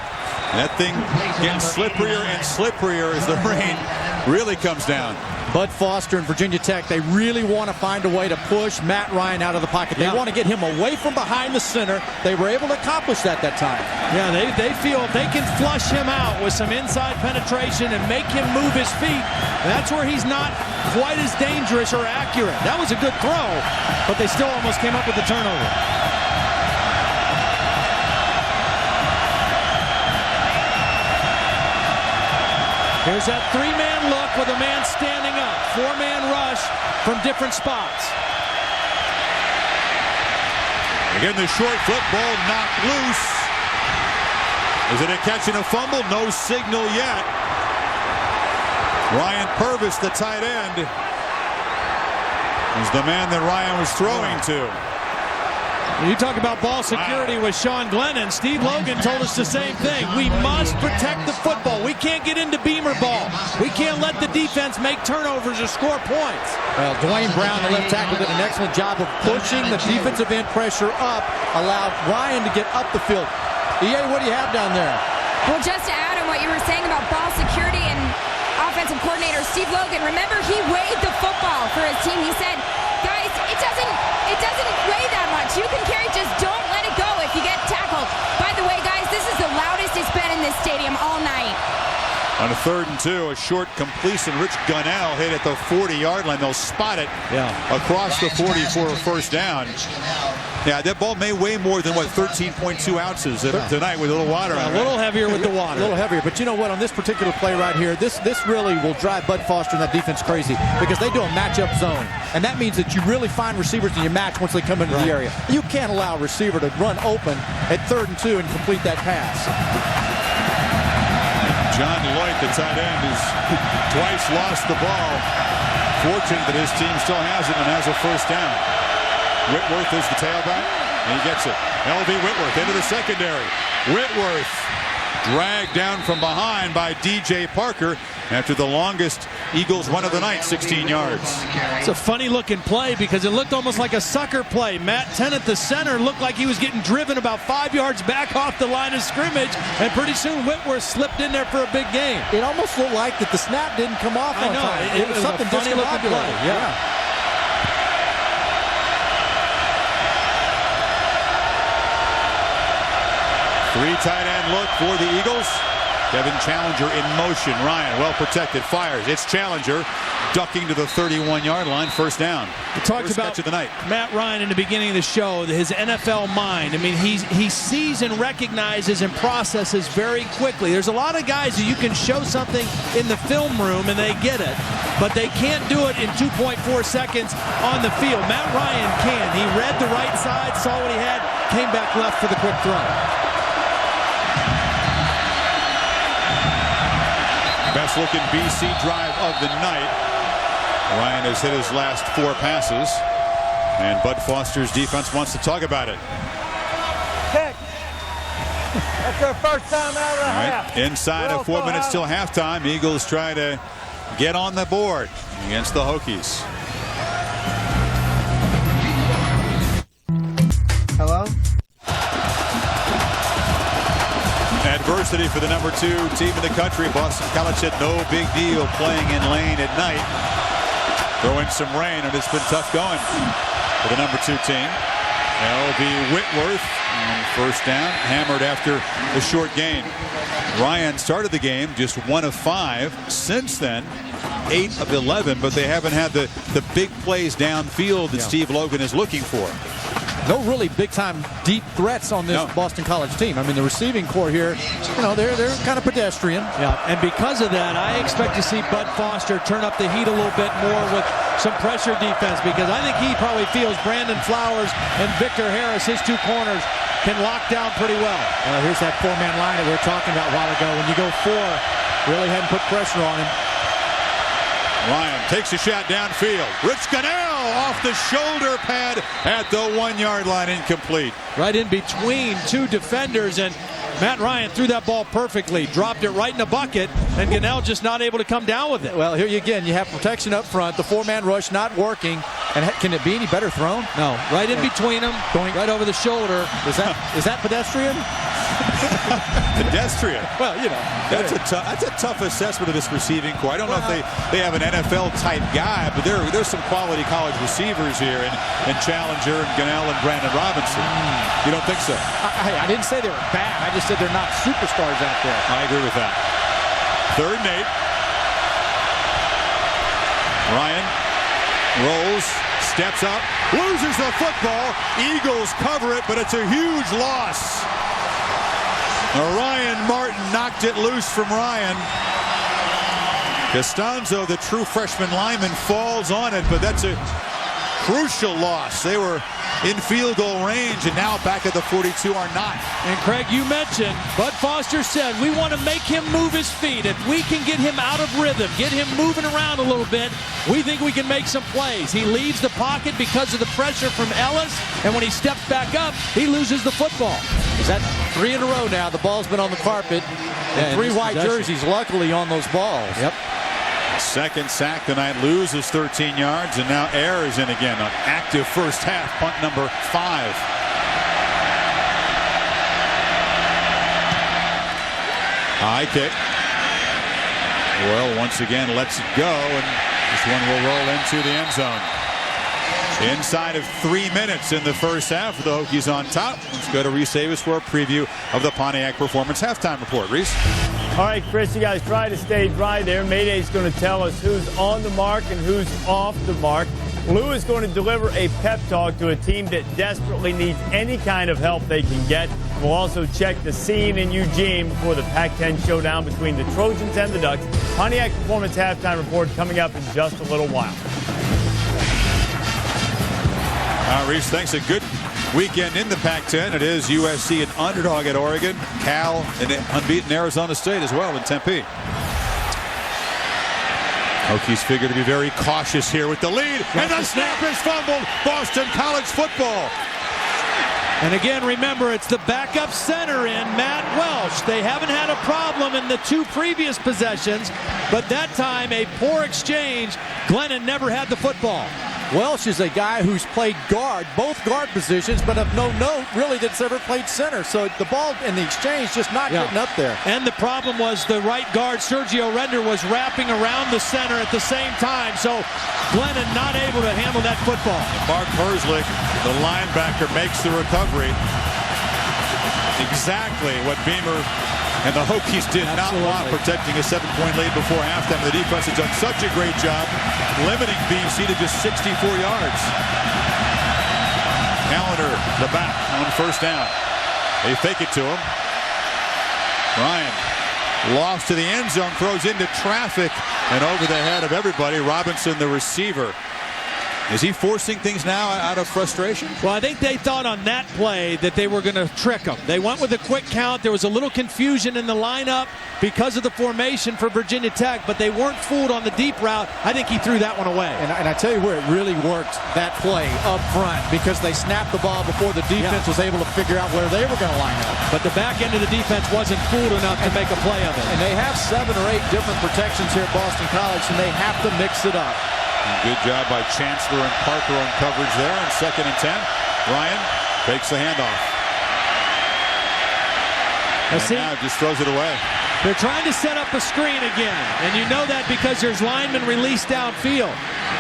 [SPEAKER 4] that thing getting slipperier and slipperier as the rain really comes down.
[SPEAKER 11] Bud Foster and Virginia Tech, they really want to find a way to push Matt Ryan out of the pocket. They want to get him away from behind the center. They were able to accomplish that time.
[SPEAKER 7] Yeah, they feel if they can flush him out with some inside penetration and make him move his feet, that's where he's not quite as dangerous or accurate. That was a good throw, but they still almost came up with the turnover. Here's that three-man look with a man standing up. Four-man rush from different spots.
[SPEAKER 4] Again, the short football knocked loose. Is it a catch and a fumble? No signal yet. Ryan Purvis, the tight end, is the man that Ryan was throwing to.
[SPEAKER 7] You talk about ball security with Sean Glennon. Steve Logan told us the same thing. We must protect the football. We can't get into Beamer ball. We can't let the defense make turnovers or score points.
[SPEAKER 11] Well, Dwayne Brown, the left tackle, did an excellent job of pushing the defensive end pressure up, allowed Ryan to get up the field. EA, what do you have down there?
[SPEAKER 8] Well, just to add on what you were saying about ball security and offensive coordinator Steve Logan, remember he weighed the football for his team. He said, guys, it doesn't weigh that much. You can carry, just don't let it go if you get tackled. By the way, guys, this is the loudest it's been in this stadium all night.
[SPEAKER 4] On a 3rd and 2, a short completion. Rich Gunnell hit at the 40-yard line. They'll spot it across the 40 for a first down. Yeah, that ball may weigh more than, 13.2 ounces tonight with a little water on it.
[SPEAKER 7] A little heavier with the water.
[SPEAKER 11] A little heavier. But you know what? On this particular play right here, this really will drive Bud Foster and that defense crazy because they do a matchup zone. And that means that you really find receivers in your match once they come into the area. You can't allow a receiver to run open at 3rd and 2 and complete that pass.
[SPEAKER 4] John Lloyd, the tight end, has twice lost the ball. Fortunate that his team still has it and has a first down. Whitworth is the tailback, and he gets it. L.B. Whitworth into the secondary. Whitworth dragged down from behind by D.J. Parker after the longest Eagles run of the night, 16 yards.
[SPEAKER 7] It's a funny-looking play because it looked almost like a sucker play. Matt Tennant, the center, looked like he was getting driven about 5 yards back off the line of scrimmage, and pretty soon Whitworth slipped in there for a big game.
[SPEAKER 11] It almost looked like that the snap didn't come off on time.
[SPEAKER 7] It was something a funny-looking play.
[SPEAKER 11] Yeah.
[SPEAKER 4] Three tight end look for the Eagles. Kevin Challenger in motion. Ryan well protected, fires. It's Challenger ducking to the 31-yard line. First down.
[SPEAKER 7] We talked about
[SPEAKER 4] of the night.
[SPEAKER 7] Matt Ryan in the beginning of the show, his NFL mind. I mean, he sees and recognizes and processes very quickly. There's a lot of guys that you can show something in the film room and they get it, but they can't do it in 2.4 seconds on the field. Matt Ryan can. He read the right side, saw what he had, came back left for the quick throw.
[SPEAKER 4] Best looking BC drive of the night. Ryan has hit his last 4 passes, and Bud Foster's defense wants to talk about it.
[SPEAKER 5] Pick. That's their first time out of the half.
[SPEAKER 4] Inside of 4 minutes till halftime, Eagles try to get on the board against the Hokies.
[SPEAKER 5] Hello?
[SPEAKER 4] Adversity for the number 2 team in the country. Boston College said no big deal playing in Lane at night. Throwing some rain, and it's been tough going for the number 2 team. L.B. Whitworth on first down, hammered after the short gain. Ryan started the game just 1 of 5. Since then, 8 of 11, but they haven't had the big plays downfield that Steve Logan is looking for.
[SPEAKER 11] No really big-time deep threats on this Boston College team. I mean, the receiving core here, they're kind of pedestrian.
[SPEAKER 10] Yeah, and because of that, I expect to see Bud Foster turn up the heat a little bit more with some pressure defense, because I think he probably feels Brandon Flowers and Victor Harris, his two corners, can lock down pretty well.
[SPEAKER 11] Here's that four-man line that we were talking about a while ago. When you go four, really hadn't put pressure on him.
[SPEAKER 4] Ryan takes a shot downfield. Rich Gunnell off the shoulder pad at the 1-yard line, incomplete.
[SPEAKER 10] Right in between two defenders, and Matt Ryan threw that ball perfectly, dropped it right in the bucket, and Gunnell just not able to come down with it.
[SPEAKER 11] Well, here again, you have protection up front, the four-man rush not working, and can it be any better thrown?
[SPEAKER 10] No, right in between them, going right over the shoulder.
[SPEAKER 11] Is that pedestrian?
[SPEAKER 4] Pedestrian.
[SPEAKER 11] Well,
[SPEAKER 4] that's a tough assessment of this receiving core. I don't know if they have an NFL type guy, but there's some quality college receivers here, and Challenger and Gunnell and Brandon Robinson. You don't think so?
[SPEAKER 11] I didn't say they were bad. I just said they're not superstars out there.
[SPEAKER 4] I agree with that. 3rd and 8. Ryan rolls, steps up, loses the football. Eagles cover it, but it's a huge loss. Ryan Martin knocked it loose from Ryan. Costanzo, the true freshman lineman, falls on it, but that's a crucial loss. They were in field goal range, and now back at the 42 are not.
[SPEAKER 10] And Craig, you mentioned, Bud Foster said, we want to make him move his feet. If we can get him out of rhythm, get him moving around a little bit, we think we can make some plays. He leaves the pocket because of the pressure from Ellis, and when he steps back up, he loses the football.
[SPEAKER 11] Is that 3 in a row now? The ball's been on the carpet, and 3 white jerseys, luckily, on those balls.
[SPEAKER 10] Yep.
[SPEAKER 4] Second sack tonight, loses 13 yards, and now Air is in again. An active first half, punt number 5. High kick. Well, once again, lets it go, and this one will roll into the end zone. Inside of 3 minutes in the first half, the Hokies on top. Let's go to Reese Davis for a preview of the Pontiac Performance halftime report. Reese?
[SPEAKER 1] All right, Chris, you guys try to stay dry there. Mayday's going to tell us who's on the mark and who's off the mark. Lou is going to deliver a pep talk to a team that desperately needs any kind of help they can get. We'll also check the scene in Eugene before the Pac-10 showdown between the Trojans and the Ducks. Pontiac Performance halftime report coming up in just a little while.
[SPEAKER 4] Reese, thanks. A good weekend in the Pac-10. It is USC an underdog at Oregon, Cal and unbeaten Arizona State as well in Tempe. Hokies figure to be very cautious here with the lead, and the snap is fumbled. Boston College football.
[SPEAKER 10] And again, remember, it's the backup center in Matt Welsh. They haven't had a problem in the 2 previous possessions, but that time a poor exchange. Glennon never had the football.
[SPEAKER 11] Welsh is a guy who's played guard, both guard positions, but of no note, really, that's ever played center. So the ball in the exchange just not getting up there.
[SPEAKER 10] And the problem was the right guard, Sergio Render, was wrapping around the center at the same time. So Glennon not able to handle that football.
[SPEAKER 4] Mark Herzlich, the linebacker, makes the recovery. Exactly what Beamer and the Hokies did not want, protecting a 7-point lead before halftime. The defense has done such a great job limiting BC to just 64 yards. Callender, the back, on first down. They fake it to him. Ryan, lost to the end zone, throws into traffic and over the head of everybody. Robinson, the receiver. Is he forcing things now out of frustration?
[SPEAKER 10] Well, I think they thought on that play that they were going to trick him. They went with a quick count. There was a little confusion in the lineup because of the formation for Virginia Tech, but they weren't fooled on the deep route. I think he threw that one away.
[SPEAKER 11] And I tell you where it really worked, that play up front, because they snapped the ball before the defense was able to figure out where they were going to line up.
[SPEAKER 10] But the back end of the defense wasn't fooled enough to make a play of it.
[SPEAKER 11] And they have 7 or 8 different protections here at Boston College, and they have to mix it up.
[SPEAKER 4] Good job by Chancellor and Parker on coverage there on 2nd and 10. Ryan takes the handoff. And now just throws it away.
[SPEAKER 10] They're trying to set up a screen again. And you know that because there's linemen released downfield.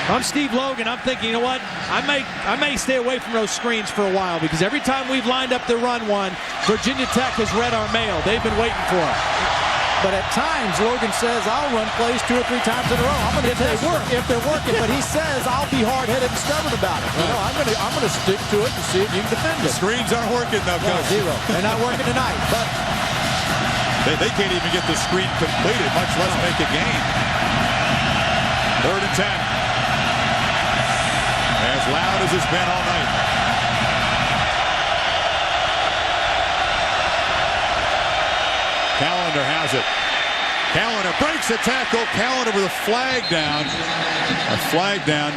[SPEAKER 10] I'm Steve Logan. I'm thinking, you know what? I may stay away from those screens for a while, because every time we've lined up the run one, Virginia Tech has read our mail. They've been waiting for it.
[SPEAKER 11] But at times, Logan says, I'll run plays 2 or 3 times in a row. I'm going to test if they're working. But he says, I'll be hard-headed and stubborn about it. You know, I'm going to stick to it and see if you can defend it.
[SPEAKER 4] The screens aren't working, though, Coach.
[SPEAKER 11] Zero. They're not working tonight. But
[SPEAKER 4] they can't even get the screen completed, much less make a gain. 3rd and 10. As loud as it's been all night. Callender has it. Callender breaks the tackle. Callender with a flag down. A flag down.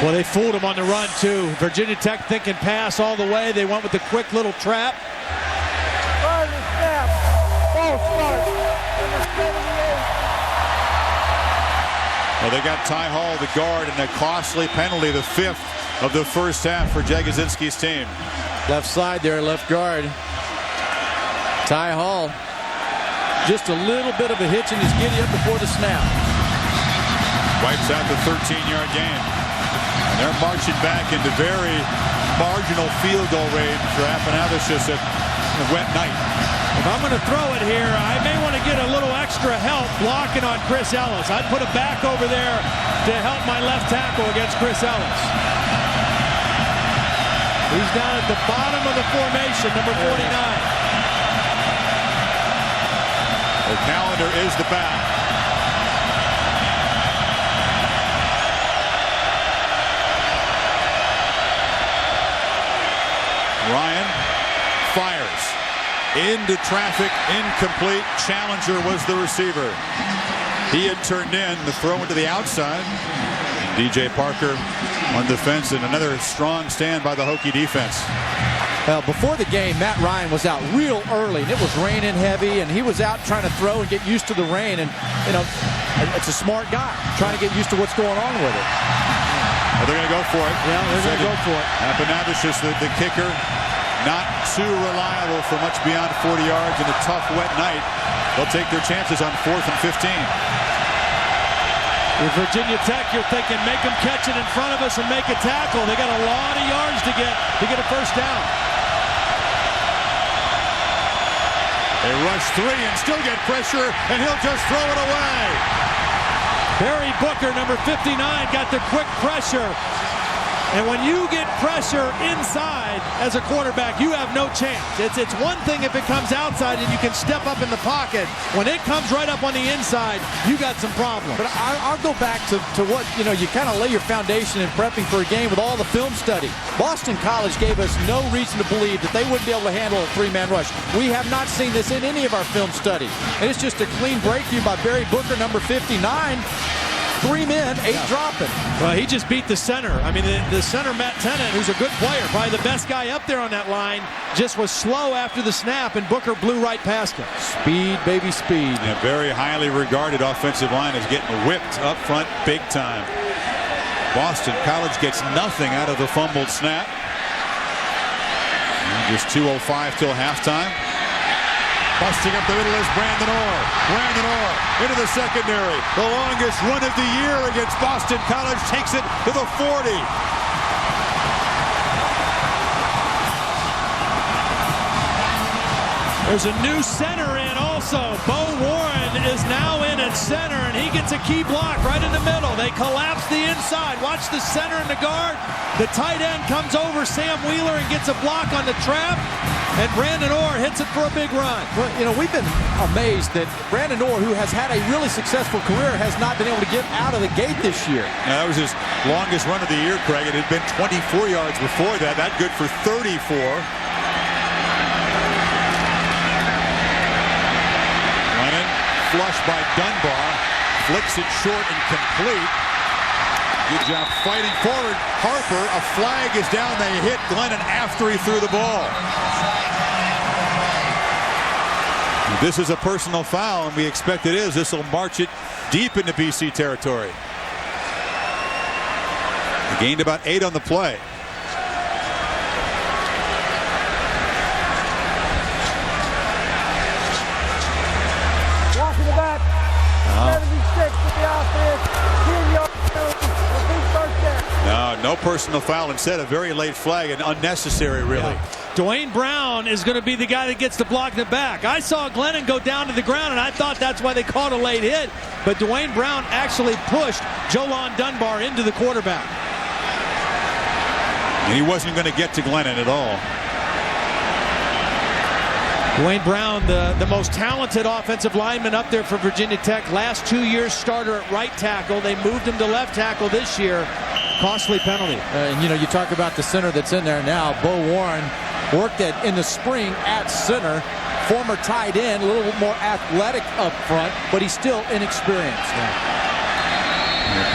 [SPEAKER 10] Well, they fooled him on the run, too. Virginia Tech thinking pass all the way. They went with the quick little trap.
[SPEAKER 4] Well, they got Ty Hall, the guard, and a costly penalty, the 5th of the first half for Jagodzinski's team.
[SPEAKER 11] Left side there, left guard. Ty Hall, just a little bit of a hitch in his giddy up before the snap.
[SPEAKER 4] Wipes out the 13-yard gain. And they're marching back into very marginal field goal range for Athanasius at a wet night.
[SPEAKER 7] If I'm going to throw it here, I may want to get a little extra help blocking on Chris Ellis. I'd put a back over there to help my left tackle against Chris Ellis. He's down at the bottom of the formation, number 49.
[SPEAKER 4] The Callender is the back. Ryan fires into traffic, incomplete. Challenger was the receiver. He had turned in the throw into the outside. DJ Parker on defense, and another strong stand by the Hokie defense.
[SPEAKER 11] Well, before the game, Matt Ryan was out real early, and it was raining heavy, and he was out trying to throw and get used to the rain. And, you know, it's a smart guy trying to get used to what's going on with it.
[SPEAKER 4] Well, they're going to go for it.
[SPEAKER 7] Yeah, they're going to go for it.
[SPEAKER 4] Athanasius, the kicker, not too reliable for much beyond 40 yards in a tough, wet night. They'll take their chances on 4th and 15.
[SPEAKER 7] With Virginia Tech, you're thinking make them catch it in front of us and make a tackle. They got a lot of yards to get a first down.
[SPEAKER 4] They rush 3 and still get pressure, and he'll just throw it away.
[SPEAKER 7] Barry Booker, number 59, got the quick pressure. And when you get pressure inside as a quarterback, you have no chance. It's one thing if it comes outside and you can step up in the pocket. When it comes right up on the inside, you got some problems.
[SPEAKER 11] But I'll go back to what, you know, you kind of lay your foundation in prepping for a game with all the film study. Boston College gave us no reason to believe that they wouldn't be able to handle a 3-man rush. We have not seen this in any of our film study. And it's just a clean breakthrough by Barry Booker, number 59. 3 men, 8 dropping.
[SPEAKER 7] Well, he just beat the center. I mean, the center, Matt Tennant, who's a good player, probably the best guy up there on that line, just was slow after the snap, and Booker blew right past him.
[SPEAKER 11] Speed, baby, speed.
[SPEAKER 4] And a very highly regarded offensive line is getting whipped up front big time. Boston College gets nothing out of the fumbled snap. And just 2:05 till halftime. Busting up the middle is Brandon Orr. Brandon Orr into the secondary. The longest run of the year against Boston College takes it to the 40.
[SPEAKER 7] There's a new center in also. Bo Warren is now in at center, and he gets a key block right in the middle. They collapse the inside. Watch the center and the guard. The tight end comes over Sam Wheeler and gets a block on the trap. And Brandon Orr hits it for a big run.
[SPEAKER 11] Well, you know, we've been amazed that Brandon Orr, who has had a really successful career, has not been able to get out of the gate this year.
[SPEAKER 4] Now, that was his longest run of the year, Craig. It had been 24 yards before that. That good for 34. Running, flush by Dunbar. Flicks it short and complete. Good job fighting forward. Harper, a flag is down. They hit Glennon after he threw the ball. This is a personal foul, and we expect it is. This will march it deep into BC territory. They gained about 8 on the play.
[SPEAKER 5] Walk in the back. 76 with the offense. 10-yard penalty. Repeat first down.
[SPEAKER 4] No personal foul. Instead, a very late flag, and unnecessary, really.
[SPEAKER 10] Yeah. Dwayne Brown is going to be the guy that gets the block in the back. I saw Glennon go down to the ground, and I thought that's why they called a late hit. But Dwayne Brown actually pushed Jolon Dunbar into the quarterback.
[SPEAKER 4] And he wasn't going to get to Glennon at all.
[SPEAKER 10] Dwayne Brown, the most talented offensive lineman up there for Virginia Tech. Last 2 years starter at right tackle. They moved him to left tackle this year. Costly penalty.
[SPEAKER 11] And you talk about the center that's in there now. Bo Warren worked in the spring at center. Former tight end, a little bit more athletic up front, but he's still inexperienced.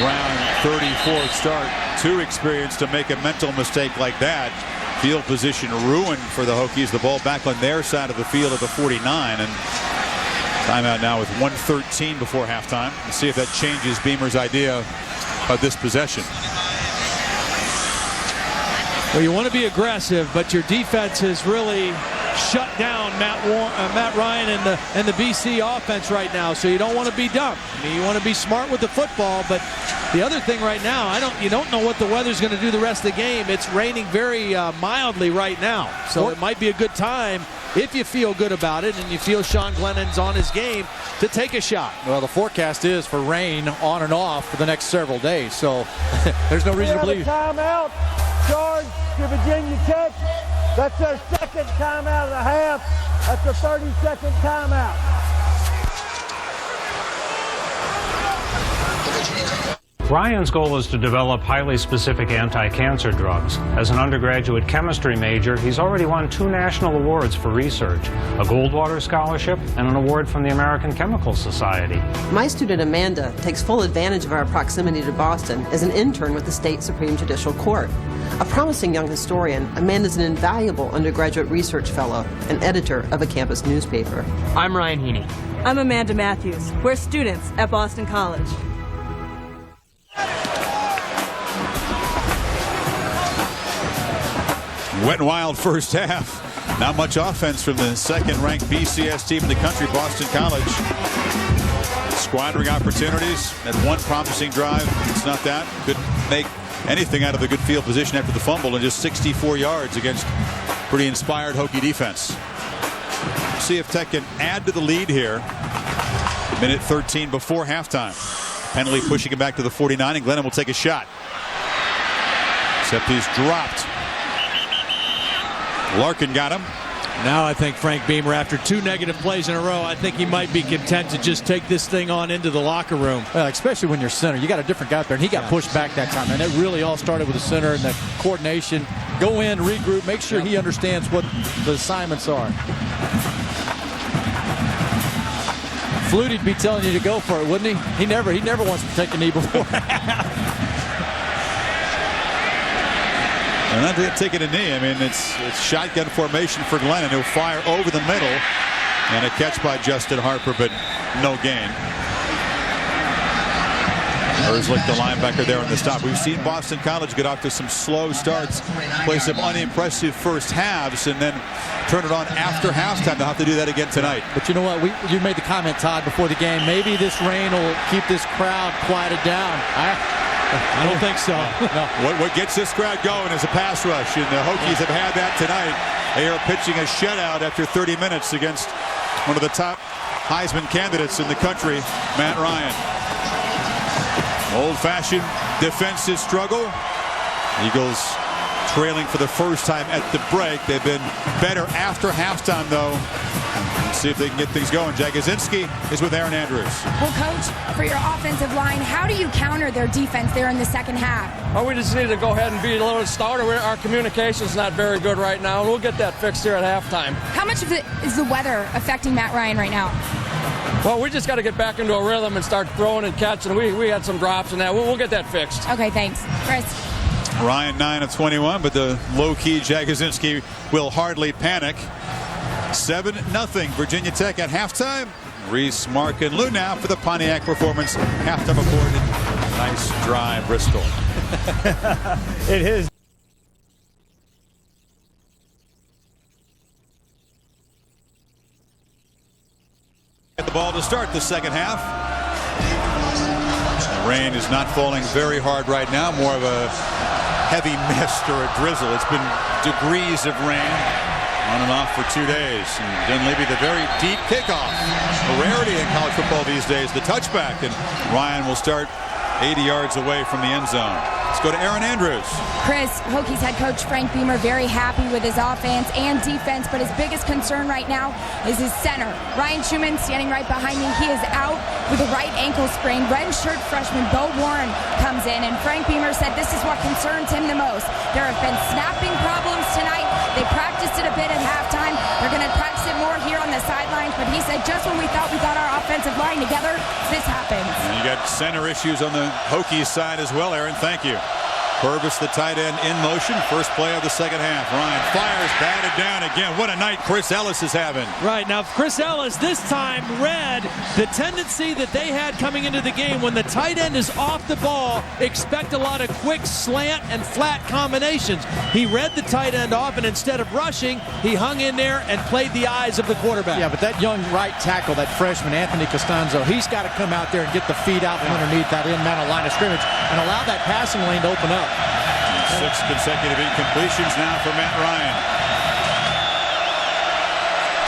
[SPEAKER 4] Brown, 34th start. Too experienced to make a mental mistake like that. Field position ruined for the Hokies. The ball back on their side of the field at the 49. And timeout now with 1:13 before halftime. Let's see if that changes Beamer's idea of this possession.
[SPEAKER 10] Well, you want to be aggressive, but your defense has really shut down Matt Ryan and the BC offense right now. So you don't want to be dumb. I mean, you want to be smart with the football. But the other thing right now, you don't know what the weather's going to do the rest of the game. It's raining very mildly right now, so it might be a good time if you feel good about it and you feel Sean Glennon's on his game to take a shot.
[SPEAKER 11] Well, the forecast is for rain on and off for the next several days, so there's no reason to believe.
[SPEAKER 5] Timeout charge to Virginia Tech. That's their second timeout of the half. That's a 30-second timeout.
[SPEAKER 18] Ryan's goal is to develop highly specific anti-cancer drugs. As an undergraduate chemistry major, he's already won 2 national awards for research, a Goldwater Scholarship and an award from the American Chemical Society.
[SPEAKER 20] My student Amanda takes full advantage of our proximity to Boston as an intern with the State Supreme Judicial Court. A promising young historian, Amanda's an invaluable undergraduate research fellow and editor of a campus newspaper.
[SPEAKER 21] I'm Ryan Heaney.
[SPEAKER 22] I'm Amanda Matthews. We're students at Boston College.
[SPEAKER 4] Wet and wild first half. Not much offense from the second-ranked BCS team in the country, Boston College. Squandering opportunities. Had one promising drive. It's not that. Couldn't make anything out of the good field position after the fumble and just 64 yards against pretty inspired Hokie defense. See if Tech can add to the lead here. Minute 13 before halftime. Penalty pushing him back to the 49, and Glennon will take a shot. Except he's dropped. Larkin got him.
[SPEAKER 10] Now I think Frank Beamer, after 2 negative plays in a row, I think he might be content to just take this thing on into the locker room.
[SPEAKER 11] Well, especially when you're center. You got a different guy up there, and he got pushed back that time. And it really all started with the center and the coordination. Go in, regroup, make sure he understands what the assignments are. Flutie'd be telling you to go for it, wouldn't he? He never wants to take a knee before.
[SPEAKER 4] And not taking a knee. I mean, it's shotgun formation for Glennon, who'll fire over the middle. And a catch by Justin Harper, but no gain. Herzlich, the linebacker there on the stop. We've seen Boston College get off to some slow starts, play some unimpressive first halves, and then turn it on after halftime. They'll have to do that again tonight.
[SPEAKER 11] But you know what? You made the comment, Todd, before the game. Maybe this rain will keep this crowd quieted down.
[SPEAKER 10] I don't think so.
[SPEAKER 11] No.
[SPEAKER 4] What gets this crowd going is a pass rush, and the Hokies have had that tonight. They are pitching a shutout after 30 minutes against one of the top Heisman candidates in the country, Matt Ryan. Old-fashioned defensive struggle. Eagles trailing for the first time at the break. They've been better after halftime, though. Let's see if they can get things going. Jagosinski is with Aaron Andrews.
[SPEAKER 8] Well, Coach, for your offensive line, how do you counter their defense there in the second half?
[SPEAKER 9] Well, we just need to go ahead and be a little stouter. Our communication's not very good right now, and we'll get that fixed here at halftime.
[SPEAKER 8] How much of it is the weather affecting Matt Ryan right now?
[SPEAKER 9] Well, we just got to get back into a rhythm and start throwing and catching. We had some drops in that. We'll get that fixed.
[SPEAKER 8] Okay, thanks. Chris.
[SPEAKER 4] Ryan 9 of 21, but the low-key Jagosinski will hardly panic. 7-0 Virginia Tech at halftime. Reese, Mark, and Lou now for the Pontiac Performance halftime report. Nice drive, Bristol.
[SPEAKER 1] It is.
[SPEAKER 4] Get the ball to start the second half. The rain is not falling very hard right now, more of a heavy mist or a drizzle. It's been degrees of rain. On and off for 2 days. And Dunleavy, the very deep kickoff. A rarity in college football these days, the touchback. And Ryan will start 80 yards away from the end zone. Let's go to Aaron Andrews.
[SPEAKER 8] Chris, Hokies head coach Frank Beamer very happy with his offense and defense, but his biggest concern right now is his center. Ryan Schumann standing right behind me. He is out with a right ankle sprain. Redshirt freshman Bo Warren comes in, and Frank Beamer said this is what concerns him the most. There have been snapping problems tonight. They practiced it a bit at halftime. They're going to practice it more here on the sidelines, but he said just when we thought we got our offensive line together, this happens.
[SPEAKER 4] And you got center issues on the Hokies side as well, Aaron. Thank you. Purvis, the tight end, in motion. First play of the second half. Ryan fires, batted down again. What a night Chris Ellis is having.
[SPEAKER 10] Right, now Chris Ellis this time read the tendency that they had coming into the game. When the tight end is off the ball, expect a lot of quick slant and flat combinations. He read the tight end off, and instead of rushing, he hung in there and played the eyes of the quarterback.
[SPEAKER 11] Yeah, but that young right tackle, that freshman, Anthony Costanzo, he's got to come out there and get the feet out from underneath that in-man line of scrimmage and allow that passing lane to open up.
[SPEAKER 4] 6 consecutive incompletions now for Matt Ryan.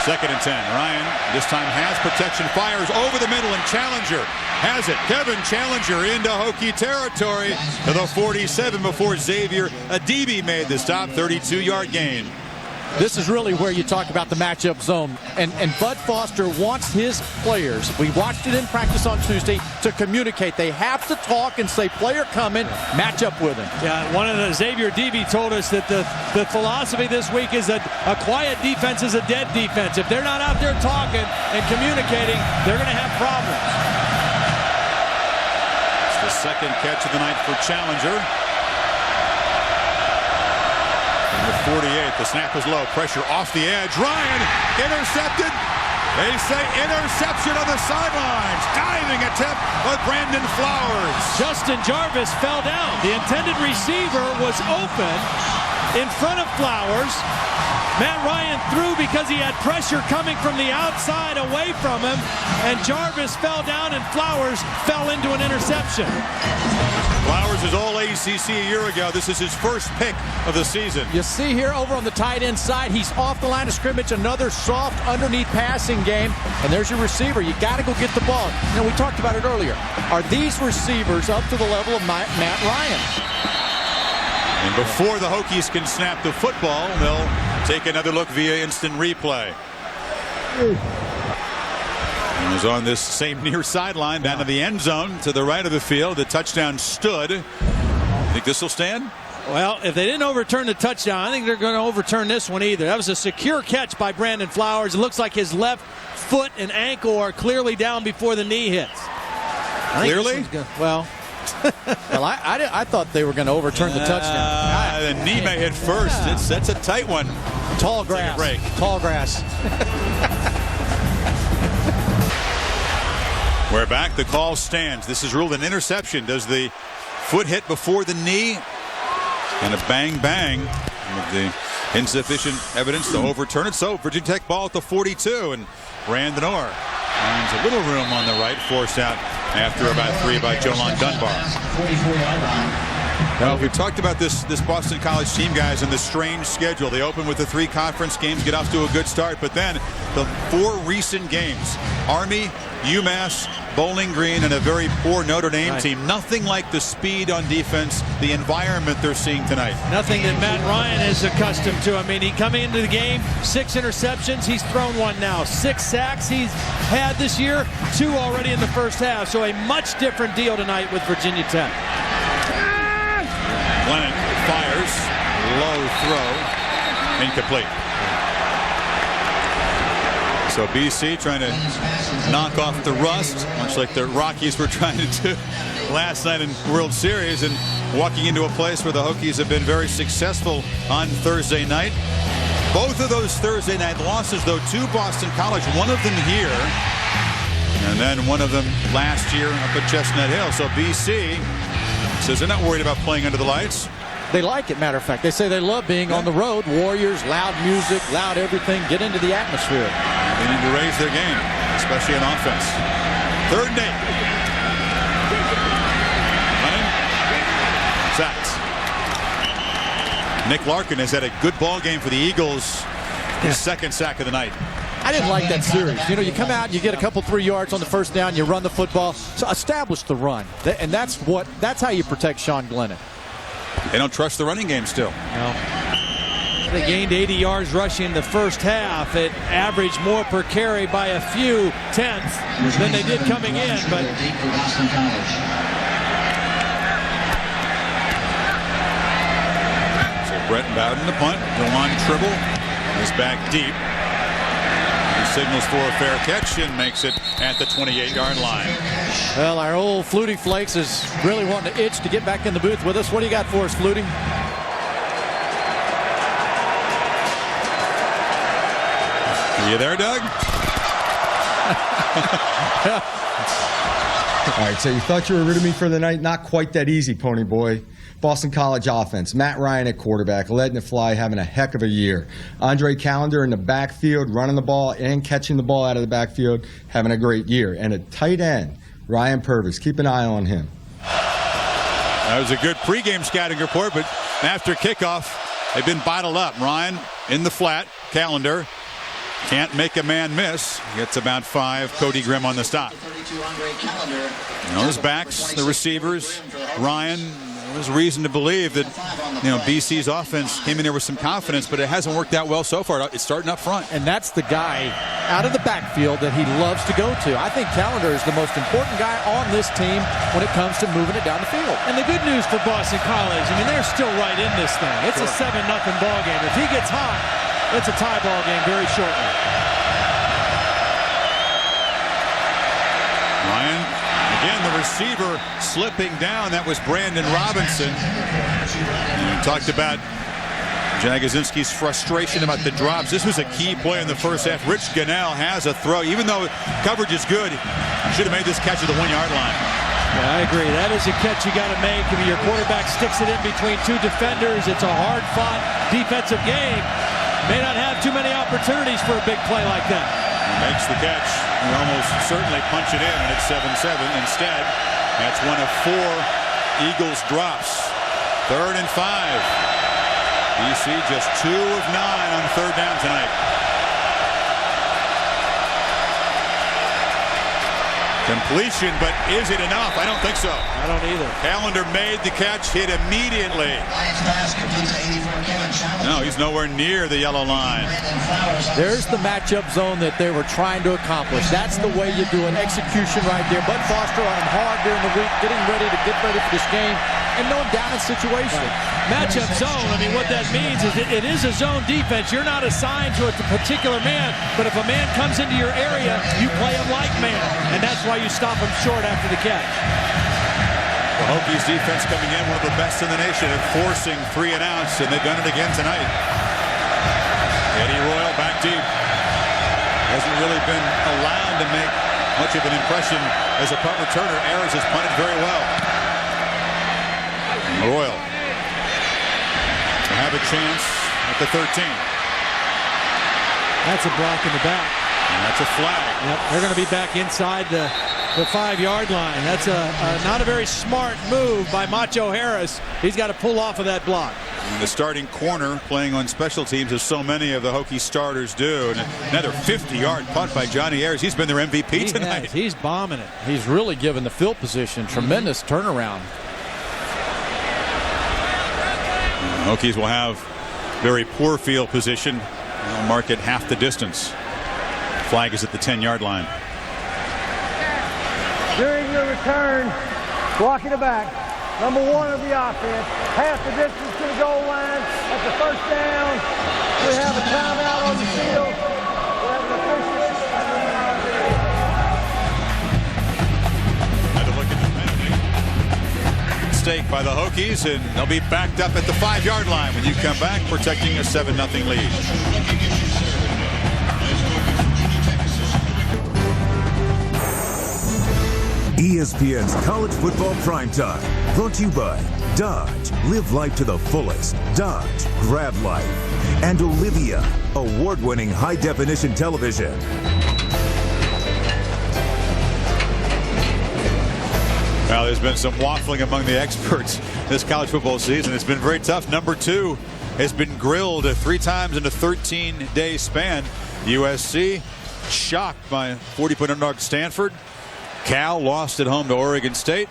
[SPEAKER 4] 2nd and 10. Ryan this time has protection, fires over the middle, and Challenger has it. Kevin Challenger into Hokie territory to the 47 before Xavier Adibi made the stop. 32-yard gain.
[SPEAKER 11] This is really where you talk about the matchup zone. And Bud Foster wants his players, we watched it in practice on Tuesday, to communicate. They have to talk and say, player coming, match up with him.
[SPEAKER 10] Yeah, one of the Xavier Adibi told us that the philosophy this week is that a quiet defense is a dead defense. If they're not out there talking and communicating, they're going to have problems.
[SPEAKER 4] It's the second catch of the night for Challenger. The 48, the snap is low, pressure off the edge. Ryan intercepted. They say interception on the sidelines. Diving attempt by Brandon Flowers.
[SPEAKER 10] Justin Jarvis fell down. The intended receiver was open in front of Flowers. Matt Ryan threw because he had pressure coming from the outside away from him, and Jarvis fell down and Flowers fell into an interception.
[SPEAKER 4] Flowers is all ACC a year ago. This is his first pick of the season.
[SPEAKER 11] You see here over on the tight end side, he's off the line of scrimmage, another soft underneath passing game, and there's your receiver. You got to go get the ball. You know, we talked about it earlier. Are these receivers up to the level of Matt Ryan?
[SPEAKER 4] And before the Hokies can snap the football, they'll take another look via instant replay. And was on this same near sideline down to the end zone to the right of the field. The touchdown stood. Think this will stand?
[SPEAKER 10] Well, if they didn't overturn the touchdown, I think they're going to overturn this one either. That was a secure catch by Brandon Flowers. It looks like his left foot and ankle are clearly down before the knee hits.
[SPEAKER 4] Clearly?
[SPEAKER 11] Well, I thought they were going to overturn the touchdown.
[SPEAKER 4] The knee may hit first. That's a tight one.
[SPEAKER 11] Tall grass.
[SPEAKER 4] Break.
[SPEAKER 11] Tall grass.
[SPEAKER 4] We're back. The call stands. This is ruled an interception. Does the foot hit before the knee? And a bang bang with the insufficient evidence to overturn it. So Virginia Tech ball at the 42, and Brandon Orr finds a little room on the right, forced out after about 3 by Jolon Dunbar. Now, we've talked about this Boston College team, guys, and the strange schedule. They open with the 3 conference games, get off to a good start, but then the 4 recent games: Army, UMass, Bowling Green, and a very poor Notre Dame team. Nothing like the speed on defense, the environment they're seeing tonight.
[SPEAKER 10] Nothing that Matt Ryan is accustomed to. I mean, he coming into the game, 6 interceptions. He's thrown 1 now. 6 sacks he's had this year, 2 already in the first half. So a much different deal tonight with Virginia Tech.
[SPEAKER 4] Glennon fires, low throw, incomplete. So BC trying to knock off the rust, much like the Rockies were trying to do last night in World Series, and walking into a place where the Hokies have been very successful on Thursday night. Both of those Thursday night losses, though, to Boston College, one of them here, and then one of them last year up at Chestnut Hill. So BC says they're not worried about playing under the lights.
[SPEAKER 11] They like it, matter of fact. They say they love being on the road. Warriors, loud music, loud everything. Get into the atmosphere.
[SPEAKER 4] They need to raise their game, especially on offense. 3rd and 8. Running. Sacks. Nick Larkin has had a good ball game for the Eagles His second sack of the night.
[SPEAKER 11] I didn't like that series. You know, you come out and you get a couple 3 yards on the first down, you run the football. So establish the run. And that's how you protect Sean Glennon.
[SPEAKER 4] They don't trust the running game still.
[SPEAKER 10] No. They gained 80 yards rushing the first half. It averaged more per carry by a few tenths than they did coming in. But
[SPEAKER 4] so Brett Bowden the punt. DeLon Tribble is back deep. He signals for a fair catch and makes it at the 28-yard line.
[SPEAKER 11] Well, our old Flutie Flakes is really wanting to itch to get back in the booth with us. What do you got for us, Flutie?
[SPEAKER 4] Are you there, Doug?
[SPEAKER 17] All right, so you thought you were rid of me for the night? Not quite that easy, Pony Boy. Boston College offense. Matt Ryan at quarterback, letting it fly, having a heck of a year. Andre Callender in the backfield, running the ball and catching the ball out of the backfield, having a great year. And at tight end, Ryan Purvis. Keep an eye on him.
[SPEAKER 4] That was a good pregame scouting report, but after kickoff, they've been bottled up. Ryan in the flat, Callender. Can't make a man miss. Gets about 5. Cody Grimm on the stop. Those backs, the receivers, Ryan. There's reason to believe that BC's offense came in there with some confidence, but it hasn't worked out well so far. It's starting up front.
[SPEAKER 11] And that's the guy out of the backfield that he loves to go to. I think Callender is the most important guy on this team when it comes to moving it down the field.
[SPEAKER 10] And the good news for Boston College, I mean, they're still right in this thing. It's a 7-0 ball game. If he gets hot, it's a tie ball game very shortly.
[SPEAKER 4] Ryan, again, the receiver slipping down. That was Brandon Robinson. We talked about Jagosinski's frustration about the drops. This was a key play in the first half. Rich Gunnell has a throw. Even though coverage is good, he should have made this catch at the 1-yard line.
[SPEAKER 10] Yeah, I agree. That is a catch you got to make. I mean, your quarterback sticks it in between two defenders. It's a hard-fought defensive game. May not have too many opportunities for a big play like that.
[SPEAKER 4] He makes the catch. He almost certainly punch it in, and it's 7-7. Instead, that's one of 4 Eagles drops. 3rd and 5. BC just 2 of 9 on 3rd down tonight. Completion, but is it enough? I don't think so.
[SPEAKER 10] I don't either.
[SPEAKER 4] Callender made the catch, hit immediately. No, he's nowhere near the yellow line.
[SPEAKER 11] There's the matchup zone that they were trying to accomplish. That's the way you do an execution right there. Bud Foster on him hard during the week, getting ready for this game, and no down in situation.
[SPEAKER 10] Right. Matchup zone, I mean, what that means is it is a zone defense. You're not assigned to a particular man, but if a man comes into your area, you play him like man, and that's why you stop him short after the catch.
[SPEAKER 4] The Hokies defense coming in, one of the best in the nation, and forcing 3 and outs, and they've done it again tonight. Eddie Royal back deep. Hasn't really been allowed to make much of an impression as a punt returner. Ayers has punted very well. Royal will have a chance at the 13.
[SPEAKER 10] That's a block in the back.
[SPEAKER 4] And that's a flag.
[SPEAKER 10] Yep, they're going to be back inside the 5-yard line. That's not a very smart move by Macho Harris. He's got to pull off of that block.
[SPEAKER 4] And the starting corner playing on special teams, as so many of the Hokie starters do. And another 50-yard punt by Johnny Ayers. He's been their MVP tonight.
[SPEAKER 10] He's bombing it.
[SPEAKER 11] He's really given the field position tremendous turnaround.
[SPEAKER 4] Hokies will have very poor field position. They'll mark it half the distance. Flag is at the 10-yard line.
[SPEAKER 5] During your return, blocking it back. Number 1 of the offense. Half the distance to the goal line. At the first down, we have a timeout on the field. We have an
[SPEAKER 4] Another look at the penalty. Mistake by the Hokies, and they'll be backed up at the 5-yard line when you come back, protecting a 7-0 lead.
[SPEAKER 15] ESPN's College Football Primetime, brought to you by Dodge. Live life to the fullest. Dodge. Grab life. And Olivia, award-winning high-definition television.
[SPEAKER 4] Well, there's been some waffling among the experts this college football season. It's been very tough. Number 2 has been grilled 3 times in a 13-day span. USC shocked by 40-point underdog Stanford. Cal lost at home to Oregon State.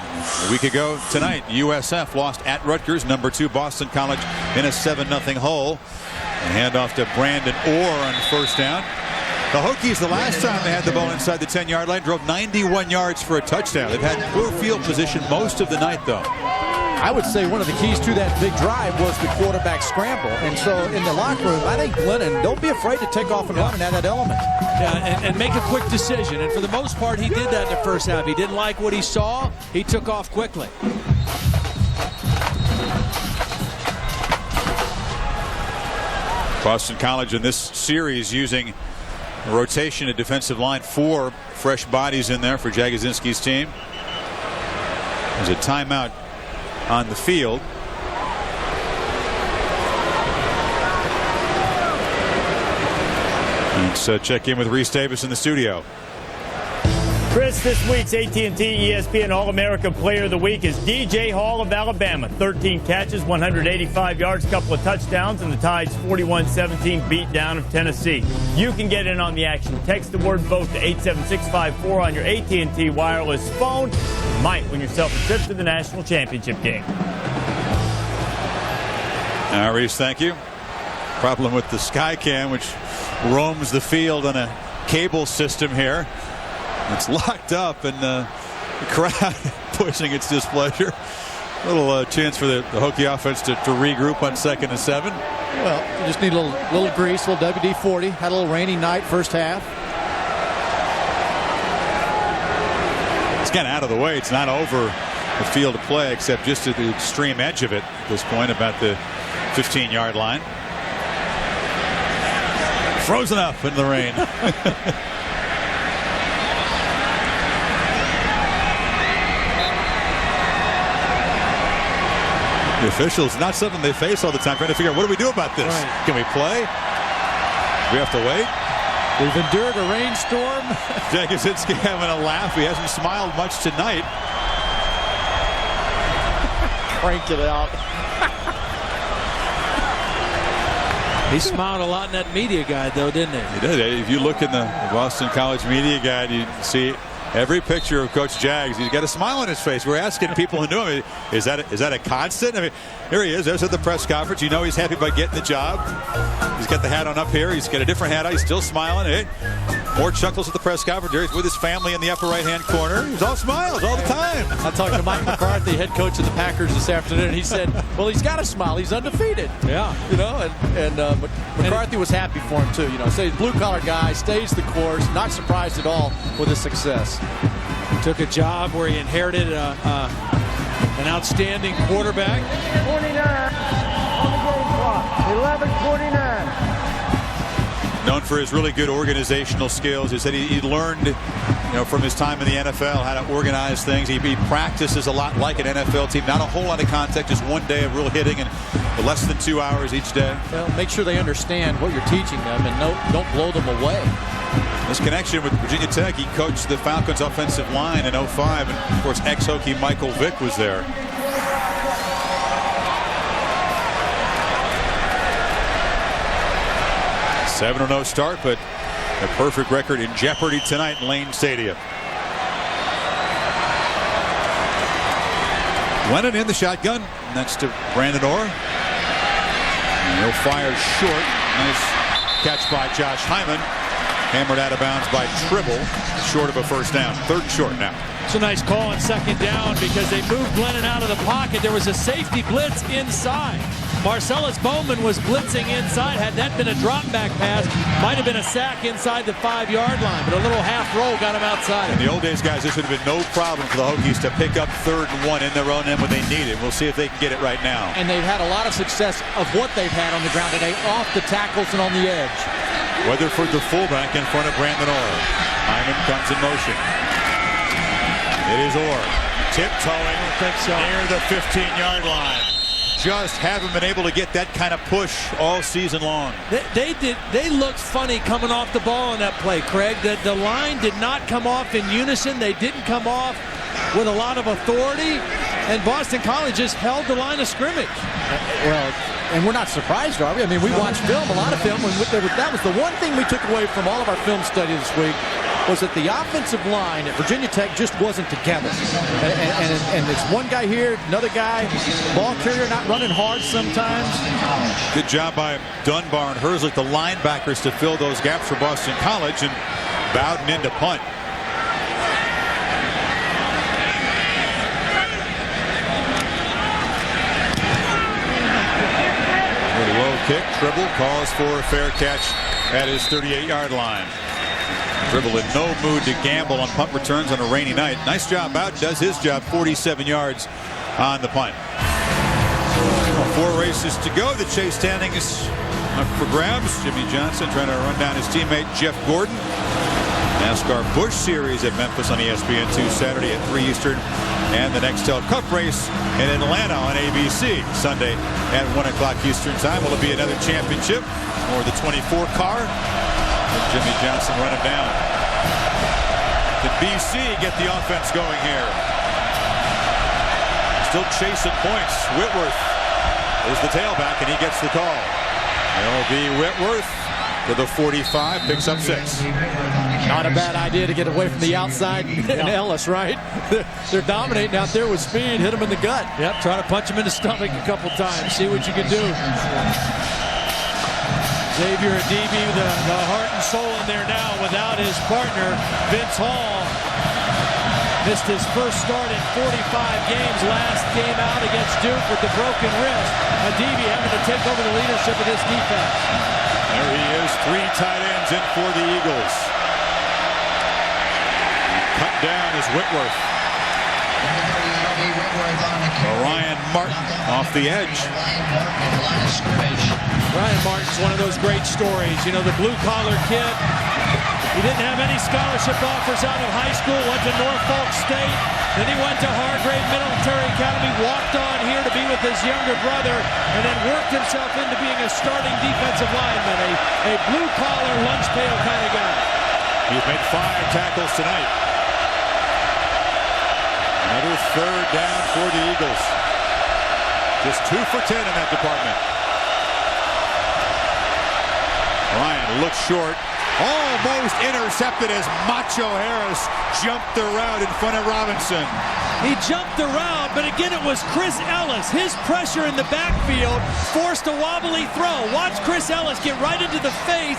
[SPEAKER 4] A week ago tonight, USF lost at Rutgers. Number 2 Boston College in a 7-0 hole. And handoff to Brandon Orr on first down. The Hokies, the last time they had the ball inside the 10-yard line, drove 91 yards for a touchdown. They've had poor field position most of the night, though.
[SPEAKER 11] I would say one of the keys to that big drive was the quarterback scramble. And so in the locker room, I think Glennon, don't be afraid to take off and run and add that element.
[SPEAKER 10] Yeah, and make a quick decision. And for the most part, he did that in the first half. He didn't like what he saw. He took off quickly.
[SPEAKER 4] Boston College in this series using a rotation at defensive line. 4 fresh bodies in there for Jagodzinski's team. There's a timeout on the field. Let's check in with Reese Davis in the studio.
[SPEAKER 1] Chris, this week's AT&T ESPN All-American Player of the Week is DJ Hall of Alabama. 13 catches, 185 yards, couple of touchdowns, and the Tide's 41-17 beatdown of Tennessee. You can get in on the action. Text the word VOTE to 87654 on your AT&T wireless phone. You might win yourself a trip to the national championship game.
[SPEAKER 4] Reese, thank you. Problem with the Skycam, which roams the field on a cable system here. It's locked up, and the crowd pushing its displeasure. A little chance for the Hokie offense to regroup on 2nd and 7.
[SPEAKER 11] Well, you just need a little grease, a little WD-40. Had a little rainy night first half.
[SPEAKER 4] It's kind of out of the way. It's not over the field of play, except just at the extreme edge of it at this point, about the 15-yard line. Frozen up in the rain. The officials, not something they face all the time, trying to figure out, what do we do about this? Right. Can we play? We have to wait.
[SPEAKER 11] We've endured a rainstorm.
[SPEAKER 4] Jagodzinski having a laugh. He hasn't smiled much tonight.
[SPEAKER 11] Crank it out.
[SPEAKER 10] He smiled a lot in that media guide, though, didn't he?
[SPEAKER 4] He did. If you look in the Boston College media guide, you see every picture of Coach Jags. He's got a smile on his face. We're asking people who knew him, is that a constant? I mean, here he is. There's at the press conference. You know he's happy about getting the job. He's got the hat on up here. He's got a different hat on. He's still smiling. Hey, more chuckles at the press conference. He's with his family in the upper right-hand corner. He's all smiles all the time.
[SPEAKER 11] I talked to Mike McCarthy, head coach of the Packers, this afternoon, and he said, well, he's got a smile. He's undefeated.
[SPEAKER 10] Yeah.
[SPEAKER 11] You know, and McCarthy was happy for him, too. You know, so he's a blue-collar guy, stays the course, not surprised at all with his success.
[SPEAKER 10] He took a job where he inherited an outstanding quarterback.
[SPEAKER 5] 29 on the game clock. 11:29.
[SPEAKER 4] Known for his really good organizational skills. He said he learned, from his time in the NFL how to organize things. He practices a lot like an NFL team. Not a whole lot of contact, just one day of real hitting and less than 2 hours each day.
[SPEAKER 11] Well, make sure they understand what you're teaching them and don't blow them away.
[SPEAKER 4] This connection with Virginia Tech, he coached the Falcons offensive line in 05, and of course ex-Hokie Michael Vick was there. A 7-0 start, but a perfect record in jeopardy tonight in Lane Stadium. Lennon in the shotgun next to Brandon Orr. And he'll fire short. Nice catch by Josh Hyman. Hammered out of bounds by Tribble, short of a first down. 3rd and short now.
[SPEAKER 10] It's a nice call on 2nd down because they moved Glennon out of the pocket. There was a safety blitz inside. Marcellus Bowman was blitzing inside. Had that been a drop back pass, might have been a sack inside the 5-yard line, but a little half roll got him outside.
[SPEAKER 4] In the old days, guys, this would have been no problem for the Hokies to pick up 3rd and 1 in their own end when they need it. We'll see if they can get it right now.
[SPEAKER 11] And they've had a lot of success of what they've had on the ground today, off the tackles and on the edge.
[SPEAKER 4] Weatherford, the fullback, in front of Brandon Orr. Hyman comes in motion. It is Orr tiptoeing near the 15-yard line. Just haven't been able to get that kind of push all season long.
[SPEAKER 10] They looked funny coming off the ball on that play, Craig. The line did not come off in unison. They didn't come off with a lot of authority, and Boston College just held the line of scrimmage.
[SPEAKER 11] Well, and we're not surprised, are we? I mean, we watched film, a lot of film, and that was the one thing we took away from all of our film study this week, was that the offensive line at Virginia Tech just wasn't together. And it's one guy here, another guy, ball carrier not running hard sometimes.
[SPEAKER 4] Good job by Dunbar and Herzlich, the linebackers, to fill those gaps for Boston College, and Bowden into punt. Low kick, Tribble calls for a fair catch at his 38-yard line. Tribble in no mood to gamble on punt returns on a rainy night. Nice job. Bowden does his job, 47 yards on the punt. 4 races to go. The chase standing is up for grabs. Jimmy Johnson trying to run down his teammate Jeff Gordon. NASCAR Busch Series at Memphis on ESPN2 Saturday at 3 Eastern. And the Nextel Cup race in Atlanta on ABC Sunday at 1 o'clock Eastern time. Will it be another championship or the 24 car? And Jimmy Johnson running down. Can BC get the offense going here? Still chasing points. Whitworth is the tailback, and he gets the call. It'll be Whitworth to the 45, picks up 6.
[SPEAKER 11] Not a bad idea to get away from the outside and Ellis, right? They're dominating out there with speed. Hit him in the gut.
[SPEAKER 10] Yep, try to punch him in the stomach a couple times. See what you can do. Xavier Adibi, the heart and soul in there now without his partner, Vince Hall. Missed his first start in 45 games. Last game out against Duke with the broken wrist. Adibi having to take over the leadership of this defense.
[SPEAKER 4] There he is, 3 tight ends in for the Eagles. Cut down is Whitworth. Ryan Martin off the edge.
[SPEAKER 10] Ryan Martin's one of those great stories. You know, the blue-collar kid. He didn't have any scholarship offers out of high school, went to Norfolk State. Then he went to Hargrave Military Academy, walked on here to be with his younger brother, and then worked himself into being a starting defensive lineman, a blue-collar, lunch pail kind of guy.
[SPEAKER 4] He's made 5 tackles tonight. Another 3rd down for the Eagles. Just 2 for 10 in that department. Ryan looks short. Almost intercepted as Macho Harris jumped the route in front of Robinson.
[SPEAKER 10] He jumped the route, but again it was Chris Ellis. His pressure in the backfield forced a wobbly throw. Watch Chris Ellis get right into the face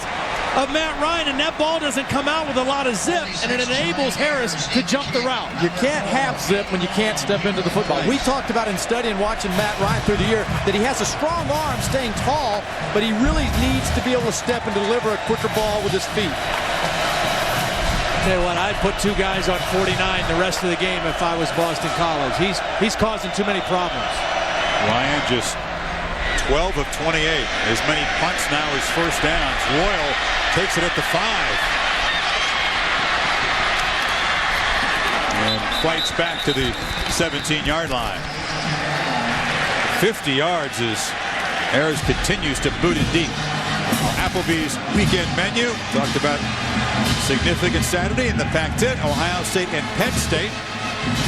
[SPEAKER 10] of Matt Ryan, and that ball doesn't come out with a lot of zip, and it enables Harris to jump the route.
[SPEAKER 11] You can't have zip when you can't step into the football. We talked about in studying watching Matt Ryan through the year that he has a strong arm staying tall, but he really needs to be able to step and deliver a quicker ball with his feet.
[SPEAKER 10] Tell you what, I'd put 2 guys on 49 the rest of the game if I was Boston College. He's causing too many problems.
[SPEAKER 4] Ryan just 12 of 28. As many punts now as first downs. Royal takes it at the 5. And fights back to the 17-yard line. 50 yards as Harris continues to boot it deep. Applebee's weekend menu. Talked about significant Saturday in the Pac-10. Ohio State and Penn State.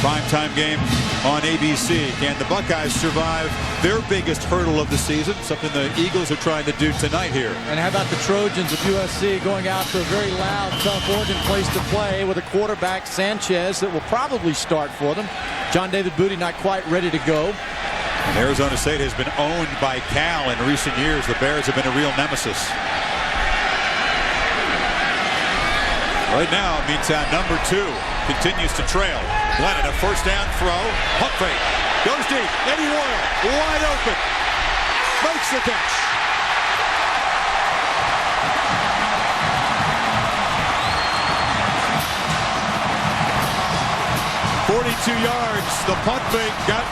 [SPEAKER 4] Primetime game on ABC. Can the Buckeyes survive their biggest hurdle of the season? Something the Eagles are trying to do tonight here.
[SPEAKER 11] And how about the Trojans of USC going out to a very loud, tough Oregon place to play with a quarterback, Sanchez, that will probably start for them. John David Booty not quite ready to go.
[SPEAKER 4] And Arizona State has been owned by Cal in recent years. The Bears have been a real nemesis. Right now, Meantime, number 2 continues to trail. Glennon, a first down throw. Pump fake. Goes deep. Eddie Royal, wide open. Makes the catch. .42 yards. The punt fake got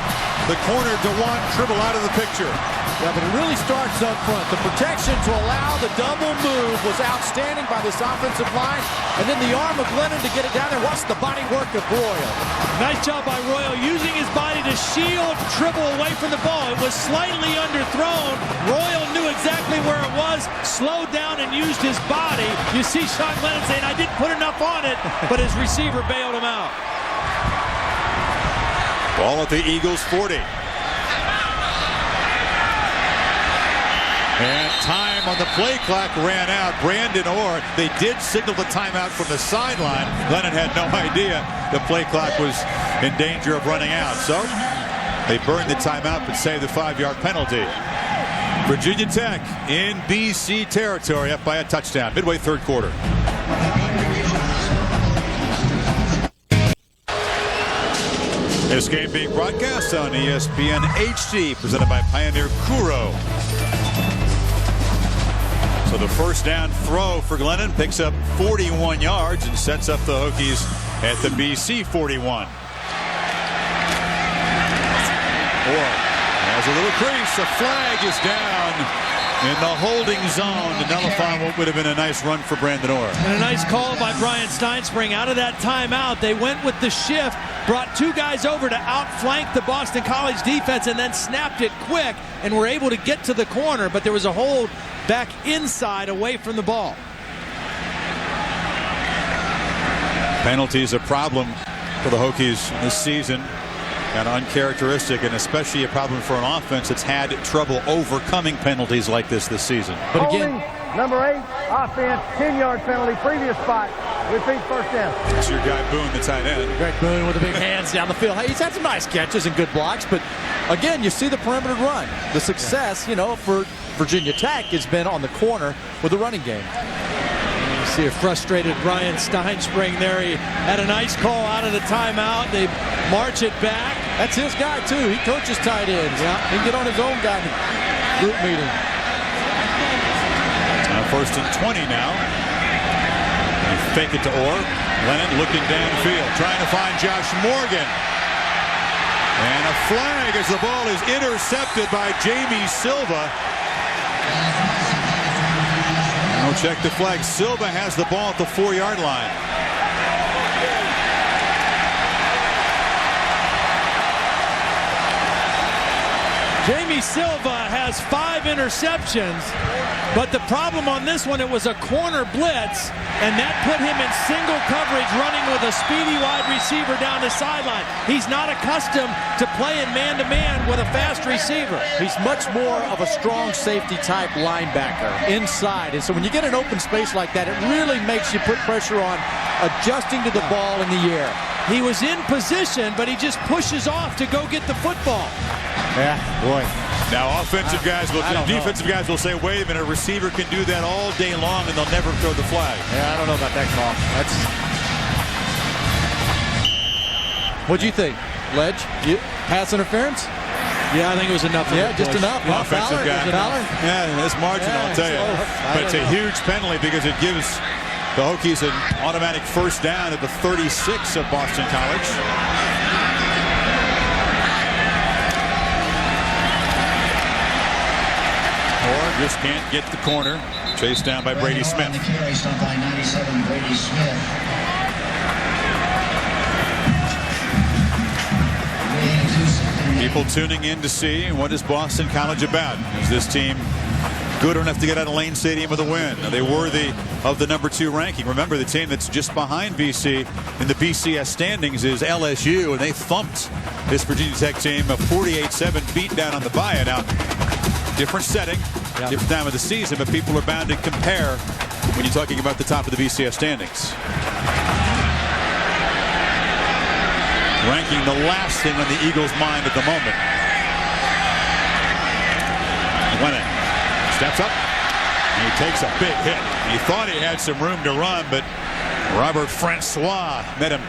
[SPEAKER 4] the corner Dewan Tribble out of the picture.
[SPEAKER 11] Yeah, but it really starts up front. The protection to allow the double move was outstanding by this offensive line. And then the arm of Glennon to get it down there. Watch the body work of Royal.
[SPEAKER 10] Nice job by Royal using his body to shield Tribble away from the ball. It was slightly underthrown. Royal knew exactly where it was, slowed down and used his body. You see Sean Glennon saying, I didn't put enough on it, but his receiver bailed him out.
[SPEAKER 4] Ball at the Eagles 40. Time on the play clock ran out. Brandon Orr, they did signal the timeout from the sideline. Glennon had no idea the play clock was in danger of running out. So they burned the timeout but saved the 5-yard penalty. Virginia Tech in BC territory, up by a touchdown. Midway third quarter. This game being broadcast on ESPN HD, presented by Pioneer Kuro. So the first down throw for Glennon picks up 41 yards and sets up the Hokies at the BC 41. Orr has a little crease. A flag is down in the holding zone to nullify what would have been a nice run for Brandon Orr.
[SPEAKER 10] And a nice call by Brian Steinspring. Out of that timeout, they went with the shift, brought two guys over to outflank the Boston College defense, and then snapped it quick and were able to get to the corner, but there was a hold back inside away from the ball.
[SPEAKER 4] Penalties a problem for the Hokies this season. Kind of uncharacteristic, and especially a problem for an offense that's had trouble overcoming penalties like this season.
[SPEAKER 5] But again, number 8, offense, 10-yard penalty, previous spot, repeat first down.
[SPEAKER 4] It's your guy Boone, the tight end.
[SPEAKER 11] Greg Boone with the big hands down the field. Hey, he's had some nice catches and good blocks, but again, you see the perimeter run. The success, for Virginia Tech has been on the corner with the running game.
[SPEAKER 10] You see a frustrated Brian Steinspring there. He had a nice call out of the timeout. They march it back.
[SPEAKER 11] That's his guy, too. He coaches tight ends. Yeah. He can get on his own guy in the group meeting.
[SPEAKER 4] First and 20 now. They fake it to Orr. Glennon looking downfield, trying to find Josh Morgan. And a flag as the ball is intercepted by Jamie Silva. I'll check the flag. Silva has the ball at the 4-yard line.
[SPEAKER 10] Jamie Silva has 5 interceptions, but the problem on this one, it was a corner blitz, and that put him in single coverage running with a speedy wide receiver down the sideline. He's not accustomed to playing man-to-man with a fast receiver.
[SPEAKER 11] He's much more of a strong safety type linebacker inside, and so when you get an open space like that, it really makes you put pressure on adjusting to the ball in the air.
[SPEAKER 10] He was in position, but he just pushes off to go get the football.
[SPEAKER 11] Yeah, boy.
[SPEAKER 4] Now defensive guys will say, wait a minute, a receiver can do that all day long and they'll never throw the flag.
[SPEAKER 11] Yeah, I don't know about that call. What'd you think, Ledge? Pass interference?
[SPEAKER 10] Yeah, I think it was enough.
[SPEAKER 11] Yeah, just enough.
[SPEAKER 4] Offensive guy. Yeah, it's marginal, I'll tell you. But it's a huge penalty because it gives the Hokies an automatic first down at the 36 of Boston College. Orr just can't get the corner. Chased down by Brady Smith.
[SPEAKER 16] The carry stopped by 97 Brady Smith.
[SPEAKER 4] People tuning in to see what is Boston College about. Is this team good enough to get out of Lane Stadium with a win? Are they worthy of the number 2 ranking? Remember, the team that's just behind BC in the BCS standings is LSU, and they thumped this Virginia Tech team a 48-7 beatdown on the Bayou. Now, different setting, different time of the season, but people are bound to compare when you're talking about the top of the BCS standings. Ranking the last thing on the Eagles' mind at the moment. Glennon steps up. He takes a big hit. He thought he had some room to run, but Robert Francois met him.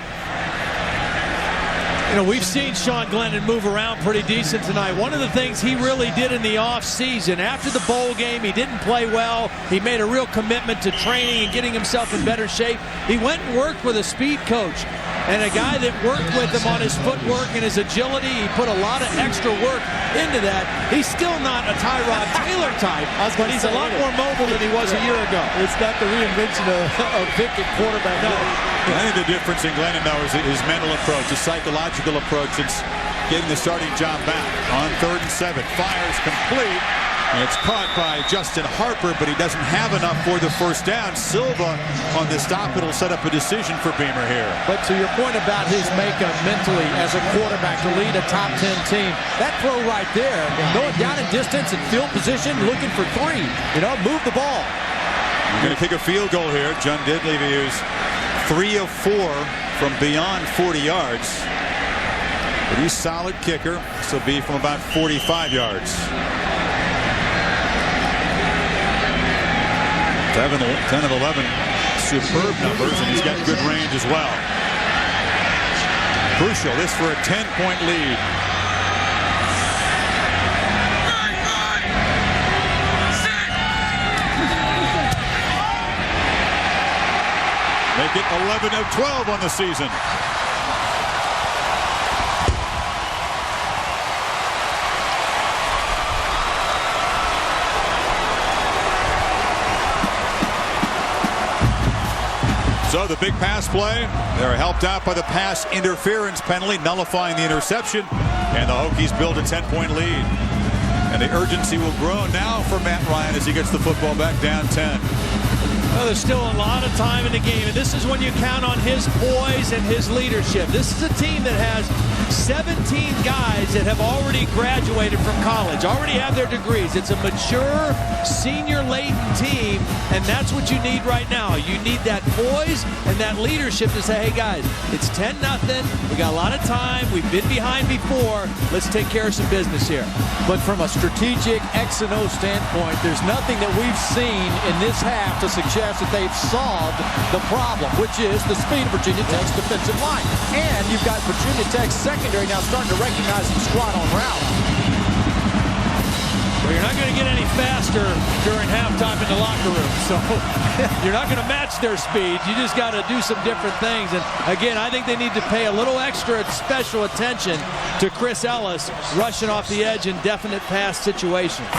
[SPEAKER 10] We've seen Sean Glennon move around pretty decent tonight. One of the things he really did in the offseason, after the bowl game, he didn't play well. He made a real commitment to training and getting himself in better shape. He went and worked with a speed coach and a guy that worked with him on his footwork and his agility. He put a lot of extra work into that. He's still not a Tyrod Taylor type, but he's a lot more mobile than he was a year ago.
[SPEAKER 11] It's not the reinvention of picking quarterback.
[SPEAKER 4] No. I think the difference in Glennon, though, is his mental approach, his psychological approach. It's getting the starting job back on 3rd and 7. Fires complete. And it's caught by Justin Harper, but he doesn't have enough for the first down. Silva on the stop. It'll set up a decision for Beamer here.
[SPEAKER 11] But to your point about his makeup mentally as a quarterback to lead a top 10 team, that throw right there, going down in distance and field position, looking for 3. Move the ball.
[SPEAKER 4] We're going to kick a field goal here. John Diddley used 3 of 4 from beyond 40 yards. But he's a solid kicker. This will be from about 45 yards. 10 of 11 superb numbers, and he's got good range as well. Crucial, this for a 10-point lead. Make it 11 of 12 on the season. So the big pass play, they're helped out by the pass interference penalty, nullifying the interception, and the Hokies build a 10-point lead. And the urgency will grow now for Matt Ryan as he gets the football back down 10.
[SPEAKER 10] Well, there's still a lot of time in the game, and this is when you count on his poise and his leadership. This is a team that has 17 guys that have already graduated from college, already have their degrees. It's a mature, senior-laden team, and that's what you need right now. You need that poise and that leadership to say, hey, guys, it's 10-0. We got a lot of time. We've been behind before. Let's take care of some business here.
[SPEAKER 11] But from a strategic X and O standpoint, there's nothing that we've seen in this half to suggest that they've solved the problem, which is the speed of Virginia Tech's defensive line. And you've got Virginia Tech's secondary now starting to recognize some squat on route.
[SPEAKER 10] Well, you're not going to get any faster during halftime in the locker room, so you're not going to match their speed. You just got to do some different things. And again, I think they need to pay a little extra special attention to Chris Ellis rushing off the edge in definite pass situations.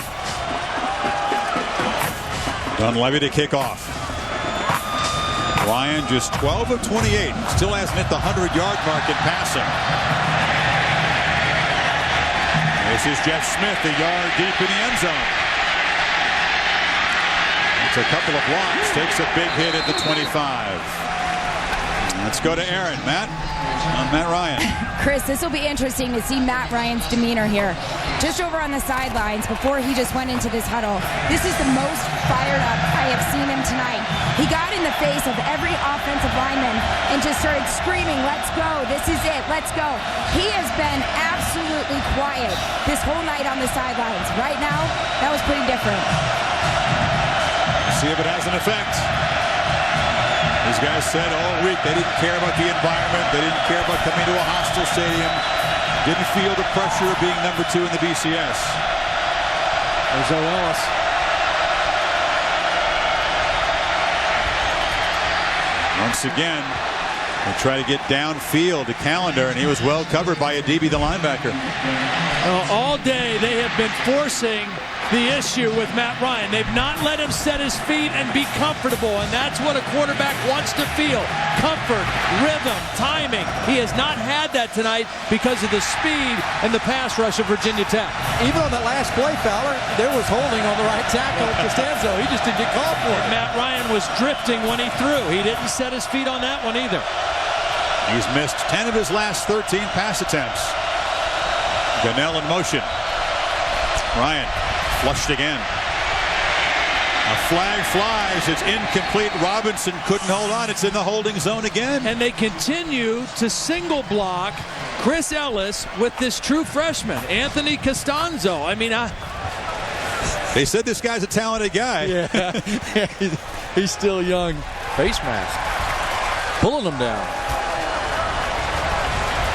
[SPEAKER 4] Dunleavy to kick off. Ryan just 12 of 28. Still hasn't hit the 100-yard mark in passing. This is Jeff Smith, a yard deep in the end zone. It's a couple of blocks. Takes a big hit at the 25. Let's go to Aaron. Matt Ryan.
[SPEAKER 8] Chris, this will be interesting to see Matt Ryan's demeanor here. Just over on the sidelines before he just went into this huddle. This is the most fired up I have seen him tonight. He got in the face of every offensive lineman and just started screaming, let's go, this is it, let's go. He has been absolutely quiet this whole night on the sidelines. Right now, that was pretty different.
[SPEAKER 4] See if it has an effect. These guys said all week they didn't care about the environment. They didn't care about coming to a hostile stadium. Didn't feel the pressure of being number 2 in the BCS.
[SPEAKER 11] There's Ellis.
[SPEAKER 4] Once again, they try to get downfield to Callender, and he was well covered by a DB, the linebacker.
[SPEAKER 10] All day they have been forcing the issue with Matt Ryan. They've not let him set his feet and be comfortable, and that's what a quarterback wants to feel. Comfort, rhythm, timing. He has not had that tonight because of the speed and the pass rush of Virginia Tech.
[SPEAKER 11] Even on that last play, Fowler, there was holding on the right tackle, Costanzo. He just didn't get called for it.
[SPEAKER 10] Matt Ryan was drifting when he threw. He didn't set his feet on that one either.
[SPEAKER 4] He's missed 10 of his last 13 pass attempts. Gunnell in motion. Ryan flushed again. A flag flies. It's incomplete. Robinson couldn't hold on. It's in the holding zone again.
[SPEAKER 10] And they continue to single block Chris Ellis with this true freshman, Anthony Costanzo. I mean,
[SPEAKER 4] they said this guy's a talented guy.
[SPEAKER 11] Yeah, he's still young. Face mask. Pulling him down.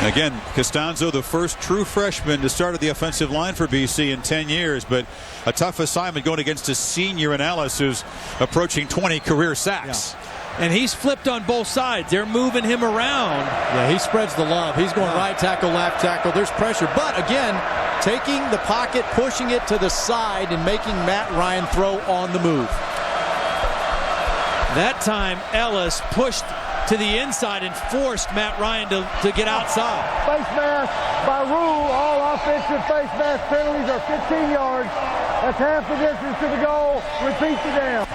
[SPEAKER 4] Again, Costanzo, the first true freshman to start at the offensive line for BC in 10 years, but a tough assignment going against a senior in Ellis who's approaching 20 career sacks.
[SPEAKER 10] Yeah. And he's flipped on both sides. They're moving him around.
[SPEAKER 11] Yeah, he spreads the love. He's going right tackle, left tackle. There's pressure. But again, taking the pocket, pushing it to the side, and making Matt Ryan throw on the move.
[SPEAKER 10] That time, Ellis pushed to the inside and forced Matt Ryan to get outside.
[SPEAKER 5] Face mask, by rule, all offensive face mask penalties are 15 yards. That's half the distance to the goal. Repeat the down.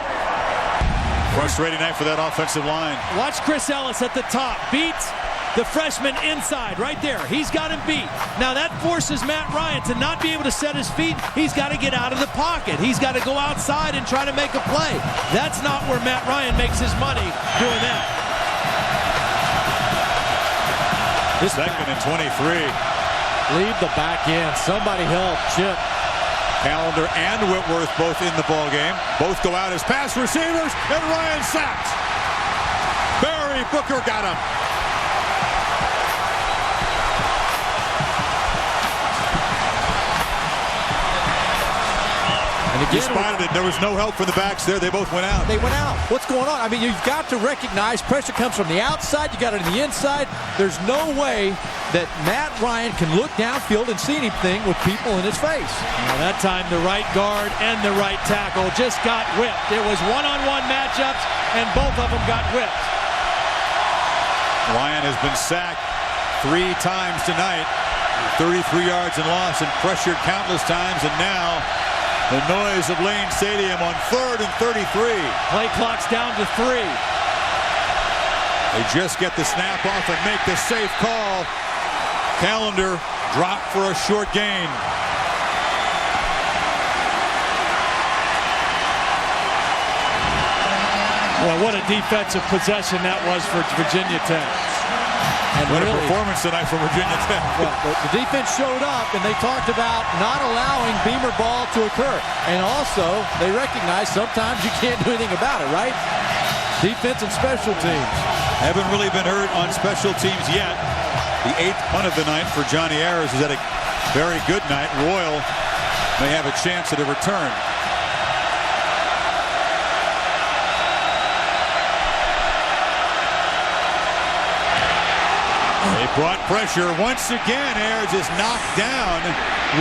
[SPEAKER 4] Frustrating night for that offensive line.
[SPEAKER 10] Watch Chris Ellis at the top. Beats the freshman inside right there. He's got him beat. Now that forces Matt Ryan to not be able to set his feet. He's got to get out of the pocket. He's got to go outside and try to make a play. That's not where Matt Ryan makes his money doing that.
[SPEAKER 4] This second and 23.
[SPEAKER 11] Leave the back end. Somebody help Chip.
[SPEAKER 4] Callender and Whitworth both in the ball game. Both go out as pass receivers, and Ryan sacked. Barry Booker got him.
[SPEAKER 11] And again,
[SPEAKER 4] despite it, there was no help for the backs there. They both went out.
[SPEAKER 11] They went out. What's going on? I mean, you've got to recognize pressure comes from the outside. You got it on the inside. There's no way that Matt Ryan can look downfield and see anything with people in his face.
[SPEAKER 10] Now that time, the right guard and the right tackle just got whipped. It was one-on-one matchups, and both of them got whipped.
[SPEAKER 4] Ryan has been sacked 3 times tonight. 33 yards and loss, and pressured countless times, and now the noise of Lane Stadium on 3rd and 33.
[SPEAKER 10] Play clock's down to 3.
[SPEAKER 4] They just get the snap off and make the safe call. Callender dropped for a short gain.
[SPEAKER 10] Well, what a defensive possession that was for Virginia Tech.
[SPEAKER 4] And what a performance tonight for Virginia Tech.
[SPEAKER 11] Well, the defense showed up, and they talked about not allowing Beamer ball to occur. And also, they recognize sometimes you can't do anything about it, right? Defense and special teams.
[SPEAKER 4] Haven't really been hurt on special teams yet. The 8th punt of the night for Johnny Ayers is at a very good night. Royal may have a chance at a return. They brought pressure. Once again, Ayers is knocked down.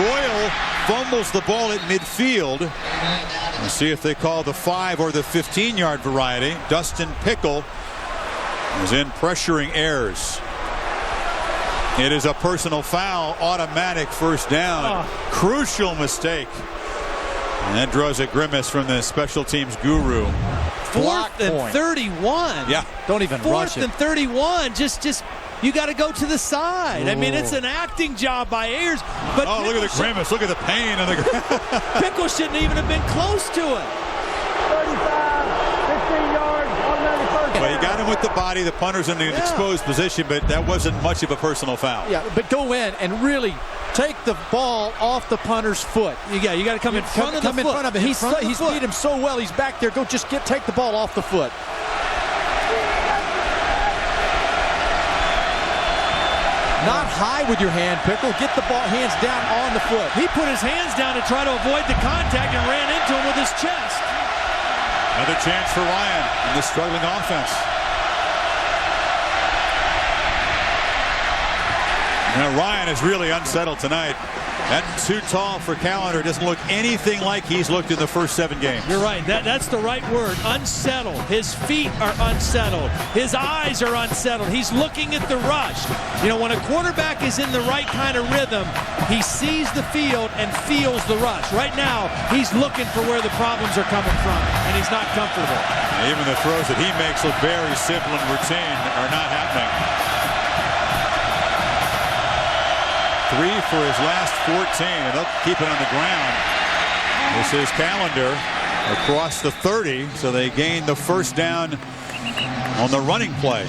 [SPEAKER 4] Royal fumbles the ball at midfield. We'll see if they call the 5 or the 15-yard variety. Dustin Pickle is in pressuring Ayers. It is a personal foul, automatic first down. Crucial mistake. And that draws a grimace from the special teams guru.
[SPEAKER 10] 4th and 31.
[SPEAKER 4] Yeah.
[SPEAKER 11] Don't even rush it.
[SPEAKER 10] 4th and 31. Just you got to go to the side. I mean, it's an acting job by Ayers. But
[SPEAKER 4] look at the grimace. Look at the pain.
[SPEAKER 10] Pickle shouldn't even have been close to it.
[SPEAKER 5] 35, 15 yards, automatic first down.
[SPEAKER 4] Well, you got him with the body. The punter's in an exposed position, but that wasn't much of a personal foul.
[SPEAKER 11] Yeah, but go in and really take the ball off the punter's foot.
[SPEAKER 10] You got to come in front of the foot.
[SPEAKER 11] In front of him. He's beat him so well. He's back there. Go take the ball off the foot. Not high with your hand, Pickle. Get the ball hands down on the foot.
[SPEAKER 10] He put his hands down to try to avoid the contact and ran into him with his chest.
[SPEAKER 4] Another chance for Ryan in this struggling offense. Now Ryan is really unsettled tonight. That's too tall for Callender. Doesn't look anything like he's looked in the first 7 games.
[SPEAKER 10] You're right. That's the right word. Unsettled. His feet are unsettled. His eyes are unsettled. He's looking at the rush. You know, when a quarterback is in the right kind of rhythm, he sees the field and feels the rush. Right now, he's looking for where the problems are coming from, and he's not comfortable.
[SPEAKER 4] Even the throws that he makes look very simple and routine are not happening. 3 for his last 14, and they'll keep it on the ground. This is Callender across the 30, so they gain the first down on the running play.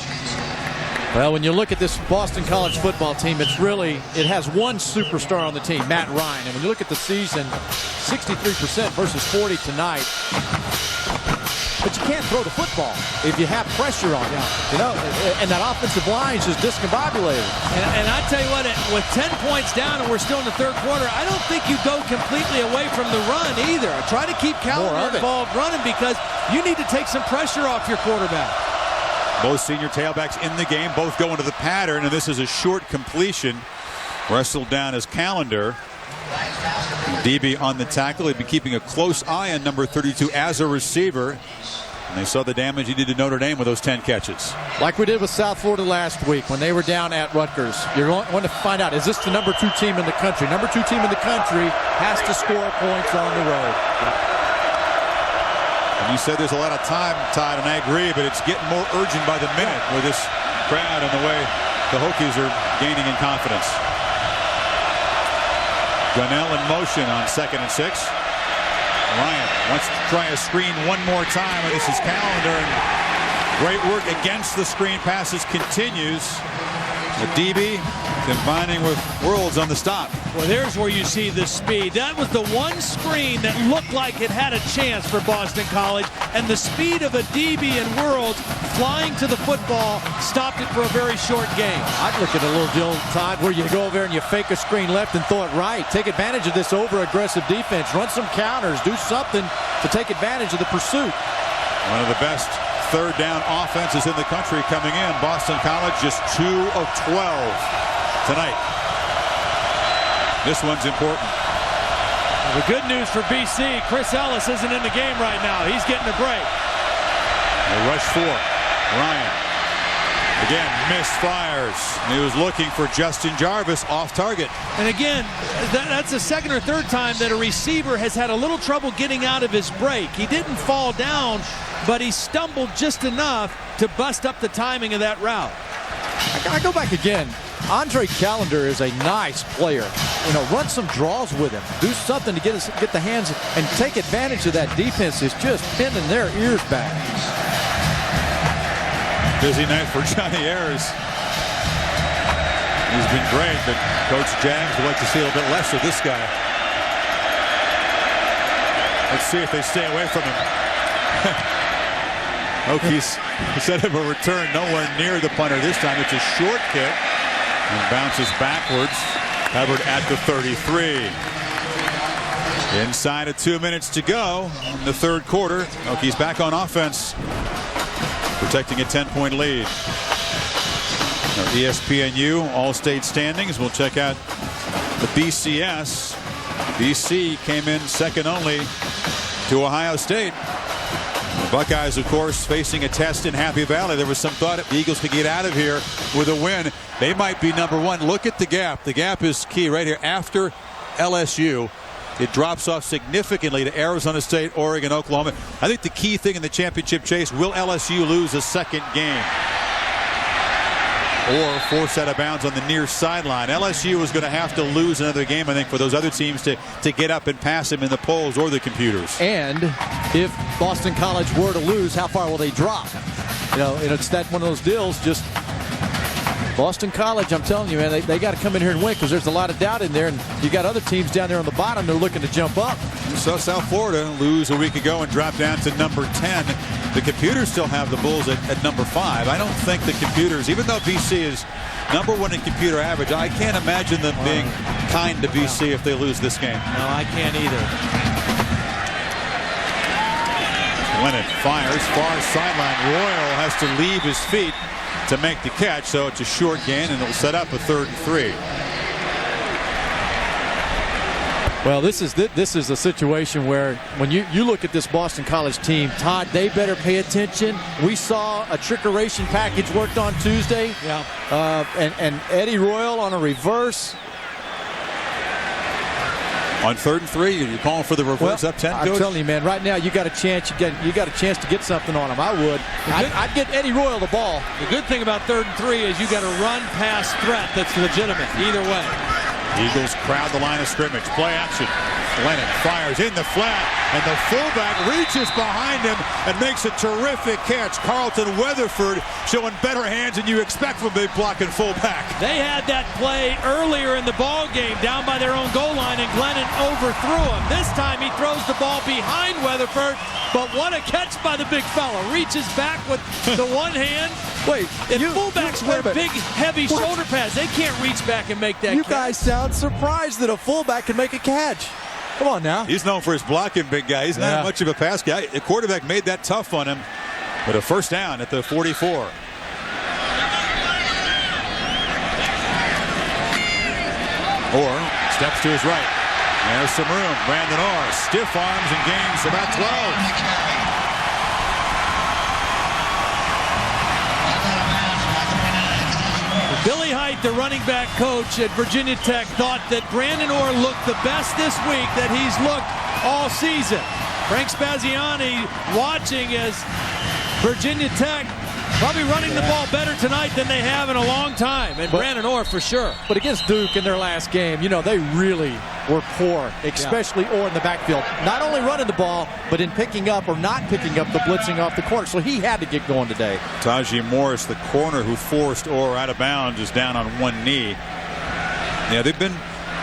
[SPEAKER 11] Well, when you look at this Boston College football team, it has one superstar on the team, Matt Ryan. And when you look at the season, 63% versus 40 tonight. But you can't throw the football if you have pressure on you. You know, and that offensive line is just discombobulated.
[SPEAKER 10] And I tell you what, with 10 points down and we're still in the 3rd quarter, I don't think you go completely away from the run either. Try to keep Callender involved running because you need to take some pressure off your quarterback.
[SPEAKER 4] Both senior tailbacks in the game, both go into the pattern, and this is a short completion. Wrestled down as Callender. DB on the tackle. He'd be keeping a close eye on number 32 as a receiver. And they saw the damage he did to Notre Dame with those 10 catches.
[SPEAKER 11] Like we did with South Florida last week when they were down at Rutgers. You're going to find out, is this the number 2 team in the country? Number 2 team in the country has to score points on the road.
[SPEAKER 4] And you said there's a lot of time, Todd, and I agree, but it's getting more urgent by the minute with this crowd and the way the Hokies are gaining in confidence. Gunnell in motion on 2nd and 6. Ryan wants to try a screen one more time, and this is Callender. And great work against the screen. Passes continues. The DB combining with Worlds on the stop.
[SPEAKER 10] Well, there's where you see the speed. That was the one screen that looked like it had a chance for Boston College, and the speed of a DB and Worlds flying to the football stopped it for a very short game.
[SPEAKER 11] I'd look at a little deal, Todd, where you go over there and you fake a screen left and throw it right. Take advantage of this over-aggressive defense. Run some counters. Do something to take advantage of the pursuit.
[SPEAKER 4] One of the best third down offenses in the country coming in. Boston College just 2 of 12 tonight. This one's important.
[SPEAKER 10] The good news for BC, Chris Ellis isn't in the game right now. He's getting a break.
[SPEAKER 4] A rush 4. Ryan. Again, misfires. He was looking for Justin Jarvis off target.
[SPEAKER 10] And again, that's the second or third time that a receiver has had a little trouble getting out of his break. He didn't fall down, but he stumbled just enough to bust up the timing of that route.
[SPEAKER 11] I go back again. Andre Callender is a nice player. You know, run some draws with him. Do something to get the hands and take advantage of that defense. Is just pinning their ears back.
[SPEAKER 4] Busy night for Johnny Ayers. He's been great, but Coach Jags would like to see a little bit less of this guy. Let's see if they stay away from him. Hokies set up a return nowhere near the punter this time. It's a short kick and bounces backwards. Hubbard at the 33. Inside of 2 minutes to go in the third quarter. Hokies back on offense, protecting a 10-point lead. Our ESPNU All-State standings. We'll check out the BCS. BC came in second only to Ohio State. The Buckeyes, of course, facing a test in Happy Valley. There was some thought the Eagles could get out of here with a win. They might be number 1. Look at the gap. The gap is key right here after LSU. It drops off significantly to Arizona State, Oregon, Oklahoma. I think the key thing in the championship chase, will LSU lose a second game or force out of bounds on the near sideline? LSU is going to have to lose another game, I think, for those other teams to get up and pass them in the polls or the computers.
[SPEAKER 11] And if Boston College were to lose, how far will they drop? You know, and it's that one of those deals. Just Boston College, I'm telling you, man, they got to come in here and win because there's a lot of doubt in there, and you got other teams down there on the bottom. They're looking to jump up.
[SPEAKER 4] You saw South Florida lose a week ago and drop down to number 10. The computers still have the Bulls at number 5. I don't think the computers, even though BC is number 1 in computer average, I can't imagine them being kind to BC if they lose this game.
[SPEAKER 10] No, I can't either.
[SPEAKER 4] Lennon fires far sideline. Royal has to leave his feet to make the catch, so it's a short gain, and it'll set up a 3rd and 3.
[SPEAKER 11] Well, this is a situation where when you look at this Boston College team, Todd, they better pay attention. We saw a trickeration package worked on Tuesday.
[SPEAKER 10] Yeah.
[SPEAKER 11] And Eddie Royal on a reverse.
[SPEAKER 4] On 3rd and 3, you're calling for the reverse up 10.
[SPEAKER 11] I'm telling you, man, right now you got a chance. You got a chance to get something on him. I would. I'd get Eddie Royal the ball.
[SPEAKER 10] The good thing about 3rd and 3 is you got a run-pass threat that's legitimate either way.
[SPEAKER 4] Eagles crowd the line of scrimmage. Play action. Lennon fires in the flat, and the fullback reaches behind him and makes a terrific catch. Carlton Weatherford showing better hands than you expect from a big blocking fullback.
[SPEAKER 10] They had that play earlier in the ball game down by their own goal line, and Glennon overthrew him. This time he throws the ball behind Weatherford, but what a catch by the big fella. Reaches back with the one hand.
[SPEAKER 11] Wait,
[SPEAKER 10] if fullbacks wear big, heavy shoulder pads, they can't reach back and make that
[SPEAKER 11] You
[SPEAKER 10] catch.
[SPEAKER 11] guys sound surprised that a fullback can make a catch. Come on now.
[SPEAKER 4] He's known for his blocking, big guy. He's not much of a pass guy. The quarterback made that tough on him, but a first down at the 44. Or steps to his right. There's some room. Brandon Orr, stiff arms and gains about 12.
[SPEAKER 10] Billy Height, the running back coach at Virginia Tech, thought that Brandon Orr looked the best this week that he's looked all season. Frank Spaziani watching as Virginia Tech probably running the ball better tonight than they have in a long time. And Brandon Orr for sure.
[SPEAKER 11] But against Duke in their last game, they really were poor, especially Orr in the backfield. Not only running the ball, but in picking up or not picking up the blitzing off the corner. So he had to get going today.
[SPEAKER 4] Tajee Morris, the corner who forced Orr out of bounds, is down on one knee. Yeah, they've been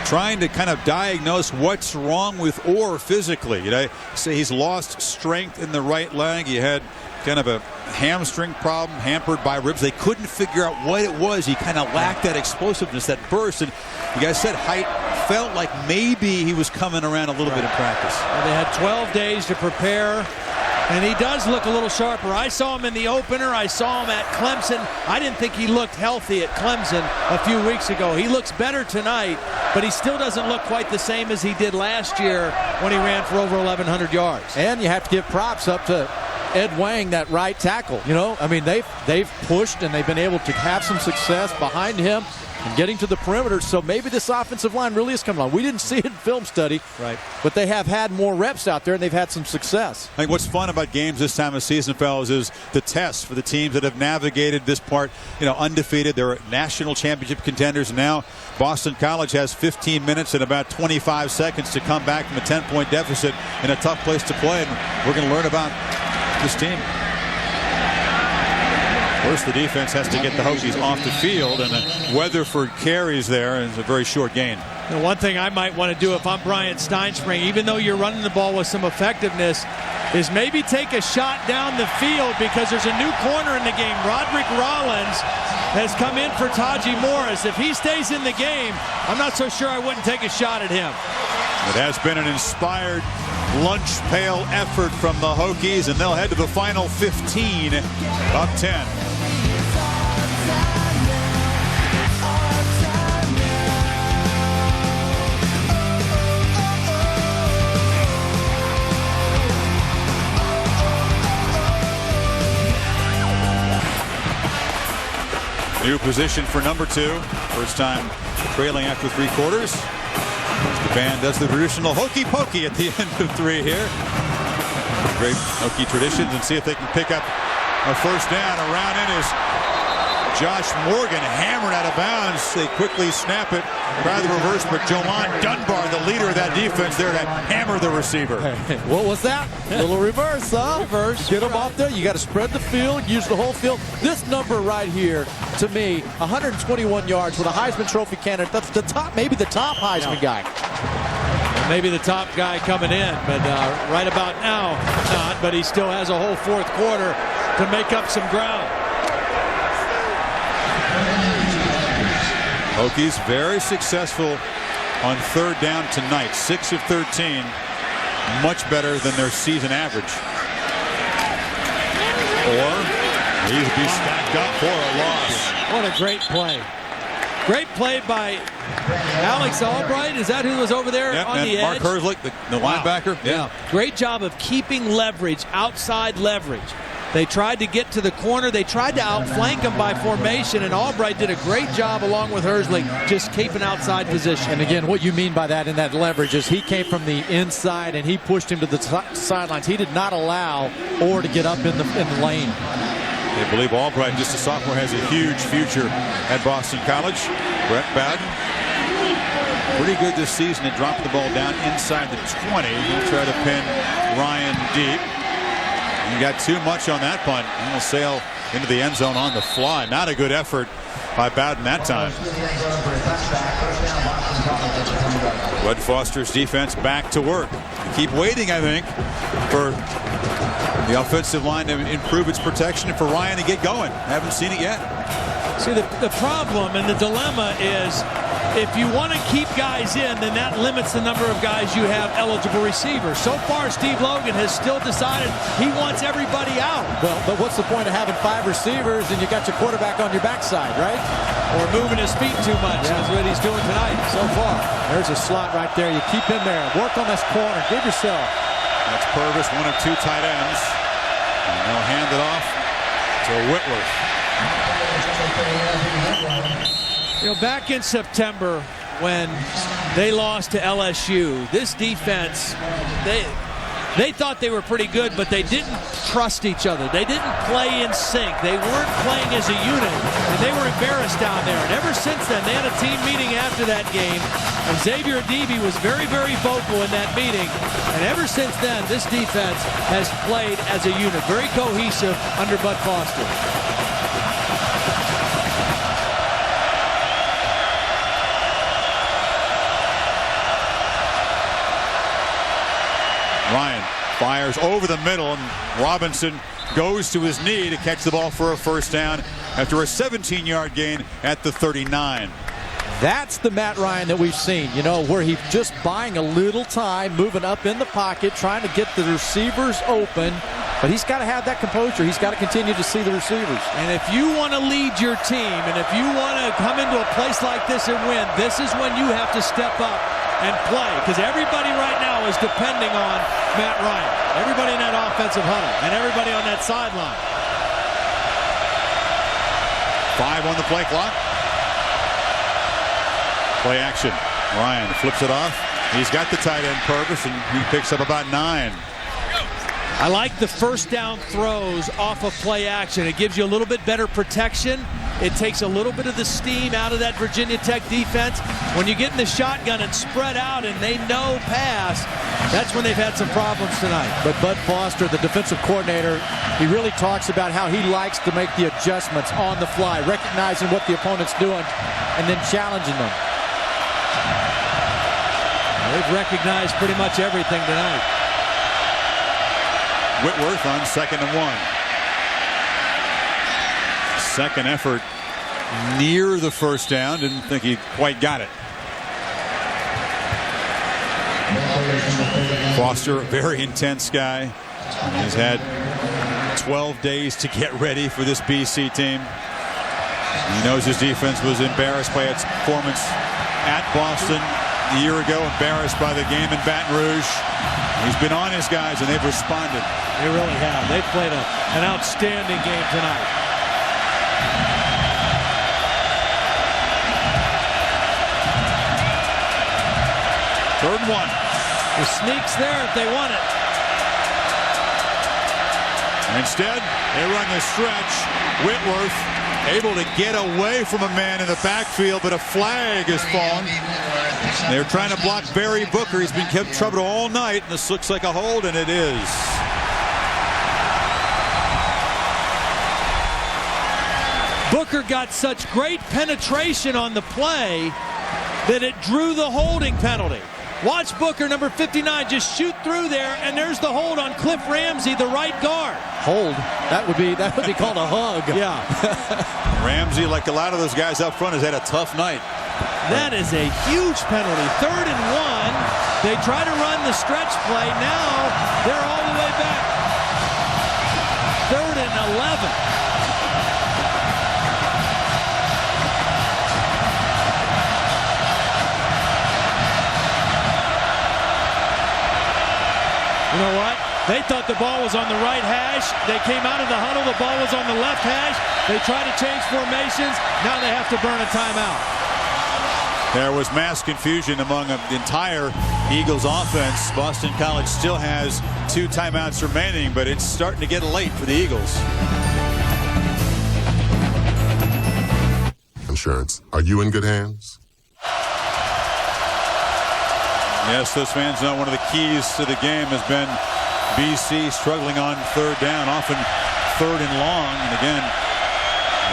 [SPEAKER 4] trying to kind of diagnose what's wrong with Orr physically. Say he's lost strength in the right leg. He had kind of a hamstring problem, hampered by ribs. They couldn't figure out what it was. He kind of lacked that explosiveness, that burst. And you guys said Height felt like maybe he was coming around a little bit in practice.
[SPEAKER 10] Well, they had 12 days to prepare, and he does look a little sharper. I saw him in the opener. I saw him at Clemson. I didn't think he looked healthy at Clemson a few weeks ago. He looks better tonight, but he still doesn't look quite the same as he did last year when he ran for over 1,100 yards.
[SPEAKER 11] And you have to give props up to Ed Wang, that right tackle. They've pushed and they've been able to have some success behind him and getting to the perimeter. So maybe this offensive line really is coming along. We didn't see it in film study,
[SPEAKER 10] right?
[SPEAKER 11] But they have had more reps out there and they've had some success.
[SPEAKER 4] I think what's fun about games this time of season, fellas, is the test for the teams that have navigated this part, undefeated. They're national championship contenders now. Boston College has 15 minutes and about 25 seconds to come back from a 10-point deficit in a tough place to play. And we're going to learn about this team. First, the defense has to get the Hokies off the field, and Weatherford carries there, and it's a very short gain.
[SPEAKER 10] The one thing I might want to do if I'm Brian Steinspring, even though you're running the ball with some effectiveness, is maybe take a shot down the field, because there's a new corner in the game. Roderick Rollins has come in for Tajee Morris. If he stays in the game, I'm not so sure I wouldn't take a shot at him.
[SPEAKER 4] It has been an inspired lunch pail effort from the Hokies, and they'll head to the final 15 up 10. New position for number 2. First time trailing after 3 quarters. The band does the traditional hokey pokey at the end of 3 here. Great Hokie traditions, and see if they can pick up a first down. Around in is Josh Morgan, hammered out of bounds. They quickly snap it. Try the reverse, but Jolan Dunbar, the leader of that defense, there to hammer the receiver.
[SPEAKER 11] What was that? A little reverse, huh? Reverse. Get them off there. You got to spread the field, use the whole field. This number right here, to me, 121 yards with a Heisman Trophy candidate. That's the top, maybe the top Heisman guy.
[SPEAKER 10] Maybe the top guy coming in, but right about now, not. But he still has a whole fourth quarter to make up some ground.
[SPEAKER 4] Hokies very successful on third down tonight. 6 of 13. Much better than their season average. Or he's be stacked up for a loss.
[SPEAKER 10] What a great play. Great play by Alex Albright. Is that who was over there on the
[SPEAKER 4] Mark
[SPEAKER 10] edge?
[SPEAKER 4] Herzlich, the linebacker.
[SPEAKER 10] Yeah. Great job of keeping leverage, outside leverage. They tried to get to the corner. They tried to outflank him by formation, and Albright did a great job along with Herzlich just keeping outside position.
[SPEAKER 11] And again, what you mean by that in that leverage is he came from the inside and he pushed him to the sidelines. He did not allow Orr to get up in the lane.
[SPEAKER 4] They believe Albright, just a sophomore, has a huge future at Boston College. Brett Bowden, pretty good this season at dropping the ball down inside the 20. He'll try to pin Ryan deep. He got too much on that punt. And will sail into the end zone on the fly. Not a good effort by Bowden that time. Bud Foster's defense back to work. Keep waiting, I think, for the offensive line to improve its protection and for Ryan to get going. Haven't seen it yet.
[SPEAKER 10] See, the problem and the dilemma is if you want to keep guys in, then that limits the number of guys you have eligible receivers. So far, Steve Logan has still decided he wants everybody out.
[SPEAKER 11] Well, but what's the point of having 5 receivers and you got your quarterback on your backside, right?
[SPEAKER 10] Or moving his feet too much. That's what he's doing tonight so far.
[SPEAKER 11] There's a slot right there. You keep him there. Work on this corner. Give yourself.
[SPEAKER 4] That's Purvis, one of 2 tight ends. And they'll hand it off to Whitworth.
[SPEAKER 10] You know, back in September when they lost to LSU, this defense, they thought they were pretty good, but they didn't trust each other. They didn't play in sync. They weren't playing as a unit, and they were embarrassed down there. And ever since then, they had a team meeting after that game, and Xavier Adibi was very, very vocal in that meeting. And ever since then, this defense has played as a unit, very cohesive under Bud Foster.
[SPEAKER 4] Ryan fires over the middle, and Robinson goes to his knee to catch the ball for a first down after a 17-yard gain at the 39.
[SPEAKER 11] That's the Matt Ryan that we've seen, you know, where he's just buying a little time, moving up in the pocket, trying to get the receivers open. But he's got to have that composure. He's got to continue to see the receivers.
[SPEAKER 10] And if you want to lead your team, and if you want to come into a place like this and win, this is when you have to step up and play, because everybody right now is depending on Matt Ryan. Everybody in that offensive huddle and everybody on that sideline.
[SPEAKER 4] 5 on the play clock. Play action. Ryan flips it off. He's got the tight end Purvis, and he picks up about 9.
[SPEAKER 10] I like the first down throws off of play action. It gives you a little bit better protection. It takes a little bit of the steam out of that Virginia Tech defense. When you get in the shotgun and spread out and they know pass, that's when they've had some problems tonight.
[SPEAKER 11] But Bud Foster, the defensive coordinator, he really talks about how he likes to make the adjustments on the fly, recognizing what the opponent's doing and then challenging them.
[SPEAKER 10] They've recognized pretty much everything tonight.
[SPEAKER 4] Whitworth on 2nd and 1. Second effort near the first down. Didn't think he quite got it. Foster, a very intense guy. He's had 12 days to get ready for this BC team. He knows his defense was embarrassed by its performance at Boston a year ago, embarrassed by the game in Baton Rouge. He's been on his guys, and they've responded.
[SPEAKER 10] They really have. They've played an outstanding game tonight.
[SPEAKER 4] Third and 1.
[SPEAKER 10] The sneak's there if they want it.
[SPEAKER 4] Instead, they run the stretch. Whitworth able to get away from a man in the backfield, but a flag is fallen. They're trying to block Barry Booker. He's been kept in trouble all night, and this looks like a hold, and it is.
[SPEAKER 10] Booker got such great penetration on the play that it drew the holding penalty. Watch Booker, number 59, just shoot through there, and there's the hold on Cliff Ramsey, the right guard.
[SPEAKER 11] Hold? That would be called a hug.
[SPEAKER 10] Yeah.
[SPEAKER 4] Ramsey, like a lot of those guys up front, has had a tough night.
[SPEAKER 10] That is a huge penalty. 3rd and 1. They try to run the stretch play. Now they're all the way back. 3rd and 11. You know what? They thought the ball was on the right hash. They came out of the huddle. The ball was on the left hash. They tried to change formations. Now they have to burn a timeout.
[SPEAKER 4] There was mass confusion among the entire Eagles offense. Boston College still has 2 timeouts remaining, but it's starting to get late for the Eagles.
[SPEAKER 2] Insurance. Are you in good hands?
[SPEAKER 4] Yes, those fans know one of the keys to the game has been BC struggling on 3rd down, often 3rd and long. And again,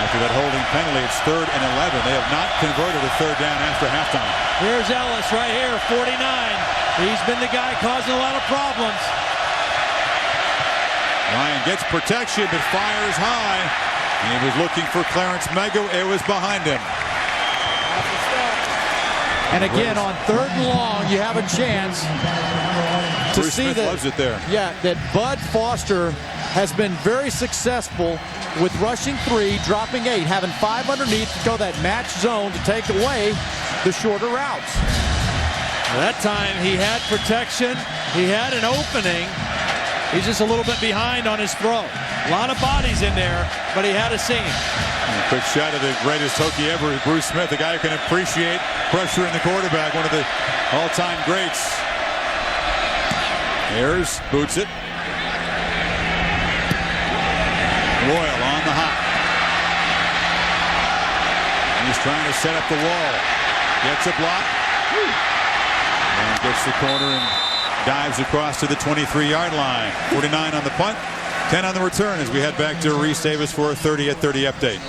[SPEAKER 4] after that holding penalty, it's 3rd and 11. They have not converted a 3rd down after halftime.
[SPEAKER 10] Here's Ellis right here, 49. He's been the guy causing a lot of problems.
[SPEAKER 4] Ryan gets protection, but fires high. He was looking for Clarence Mego. It was behind him.
[SPEAKER 11] And again, on 3rd and long, you have a chance to
[SPEAKER 4] Bruce
[SPEAKER 11] see
[SPEAKER 4] Smith
[SPEAKER 11] that,
[SPEAKER 4] loves it there.
[SPEAKER 11] Yeah, that Bud Foster has been very successful with rushing 3, dropping 8, having 5 underneath to go that match zone to take away the shorter routes.
[SPEAKER 10] That time he had protection. He had an opening. He's just a little bit behind on his throw. A lot of bodies in there, but he had a seam.
[SPEAKER 4] A quick shot of the greatest Hokie ever, Bruce Smith, a guy who can appreciate pressure in the quarterback, one of the all-time greats. Ayers boots it. Royal on the hop. He's trying to set up the wall. Gets a block. And gets the corner and dives across to the 23-yard line. 49 on the punt, 10 on the return as we head back to Reese Davis for a 30-30 update.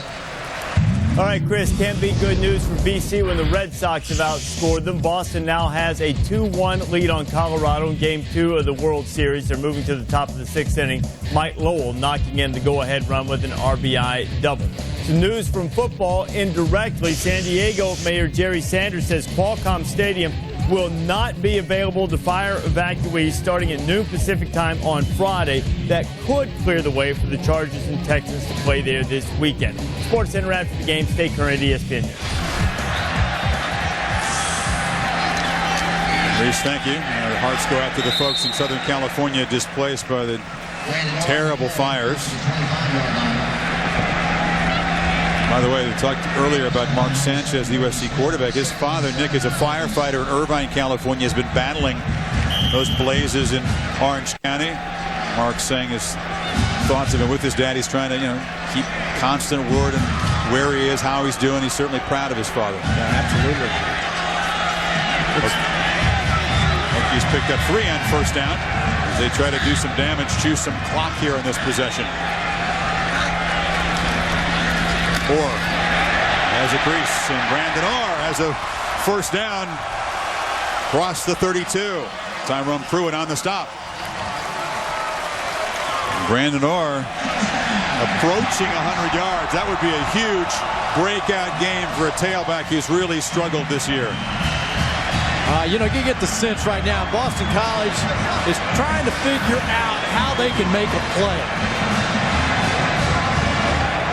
[SPEAKER 1] All right, Chris, can't be good news for BC when the Red Sox have outscored them. Boston now has a 2-1 lead on Colorado in Game 2 of the World Series. They're moving to the top of the 6th inning. Mike Lowell knocking in the go-ahead run with an RBI double. Some news from football indirectly. San Diego Mayor Jerry Sanders says Qualcomm Stadium will not be available to fire evacuees starting at noon Pacific time on Friday. That could clear the way for the Chargers and Texans to play there this weekend. Sports Center after the game. Stay current at ESPN News.
[SPEAKER 4] Reese, thank you. Our hearts go out to the folks in Southern California displaced by the terrible fires. By the way, we talked earlier about Mark Sanchez, the USC quarterback. His father, Nick, is a firefighter in Irvine, California, has been battling those blazes in Orange County. Mark saying his thoughts of him with his dad. He's trying to, keep constant word on where he is, how he's doing. He's certainly proud of his father.
[SPEAKER 11] Yeah, absolutely.
[SPEAKER 4] Hokies picked up 3 on first down as they try to do some damage, choose some clock here in this possession. Orr has a crease, and Brandon Orr has a first down across the 32. Tyrone Pruitt on the stop. Brandon Orr approaching 100 yards. That would be a huge breakout game for a tailback who's really struggled this year.
[SPEAKER 11] You get the sense right now Boston College is trying to figure out how they can make a play.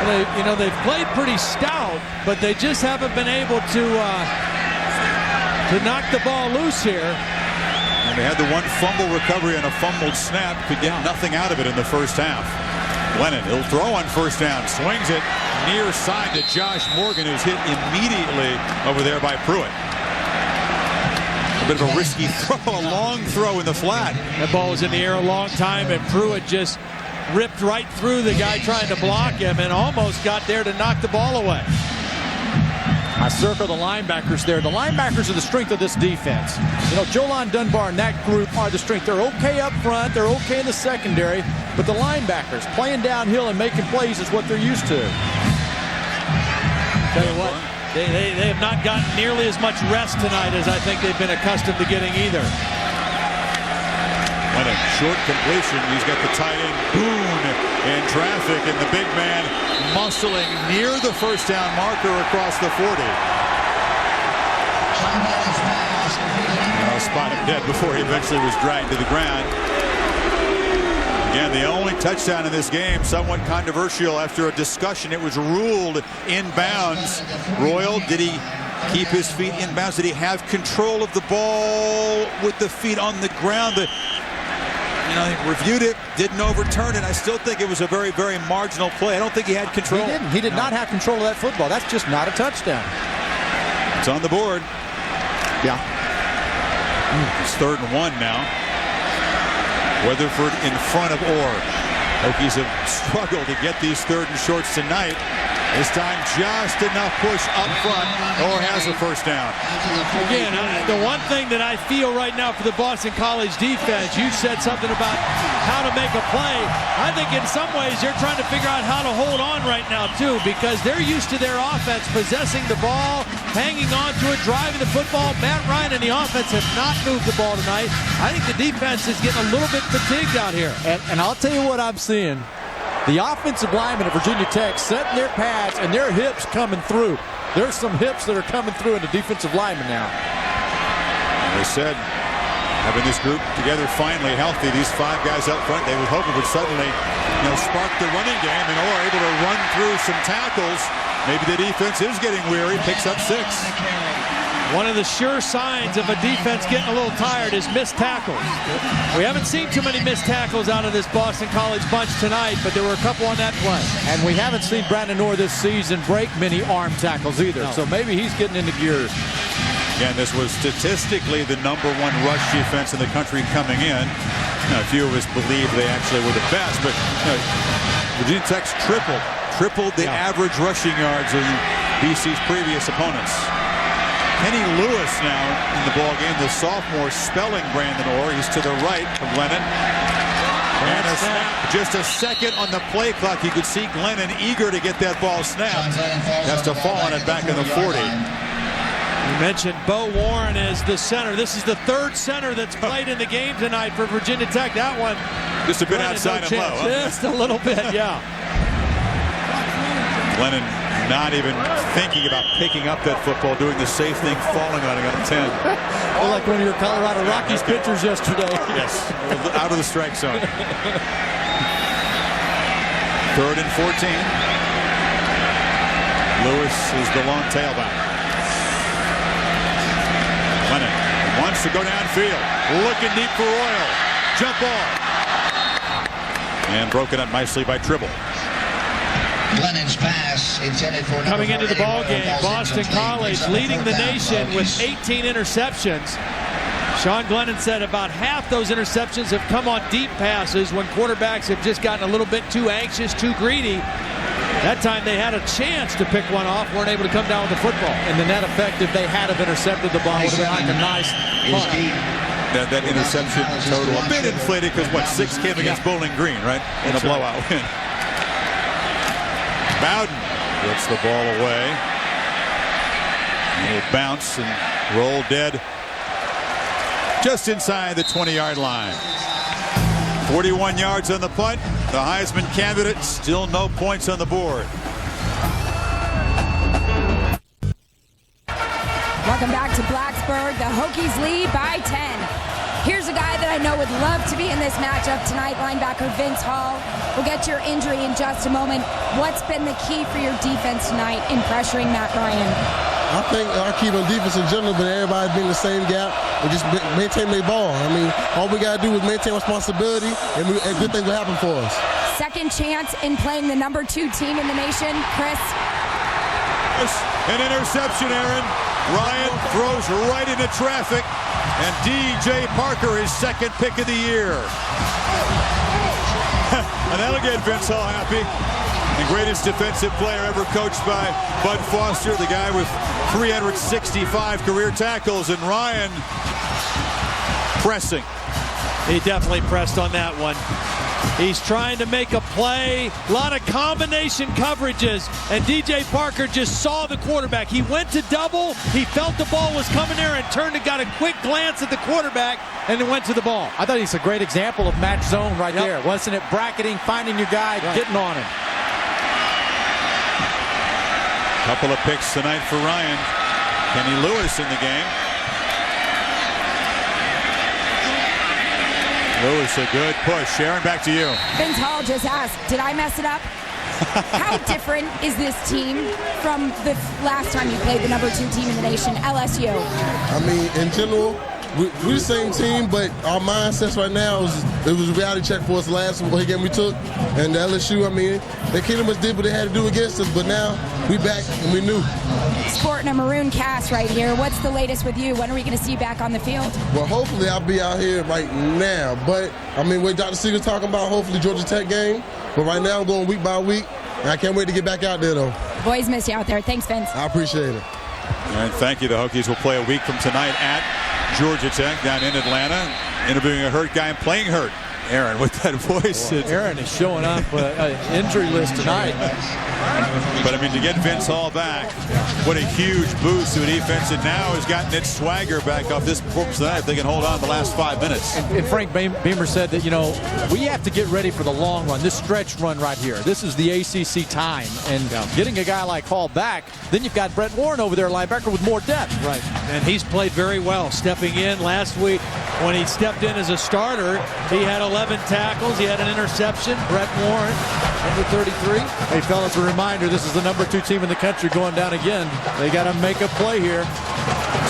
[SPEAKER 11] They've played pretty stout, but they just haven't been able to knock the ball loose here.
[SPEAKER 4] And they had the one fumble recovery and a fumbled snap, could get nothing out of it in the first half. Lennon, he'll throw on first down, swings it near side to Josh Morgan, who's hit immediately over there by Pruitt. A bit of a risky throw, a long throw in the flat.
[SPEAKER 10] That ball was in the air a long time, and Pruitt just ripped right through the guy trying to block him and almost got there to knock the ball away.
[SPEAKER 11] I circle the linebackers there. The linebackers are the strength of this defense. Jolon Dunbar and that group are the strength. They're okay up front. They're okay in the secondary. But the linebackers playing downhill and making plays is what they're used to.
[SPEAKER 10] Tell you what, they have not gotten nearly as much rest tonight as I think they've been accustomed to getting either.
[SPEAKER 4] Lennon, short completion. He's got the tight end Boone in traffic, and the big man muscling near the first down marker across the 40. I'll spot him dead before he eventually was dragged to the ground. Again, the only touchdown in this game, somewhat controversial after a discussion. It was ruled inbounds. Royal, did he keep his feet inbounds? Did he have control of the ball with the feet on the ground? He reviewed it, didn't overturn it. I still think it was a very, very marginal play. I don't think he had control.
[SPEAKER 11] He didn't. He did not have control of that football. That's just not a touchdown.
[SPEAKER 4] It's on the board.
[SPEAKER 11] Yeah.
[SPEAKER 4] It's 3rd and 1 now. Weatherford in front of Orr. Hokies have struggled to get these 3rd and shorts tonight. This time just enough push up front. Orr has a first down.
[SPEAKER 10] Again, the one thing that I feel right now for the Boston College defense, you said something about how to make a play. I think in some ways they're trying to figure out how to hold on right now too, because they're used to their offense possessing the ball, hanging on to it, driving the football. Matt Ryan and the offense have not moved the ball tonight. I think the defense is getting a little bit fatigued out here.
[SPEAKER 11] And I'll tell you what I'm seeing. The offensive linemen at Virginia Tech setting their pads and their hips coming through. There's some hips that are coming through in the defensive linemen now.
[SPEAKER 4] They said having this group together finally healthy, these 5 guys up front, they would hope it would suddenly spark the running game, and Orr able to run through some tackles. Maybe the defense is getting weary, picks up 6.
[SPEAKER 10] One of the sure signs of a defense getting a little tired is missed tackles. We haven't seen too many missed tackles out of this Boston College bunch tonight, but there were a couple on that play.
[SPEAKER 11] And we haven't seen Brandon Orr this season break many arm tackles either, so maybe he's getting into gear.
[SPEAKER 4] Again, this was statistically the #1 rush defense in the country coming in. Now, a few of us believe they actually were the best, but Virginia Tech's tripled the average rushing yards of BC's previous opponents. Kenny Lewis now in the ball game, the sophomore spelling Brandon Orr. He's to the right of Glennon. And a snap, just a second on the play clock. You could see Glennon eager to get that ball snapped. Has to fall on it back in the 40.
[SPEAKER 10] You mentioned Bo Warren as the center. This is the third center that's played in the game tonight for Virginia Tech. That one
[SPEAKER 4] just a bit outside and low.
[SPEAKER 10] Just a little bit, yeah.
[SPEAKER 4] Glennon not even thinking about picking up that football, doing the safe thing, falling on it on 10.
[SPEAKER 11] Well, like one of your Colorado Rockies pitchers yesterday.
[SPEAKER 4] Yes, out of the strike zone. 3rd and 14. Lewis is the long tailback. Glennon wants to go downfield. Looking deep for Royal. Jump ball. And broken up nicely by Tribble.
[SPEAKER 16] Glennon's pass intended for
[SPEAKER 10] coming into the ball game. Boston College leading the nation with 18 interceptions. Sean Glennon said about half those interceptions have come on deep passes when quarterbacks have just gotten a little bit too anxious, too greedy. That time they had a chance to pick one off, weren't able to come down with the football.
[SPEAKER 11] And the net effect, if they had have intercepted the ball, would have been like a nice punt.
[SPEAKER 4] That interception total a bit inflated because what, 6 came against Bowling Green, right? In a blowout win. Bowden gets the ball away. He'll bounce and roll dead just inside the 20-yard line. 41 yards on the punt. The Heisman candidate, still no points on the board.
[SPEAKER 8] Welcome back to Blacksburg. The Hokies lead by 10. Here's a guy that I know would love to be in this matchup tonight, linebacker Vince Hall. We'll get your injury in just a moment. What's been the key for your defense tonight in pressuring Matt Ryan?
[SPEAKER 3] I think our key on defense in general, but everybody being in the same gap and just maintain their ball. I mean, all we got to do is maintain responsibility, and good things will happen for us.
[SPEAKER 8] Second chance in playing the #2 team in the nation, Chris.
[SPEAKER 4] An interception, Aaron. Ryan throws right into traffic, and DJ Parker, his second pick of the year. And that'll get Vince Hall happy. The greatest defensive player ever coached by Bud Foster, the guy with 365 career tackles, and Ryan pressing.
[SPEAKER 10] He definitely pressed on that one. He's trying to make a play, a lot of combination coverages, and DJ Parker just saw the quarterback. He went to double, he felt the ball was coming there and turned and got a quick glance at the quarterback and then went to the ball.
[SPEAKER 11] I thought he's a great example of match zone right there. Wasn't it bracketing, finding your guy, getting on him.
[SPEAKER 4] Couple of picks tonight for Ryan. Kenny Lewis in the game. Lewis, a good push. Sharon, back to you.
[SPEAKER 8] Vince Hall just asked, did I mess it up? How different is this team from the last time you played the #2 team in the nation, LSU?
[SPEAKER 3] I mean, in general, we're the same team, but our mindsets right now it was a reality check for us last game we took. And LSU, I mean, they pretty much did what they had to do against us, but now we back and we knew.
[SPEAKER 8] Sporting a maroon cast right here. What's the latest with you? When are we going to see you back on the field?
[SPEAKER 3] Well, hopefully I'll be out here right now. But, I mean, what Dr. Seeger's talking about, hopefully Georgia Tech game. But right now I'm going week by week, and I can't wait to get back out there, though.
[SPEAKER 8] Boys miss you out there. Thanks, Vince.
[SPEAKER 3] I appreciate it.
[SPEAKER 4] And thank you. The Hokies will play a week from tonight at Georgia Tech down in Atlanta, interviewing a hurt guy and playing hurt. Aaron, with that voice.
[SPEAKER 11] Well, Aaron is showing up injury list tonight.
[SPEAKER 4] But, I mean, to get Vince Hall back, what a huge boost to a defense that now has gotten its swagger back off this performance tonight. If they can hold on the last 5 minutes.
[SPEAKER 11] And Frank Beamer said that, you know, we have to get ready for the long run, this stretch run right here. This is the ACC time. And getting a guy like Hall back, then you've got Brett Warren over there, linebacker, with more depth.
[SPEAKER 10] Right. And he's played very well, stepping in last week. When he stepped in as a starter, he had 11 tackles. He had an interception. Brett Warren, number 33.
[SPEAKER 11] Hey, fellas, a reminder, this is the #2 team in the country going down again. They got to make a play here.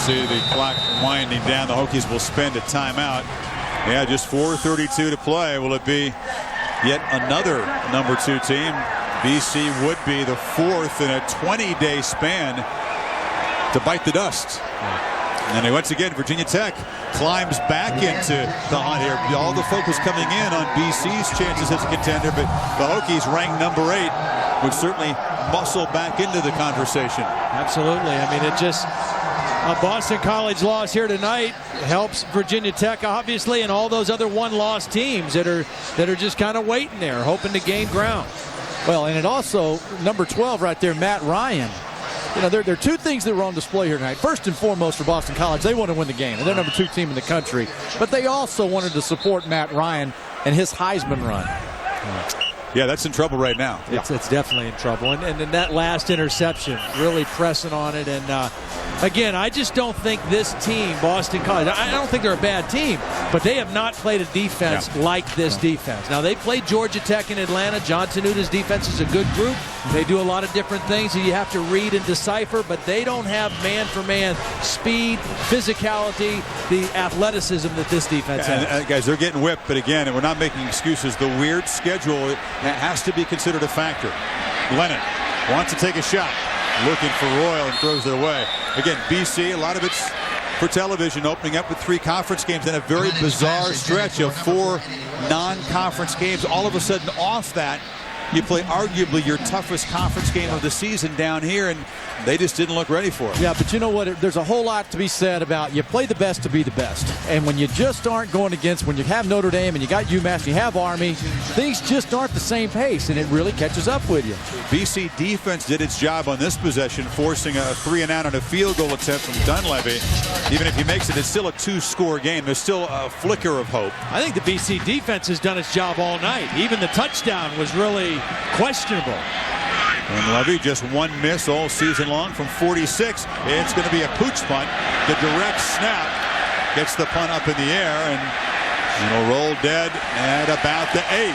[SPEAKER 4] See the clock winding down. The Hokies will spend a timeout. Yeah, just 4:32 to play. Will it be yet another number 2 team? BC would be the 4th in a 20-day span to bite the dust. And once again, Virginia Tech climbs back into the hunt here. All the focus coming in on BC's chances as a contender, but the Hokies ranked number 8 would certainly muscle back into the conversation.
[SPEAKER 10] Absolutely. I mean, it just a Boston College loss here tonight helps Virginia Tech, obviously, and all those other one-loss teams that are just kind of waiting there, hoping to gain ground.
[SPEAKER 11] Well, and it also, number 12 right there, Matt Ryan. You know, there are 2 things that were on display here tonight. First and foremost for Boston College, they want to win the game, and they're number 2 team in the country. But they also wanted to support Matt Ryan and his Heisman run.
[SPEAKER 4] Yeah, that's in trouble right now.
[SPEAKER 10] It's definitely in trouble. And then that last interception, really pressing on it. And again, I just don't think this team, Boston College, I don't think they're a bad team, but they have not played a defense like this defense. Now, they played Georgia Tech in Atlanta. John Tenuta's defense is a good group. They do a lot of different things that you have to read and decipher, but they don't have man-for-man speed, physicality, the athleticism that this defense has.
[SPEAKER 4] Guys, they're getting whipped, but again, and we're not making excuses. The weird schedule has to be considered a factor. Lennon wants to take a shot, looking for Royal, and throws it away. Again, BC, a lot of it's for television, opening up with 3 conference games and a very bizarre stretch of 4 non-conference games. All of a sudden, off that, you play arguably your toughest conference game of the season down here, and they just didn't look ready for it.
[SPEAKER 11] Yeah, but you know what? There's a whole lot to be said about you play the best to be the best. And when you just aren't going against, when you have Notre Dame and you got UMass and you have Army, things just aren't the same pace, and it really catches up with you.
[SPEAKER 4] BC defense did its job on this possession, forcing a 3-and-out on a field goal attempt from Dunleavy. Even if he makes it, it's still a 2-score game. There's still a flicker of hope.
[SPEAKER 10] I think the BC defense has done its job all night. Even the touchdown was really questionable.
[SPEAKER 4] And Levy just 1 miss all season long from 46. It's going to be a pooch punt. The direct snap gets the punt up in the air, and it'll roll dead at about the 8.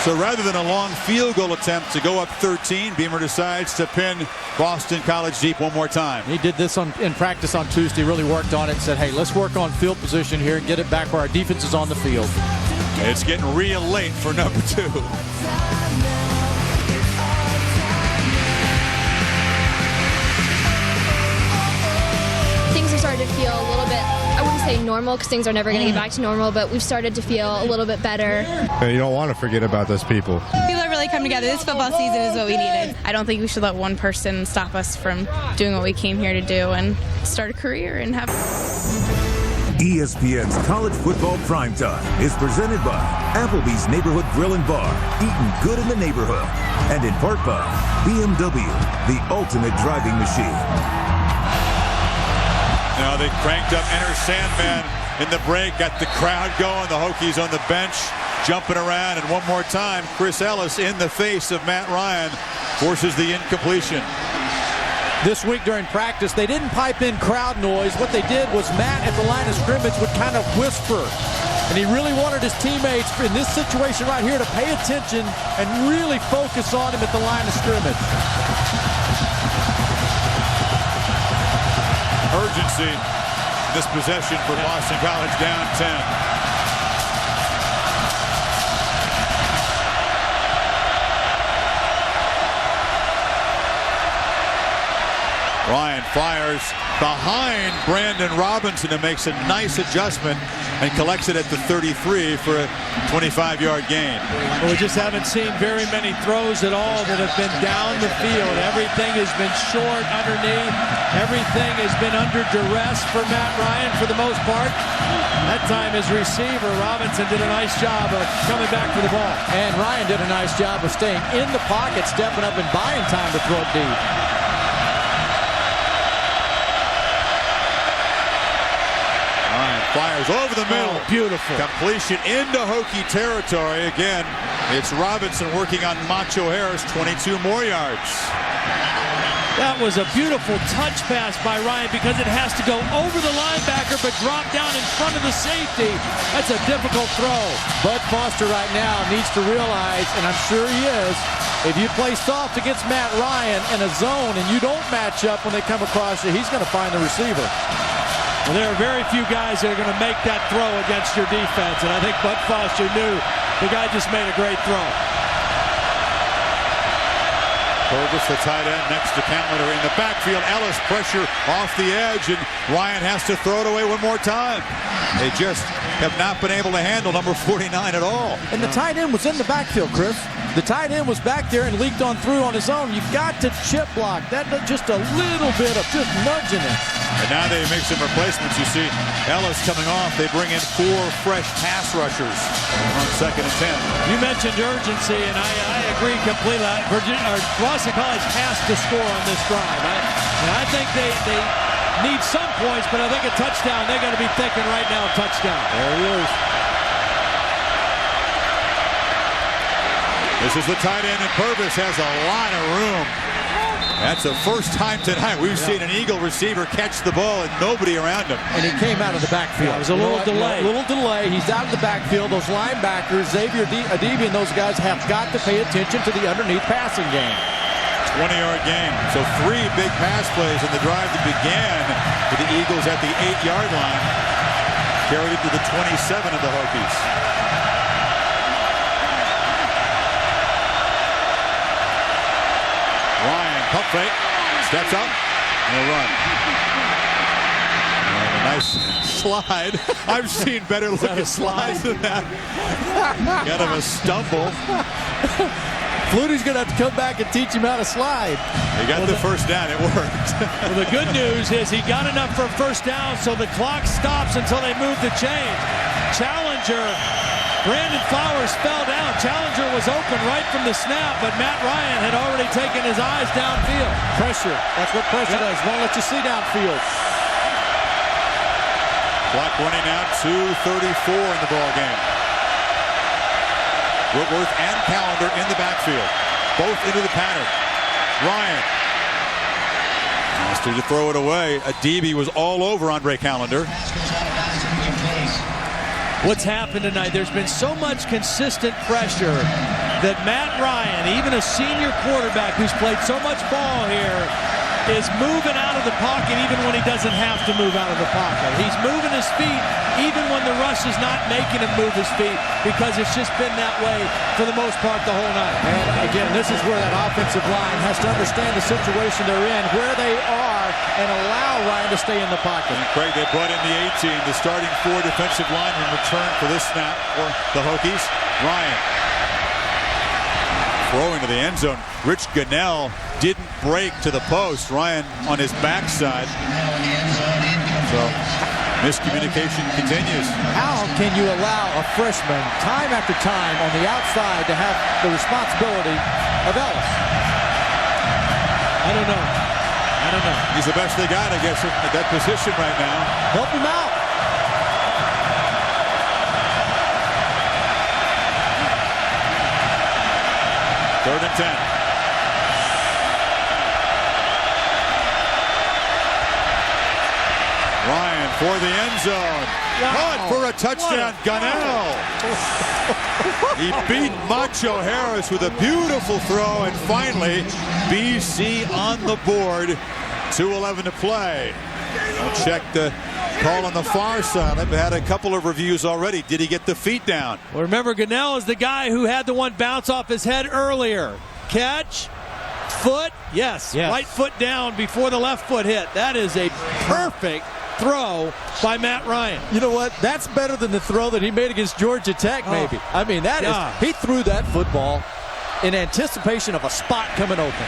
[SPEAKER 4] So rather than a long field goal attempt to go up 13, Beamer decides to pin Boston College deep one more time.
[SPEAKER 11] He did this in practice on Tuesday, really worked on it and said, hey, let's work on field position here and get it back where our defense is on the field.
[SPEAKER 4] It's getting real late for number 2.
[SPEAKER 6] Things are starting to feel a little bit, I wouldn't say normal because things are never going to get back to normal, but we've started to feel a little bit better.
[SPEAKER 21] You don't want to forget about those people.
[SPEAKER 23] People have really come together. This football season is what we needed. I don't think we should let one person stop us from doing what we came here to do and start a career and have...
[SPEAKER 15] ESPN's College Football Primetime is presented by Applebee's Neighborhood Grill and Bar, eating good in the neighborhood, and in part by BMW, the ultimate driving machine.
[SPEAKER 4] Now they cranked up Enter Sandman in the break, got the crowd going, the Hokies on the bench jumping around, and one more time, Chris Ellis in the face of Matt Ryan forces the incompletion.
[SPEAKER 11] This week during practice, they didn't pipe in crowd noise. What they did was Matt at the line of scrimmage would kind of whisper. And he really wanted his teammates in this situation right here to pay attention and really focus on him at the line of scrimmage.
[SPEAKER 4] Urgency, this possession for Boston College, down 10. Ryan fires behind Brandon Robinson and makes a nice adjustment and collects it at the 33 for a 25-yard gain.
[SPEAKER 10] Well, we just haven't seen very many throws at all that have been down the field. Everything has been short underneath. Everything has been under duress for Matt Ryan for the most part. That time as receiver, Robinson did a nice job of coming back for the ball.
[SPEAKER 11] And Ryan did a nice job of staying in the pocket, stepping up and buying time to throw it deep.
[SPEAKER 4] Fires over the middle.
[SPEAKER 10] Oh, beautiful.
[SPEAKER 4] Completion into Hokie territory. Again, it's Robinson working on Macho Harris, 22 more yards.
[SPEAKER 10] That was a beautiful touch pass by Ryan because it has to go over the linebacker but drop down in front of the safety. That's a difficult throw.
[SPEAKER 11] Bud Foster right now needs to realize, and I'm sure he is, if you play soft against Matt Ryan in a zone and you don't match up when they come across you, he's going to find the receiver.
[SPEAKER 10] Well, there are very few guys that are going to make that throw against your defense, and I think Bud Foster knew the guy just made a great throw.
[SPEAKER 4] Purvis, the tight end, next to Callender in the backfield. Ellis pressure off the edge, and Ryan has to throw it away one more time. They just have not been able to handle number 49 at all.
[SPEAKER 11] And the tight end was in the backfield, Chris. The tight end was back there and leaked on through on his own. You've got to chip block. That just a little bit of just nudging it.
[SPEAKER 4] And now they make some replacements. You see Ellis coming off. They bring in 4 fresh pass rushers on 2nd and 10.
[SPEAKER 10] You mentioned urgency, and I agree completely. Boston College has to score on this drive. I think they need some points, but I think a touchdown, they're going to be thinking right now touchdown.
[SPEAKER 11] There he is.
[SPEAKER 4] This is the tight end, and Purvis has a lot of room. That's the first time tonight we've seen an Eagle receiver catch the ball and nobody around him.
[SPEAKER 11] And he came out of the backfield.
[SPEAKER 10] Yeah, it was a little delay.
[SPEAKER 11] A little delay. He's out of the backfield. Those linebackers, Xavier Adibi and those guys have got to pay attention to the underneath passing game.
[SPEAKER 4] 20-yard gain. So 3 big pass plays in the drive that began with the Eagles at the 8-yard line. Carried it to the 27 of the Hokies. Ryan, pump fake, steps up, and a run. And a nice slide. I've seen better looking slides than that. Kind of a stumble.
[SPEAKER 11] Flutie's going to have to come back and teach him how to slide.
[SPEAKER 4] He got the first down. It worked.
[SPEAKER 10] Well, the good news is he got enough for a first down, so the clock stops until they move the chains. Challenger, Brandon Flowers fell down. Challenger was open right from the snap, but Matt Ryan had already taken his eyes downfield.
[SPEAKER 11] Pressure. That's what pressure does. Won't let you see downfield.
[SPEAKER 4] Clock running out, 2:34 in the ball game. Whitworth and Callender in the backfield. Both into the pattern. Ryan. Has to throw it away. Adibi was all over Andre Callender.
[SPEAKER 10] What's happened tonight, there's been so much consistent pressure that Matt Ryan, even a senior quarterback who's played so much ball here, is moving out of the pocket even when he doesn't have to move out of the pocket. He's moving his feet even when the rush is not making him move his feet, because it's just been that way for the most part the whole night.
[SPEAKER 11] And again, this is where that offensive line has to understand the situation they're in, where they are, and allow Ryan to stay in the pocket.
[SPEAKER 4] And Craig, they brought in the 18, the starting 4 defensive linemen return for this snap for the Hokies. Ryan throwing to the end zone. Rich Gunnell didn't break to the post. Ryan on his backside. So miscommunication continues.
[SPEAKER 11] How can you allow a freshman time after time on the outside to have the responsibility of Ellis?
[SPEAKER 10] I don't know.
[SPEAKER 4] He's the best they got, I guess, at that position right now.
[SPEAKER 11] Help him out.
[SPEAKER 4] Third and 10. Ryan for the end zone. Caught for a touchdown, Gunnell. He beat Macho Harris with a beautiful throw, and finally, BC on the board. 2:11 to play. I'll check the call on the far side. I've had a couple of reviews already. Did he get the feet down?
[SPEAKER 10] Well, remember, Gunnell is the guy who had the one bounce off his head earlier. Catch, foot, yes. Right foot down before the left foot hit. That is a perfect throw by Matt Ryan.
[SPEAKER 11] You know what? That's better than the throw that he made against Georgia Tech, maybe. I mean, that is, he threw that football in anticipation of a spot coming open.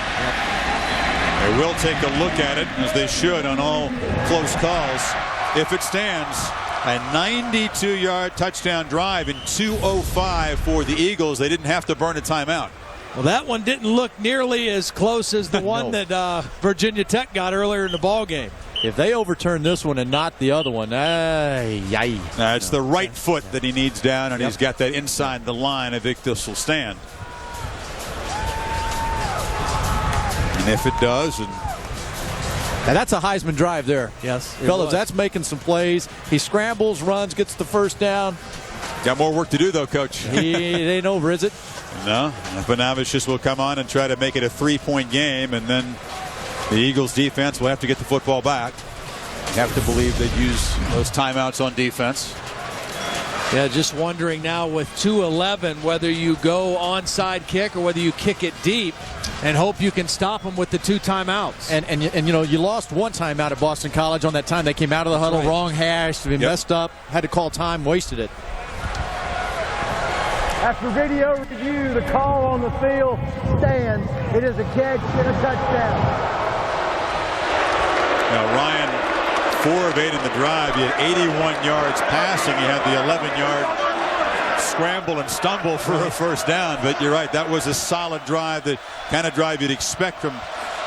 [SPEAKER 4] They will take a look at it, as they should on all close calls. If it stands, a 92-yard touchdown drive in 2:05 for the Eagles. They didn't have to burn a timeout.
[SPEAKER 10] Well, that one didn't look nearly as close as the one that Virginia Tech got earlier in the ball game.
[SPEAKER 11] If they overturn this one and not the other one,
[SPEAKER 4] it's the right foot that he needs down, and he's got that inside the line. I think this will stand. And if it does, and
[SPEAKER 11] And that's a Heisman drive there.
[SPEAKER 10] Yes.
[SPEAKER 11] Fellas, that's making some plays. He scrambles, runs, gets the first down.
[SPEAKER 4] Got more work to do, though, Coach.
[SPEAKER 11] It ain't over, is it?
[SPEAKER 4] No. Panavicius will come on and try to make it a 3-point game, and then the Eagles defense will have to get the football back. You have to believe they'd use those timeouts on defense.
[SPEAKER 10] Yeah, just wondering now with 2:11 whether you go onside kick or whether you kick it deep and hope you can stop them with the 2 timeouts.
[SPEAKER 11] And you know, you lost 1 timeout at Boston College on that time they came out of the huddle,
[SPEAKER 10] right.
[SPEAKER 11] wrong hash, messed up, had to call time, wasted it.
[SPEAKER 5] After video review, the call on the field stands. It is a catch and a touchdown.
[SPEAKER 4] Now, Ryan, 4 of 8 in the drive. He had 81 yards passing. He had the 11-yard scramble and stumble for a first down. But you're right, that was a solid drive, the kind of drive you'd expect from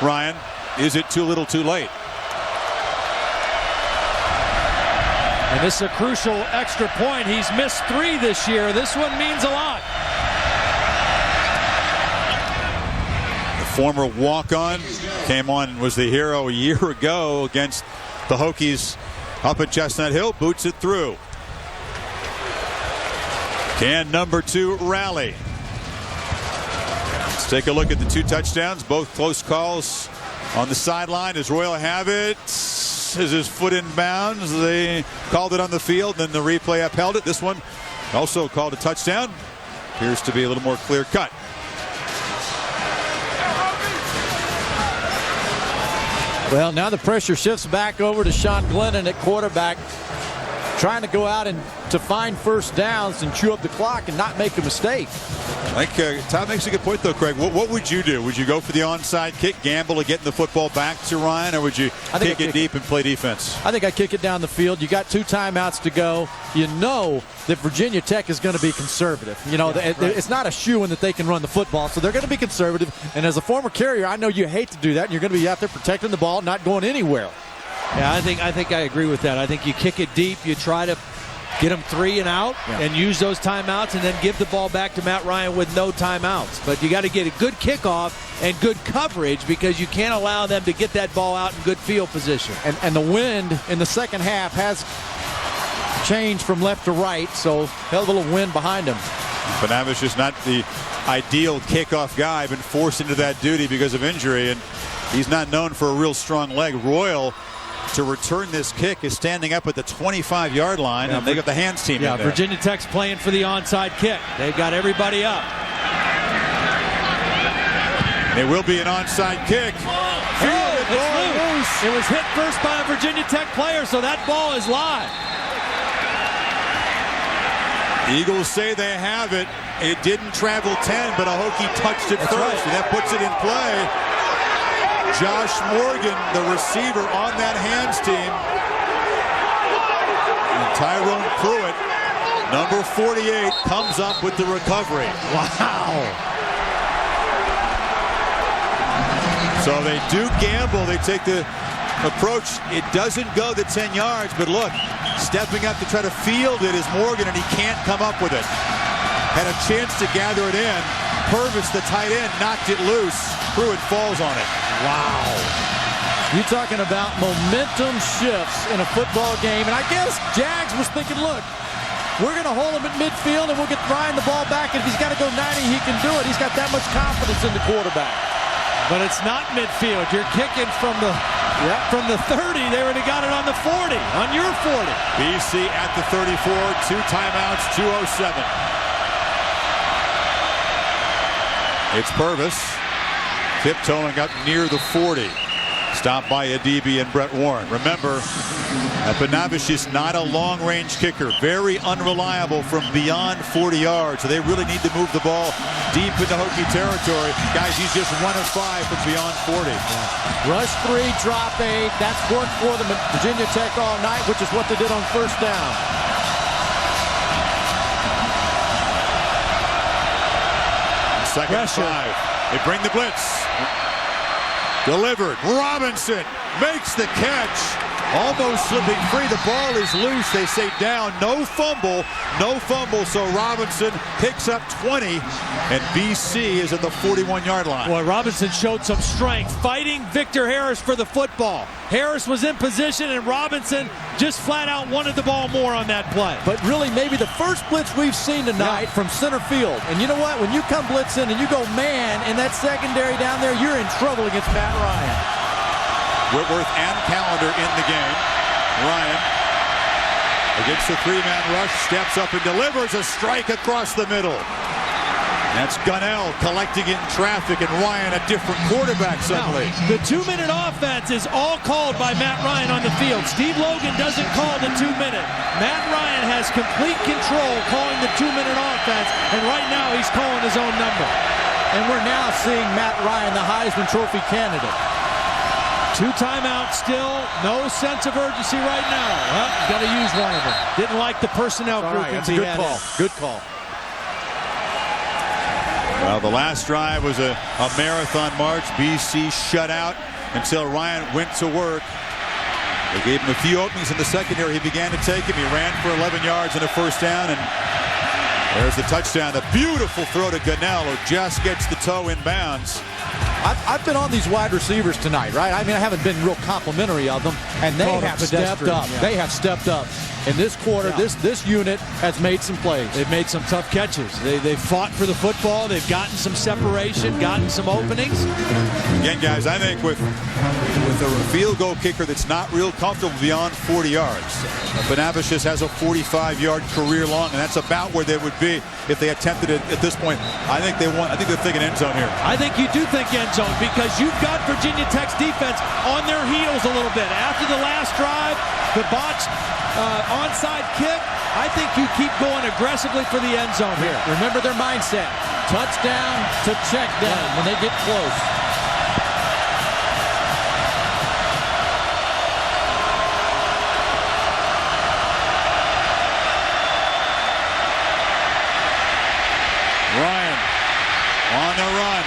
[SPEAKER 4] Ryan. Is it too little too late?
[SPEAKER 10] And this is a crucial extra point. He's missed 3 this year. This one means a lot.
[SPEAKER 4] The former walk-on came on and was the hero a year ago against the Hokies up at Chestnut Hill. Boots it through. Can number 2 rally? Let's take a look at the 2 touchdowns. Both close calls on the sideline. Does Royal have it? Is his foot in bounds? They called it on the field, then the replay upheld it. This one also called a touchdown. Appears to be a little more clear cut.
[SPEAKER 11] Well, now the pressure shifts back over to Sean Glennon at quarterback, trying to go out and to find first downs and chew up the clock and not make a mistake.
[SPEAKER 4] I think Todd makes a good point, though, Craig. What would you do? Would you go for the onside kick, gamble to getting the football back to Ryan, or would you kick it deep and play defense?
[SPEAKER 11] I think I kick it down the field. You got 2 timeouts to go. You know that Virginia Tech is going to be conservative. You know, it's not a shoo-in that they can run the football, so they're going to be conservative. And as a former carrier, I know you hate to do that, and you're going to be out there protecting the ball, not going anywhere.
[SPEAKER 10] Yeah, I think I agree with that. I think you kick it deep. You try to get them 3 and out and use those timeouts and then give the ball back to Matt Ryan with no timeouts. But you got to get a good kickoff and good coverage because you can't allow them to get that ball out in good field position.
[SPEAKER 11] And the wind in the second half has changed from left to right, so hell of a little wind behind him.
[SPEAKER 4] Panavicius is not the ideal kickoff guy, been forced into that duty because of injury, and he's not known for a real strong leg. Royal, to return this kick, is standing up at the 25-yard line, and they got the hands team in there.
[SPEAKER 10] Virginia Tech's playing for the onside kick. They've got everybody up.
[SPEAKER 4] It will be an onside kick.
[SPEAKER 10] It was hit first by a Virginia Tech player, so that ball is live.
[SPEAKER 4] Eagles say they have it. It didn't travel 10, but a Hokie touched it first, and that puts it in play. Josh Morgan, the receiver on that hands team. And Tyrone Pruitt, number 48, comes up with the recovery.
[SPEAKER 10] Wow.
[SPEAKER 4] So they do gamble. They take the approach. It doesn't go the 10 yards, but look, stepping up to try to field it is Morgan, and he can't come up with it. Had a chance to gather it in. Purvis, the tight end, knocked it loose. Pruitt falls on it.
[SPEAKER 11] Wow. You're talking about momentum shifts in a football game. And I guess Jags was thinking, look, we're going to hold him at midfield and we'll get Ryan the ball back. And if he's got to go 90, he can do it. He's got that much confidence in the quarterback.
[SPEAKER 10] But it's not midfield. You're kicking from the 30. They would have got it on the 40, on your 40.
[SPEAKER 4] BC at the 34, 2 timeouts, 2:07. It's Purvis tiptoeing up near the 40. Stopped by a DB and Brett Warren. Remember, Panavicius is not a long-range kicker. Very unreliable from beyond 40 yards. So they really need to move the ball deep into Hokie territory. Guys, he's just 1 of 5 from beyond 40.
[SPEAKER 11] Rush 3, drop 8. That's worked for them at Virginia Tech all night, which is what they did on first down.
[SPEAKER 4] Second and 5. They bring the blitz. Delivered. Robinson makes the catch. almost slipping free. The ball is loose. They say down. No fumble. No fumble. So Robinson picks up 20, and BC is at the 41-yard line.
[SPEAKER 10] Boy, Robinson showed some strength fighting Victor Harris for the football. Harris was in position, and Robinson just flat out wanted the ball more on that play.
[SPEAKER 11] But really, maybe the first blitz we've seen tonight from center field. And you know what? When you come blitzing and you go man in that secondary down there, you're in trouble against Matt Ryan.
[SPEAKER 4] Whitworth and Callender in the game. Ryan against the three-man rush, steps up and delivers a strike across the middle. That's Gunnell collecting it in traffic, and Ryan a different quarterback suddenly.
[SPEAKER 10] Now, the 2-minute offense is all called by Matt Ryan on the field. Steve Logan doesn't call the 2-minute. Matt Ryan has complete control calling the 2-minute offense, and right now he's calling his own number.
[SPEAKER 11] And we're now seeing Matt Ryan, the Heisman Trophy candidate.
[SPEAKER 10] 2 timeouts still, no sense of urgency right now. Well, got to use one of them. Didn't like the personnel groupings.
[SPEAKER 11] That's a good call. Good call.
[SPEAKER 4] Well, the last drive was a marathon march. BC shut out until Ryan went to work. They gave him a few openings in the secondary. He began to take him. He ran for 11 yards and a first down, and there's the touchdown. The beautiful throw to Gunnell, who just gets the toe in bounds.
[SPEAKER 11] I've been on these wide receivers tonight, right? I mean, I haven't been real complimentary of them, and they have stepped up. Yeah. They have stepped up. In this quarter, this unit has made some plays.
[SPEAKER 10] They've made some tough catches. They've fought for the football. They've gotten some separation, gotten some openings.
[SPEAKER 4] Again, guys, I think with a field goal kicker that's not real comfortable beyond 40 yards, Benavicius has a 45-yard career long, and that's about where they would be if they attempted it at this point. I think they're thinking end zone here.
[SPEAKER 10] I think you do think end zone, because you've got Virginia Tech's defense on their heels a little bit. After the last drive, the botched onside kick, I think you keep going aggressively for the end zone here.
[SPEAKER 11] Remember their mindset. Touchdown to check down when they get close.
[SPEAKER 4] Ryan on the run.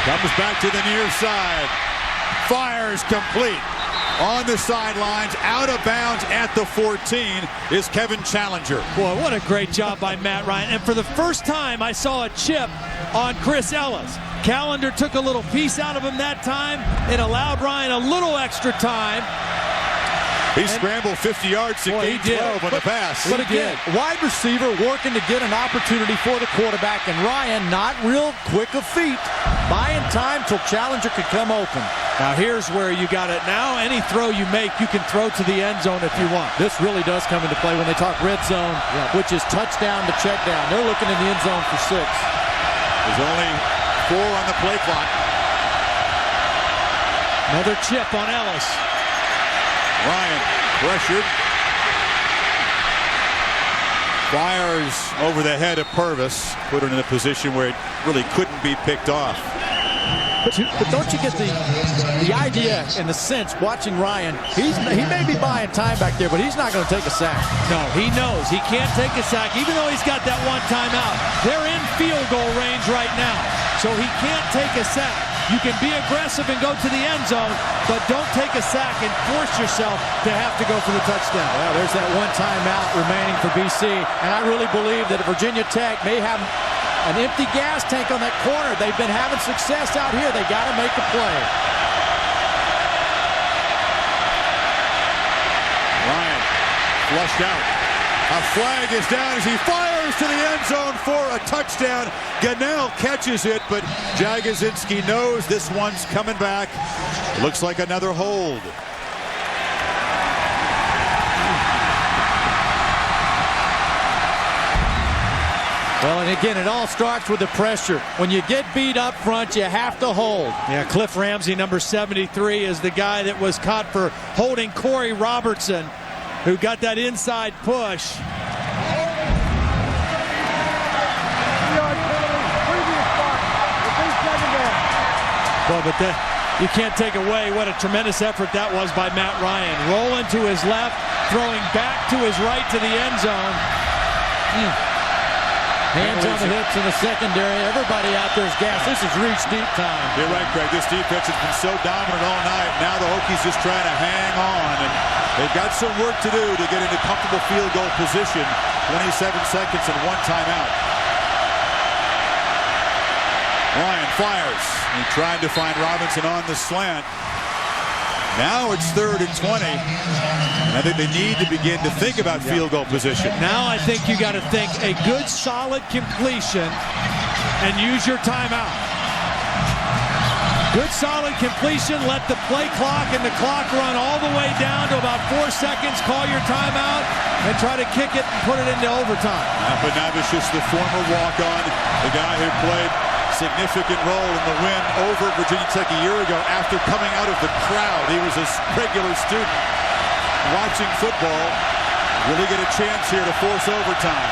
[SPEAKER 4] Comes back to the near side. Fires complete. On the sidelines, out of bounds at the 14 is Kevin Challenger.
[SPEAKER 10] Boy, what a great job by Matt Ryan. And for the first time, I saw a chip on Chris Ellis. Callender took a little piece out of him that time. It allowed Ryan a little extra time.
[SPEAKER 4] He scrambled 50 yards to gain 12 on the pass.
[SPEAKER 11] But again, wide receiver working to get an opportunity for the quarterback, and Ryan not real quick of feet, buying time till Challenger could come open.
[SPEAKER 10] Now here's where you got it. Now any throw you make, you can throw to the end zone if you want.
[SPEAKER 11] This really does come into play when they talk red zone, which is touchdown to check down. They're looking in the end zone for 6.
[SPEAKER 4] There's only 4 on the play clock.
[SPEAKER 10] Another chip on Ellis.
[SPEAKER 4] Ryan pressured. Fires over the head of Purvis. Put it in a position where it really couldn't be picked off.
[SPEAKER 11] But don't you get the idea and the sense watching Ryan? He may be buying time back there, but he's not going to take a sack.
[SPEAKER 10] No, he knows he can't take a sack, even though he's got that one timeout. They're in field goal range right now, so he can't take a sack. You can be aggressive and go to the end zone, but don't take a sack and force yourself to have to go for the touchdown.
[SPEAKER 11] Well, there's that one timeout remaining for BC, and I really believe that Virginia Tech may have an empty gas tank on that corner. They've been having success out here. They got to make a play.
[SPEAKER 4] Ryan flushed out. A flag is down as he fires to the end zone for a touchdown. Gunnell catches it, but Jagodzinski knows this one's coming back. Looks like another hold.
[SPEAKER 11] Well, and again, it all starts with the pressure. When you get beat up front, you have to hold.
[SPEAKER 10] Yeah, Cliff Ramsey, number 73, is the guy that was caught for holding Corey Robertson, who got that inside push. Well, but you can't take away what a tremendous effort that was by Matt Ryan. Rolling to his left, throwing back to his right to the end zone.
[SPEAKER 11] Hands on the hips in the secondary. Everybody out there is gassed. This is reach deep time.
[SPEAKER 4] You're right, Craig. This defense has been so dominant all night. Now the Hokies just trying to hang on. And they've got some work to do to get into comfortable field goal position. 27 seconds and 1 timeout. Ryan fires. He tried to find Robinson on the slant. Now it's 3rd and 20. And I think they need to begin to think about field goal position.
[SPEAKER 10] Now I think you got to think a good solid completion and use your timeout. Good solid completion, let the play clock and the clock run all the way down to about 4 seconds. Call your timeout and try to kick it and put it into overtime.
[SPEAKER 4] Panavicius, the former walk-on, the guy who played significant role in the win over Virginia Tech a year ago after coming out of the crowd. He was a regular student watching football. Will he get a chance here to force overtime?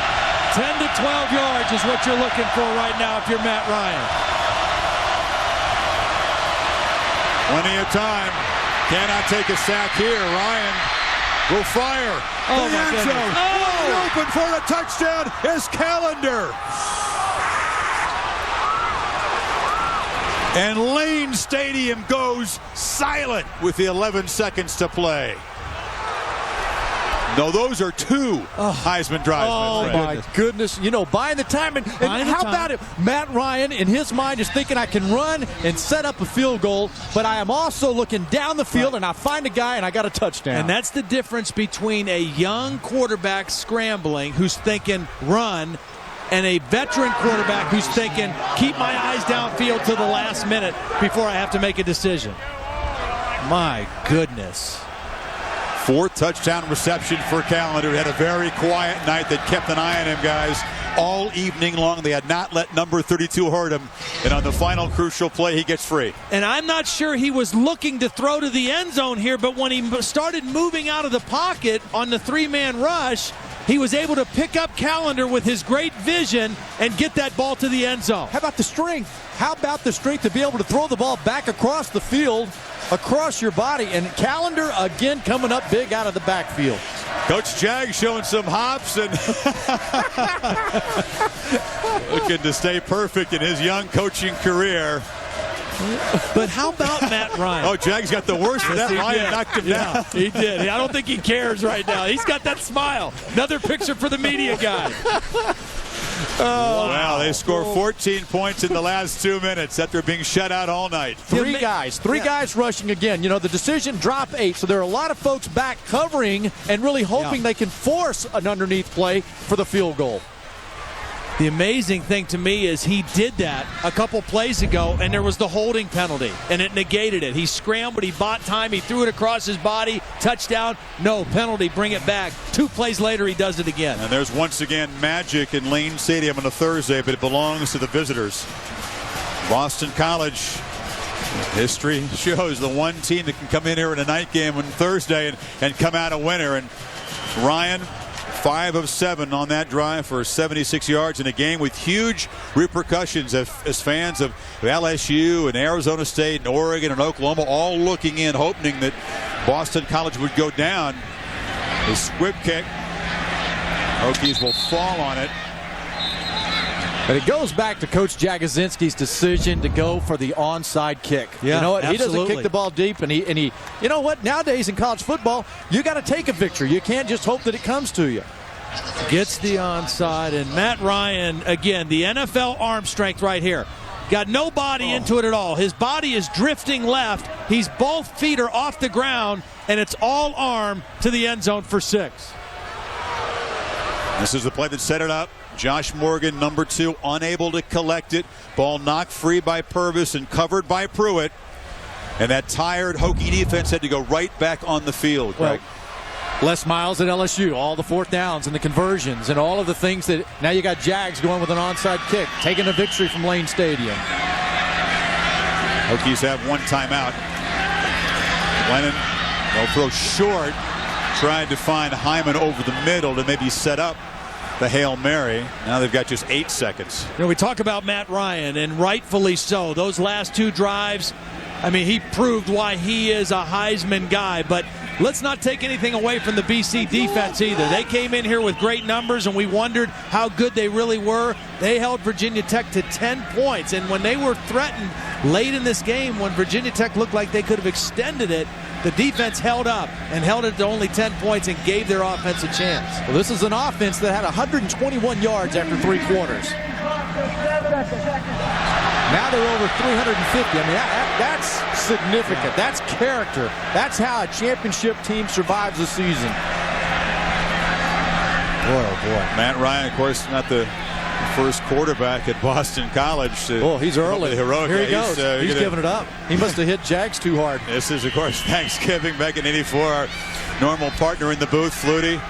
[SPEAKER 10] 10 to 12 yards is what you're looking for right now if you're Matt Ryan.
[SPEAKER 4] Plenty of time. Cannot take a sack here. Ryan will fire.
[SPEAKER 10] Oh,
[SPEAKER 4] the end zone. Wide open for a touchdown is Callender. And Lane Stadium goes silent with the 11 seconds to play. No, those are 2 Heisman drives.
[SPEAKER 11] Oh, my goodness. You know, buying the time. And how about it? Matt Ryan, in his mind, is thinking I can run and set up a field goal, but I am also looking down the field, and I find a guy, and I got a touchdown.
[SPEAKER 10] And that's the difference between a young quarterback scrambling who's thinking run and a veteran quarterback who's thinking keep my eyes downfield to the last minute before I have to make a decision. My goodness.
[SPEAKER 4] 4th touchdown reception for Callender. He had a very quiet night that kept an eye on him, guys, all evening long. They had not let number 32 hurt him. And on the final crucial play, he gets free.
[SPEAKER 10] And I'm not sure he was looking to throw to the end zone here, but when he started moving out of the pocket on the 3-man rush, he was able to pick up Callender with his great vision and get that ball to the end zone.
[SPEAKER 11] How about the strength? How about the strength to be able to throw the ball back across the field, across your body? And Callender, again, coming up big out of the backfield.
[SPEAKER 4] Coach Jag showing some hops and looking to stay perfect in his young coaching career.
[SPEAKER 10] But how about Matt Ryan?
[SPEAKER 4] Oh, Jag's got the worst of that. Ryan knocked him down.
[SPEAKER 10] He did. I don't think he cares right now. He's got that smile. Another picture for the media guy.
[SPEAKER 4] Wow, they score 14 points in the last 2 minutes after being shut out all night.
[SPEAKER 11] Three guys rushing again. You know, the decision, drop 8. So there are a lot of folks back covering and really hoping they can force an underneath play for the field goal.
[SPEAKER 10] The amazing thing to me is he did that a couple plays ago, and there was the holding penalty, and it negated it. He scrambled, he bought time, he threw it across his body, touchdown, no penalty, bring it back. 2 plays later, he does it again.
[SPEAKER 4] And there's once again magic in Lane Stadium on a Thursday, but it belongs to the visitors. Boston College, history shows the one team that can come in here in a night game on Thursday and come out a winner. And Ryan, 5 of 7 on that drive for 76 yards in a game with huge repercussions as fans of LSU and Arizona State and Oregon and Oklahoma all looking in, hoping that Boston College would go down. The squib kick. Hokies will fall on it.
[SPEAKER 11] But it goes back to Coach Jagodzinski's decision to go for the onside kick.
[SPEAKER 10] Yeah,
[SPEAKER 11] you know what?
[SPEAKER 10] absolutely.
[SPEAKER 11] He doesn't kick the ball deep, and he you know what? Nowadays in college football, you got to take a victory. You can't just hope that it comes to you.
[SPEAKER 10] Gets the onside, and Matt Ryan, again, the NFL arm strength right here. Got no body into it at all. His body is drifting left. Both feet are off the ground, and it's all arm to the end zone for 6.
[SPEAKER 4] This is the play that set it up. Josh Morgan, number 2, unable to collect it. Ball knocked free by Purvis and covered by Pruitt. And that tired Hokie defense had to go right back on the field, Greg.
[SPEAKER 11] Well, Les Miles at LSU, all the 4th downs and the conversions and all of the things that now you got Jags going with an onside kick, taking a victory from Lane Stadium.
[SPEAKER 4] Hokies have 1 timeout. Lennon, they'll throw short. Tried to find Hyman over the middle to maybe set up the Hail Mary. Now they've got just 8 seconds.
[SPEAKER 10] You know, we talk about Matt Ryan, and rightfully so. Those last 2 drives, I mean, he proved why he is a Heisman guy. But let's not take anything away from the BC defense either. They came in here with great numbers, and we wondered how good they really were. They held Virginia Tech to 10 points, and when they were threatened late in this game, when Virginia Tech looked like they could have extended it, the defense held up and held it to only 10 points and gave their offense a chance.
[SPEAKER 11] Well, this is an offense that had 121 yards after 3 quarters. Now they're over 350. I mean, that's significant. That's character. That's how a championship team survives a season. Boy, oh boy.
[SPEAKER 4] Matt Ryan, of course, not the first quarterback at Boston College.
[SPEAKER 11] He's early.
[SPEAKER 4] Heroic.
[SPEAKER 11] Here he goes. He's giving it up. He must have hit Jags too hard.
[SPEAKER 4] This is, of course, Thanksgiving back in '84. Our normal partner in the booth, Flutie,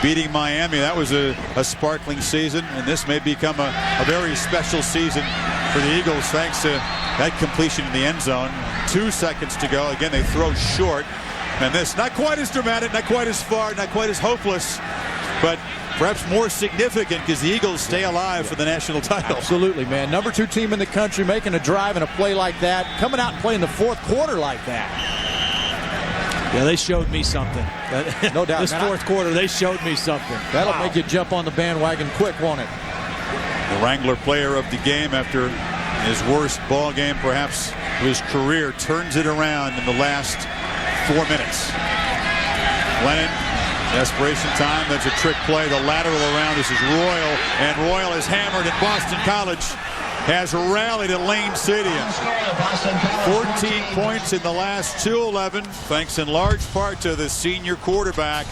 [SPEAKER 4] beating Miami. That was a sparkling season, and this may become a very special season for the Eagles thanks to that completion in the end zone. 2 seconds to go. Again, they throw short. And this, not quite as dramatic, not quite as far, not quite as hopeless, but perhaps more significant because the Eagles stay alive for the national title.
[SPEAKER 11] Absolutely, man. Number 2 team in the country making a drive and a play like that, coming out and playing the fourth quarter like that.
[SPEAKER 10] Yeah, they showed me something.
[SPEAKER 11] No doubt.
[SPEAKER 10] This fourth quarter, they showed me something.
[SPEAKER 11] That'll make you jump on the bandwagon quick, won't it?
[SPEAKER 4] The Wrangler player of the game after his worst ball game perhaps of his career turns it around in the last 4 minutes. Lennon, desperation time. That's a trick play. The lateral around. This is Royal, and Royal is hammered at Boston College. Has rallied at Lane Stadium. 14 points in the last 2-11, thanks in large part to the senior quarterback.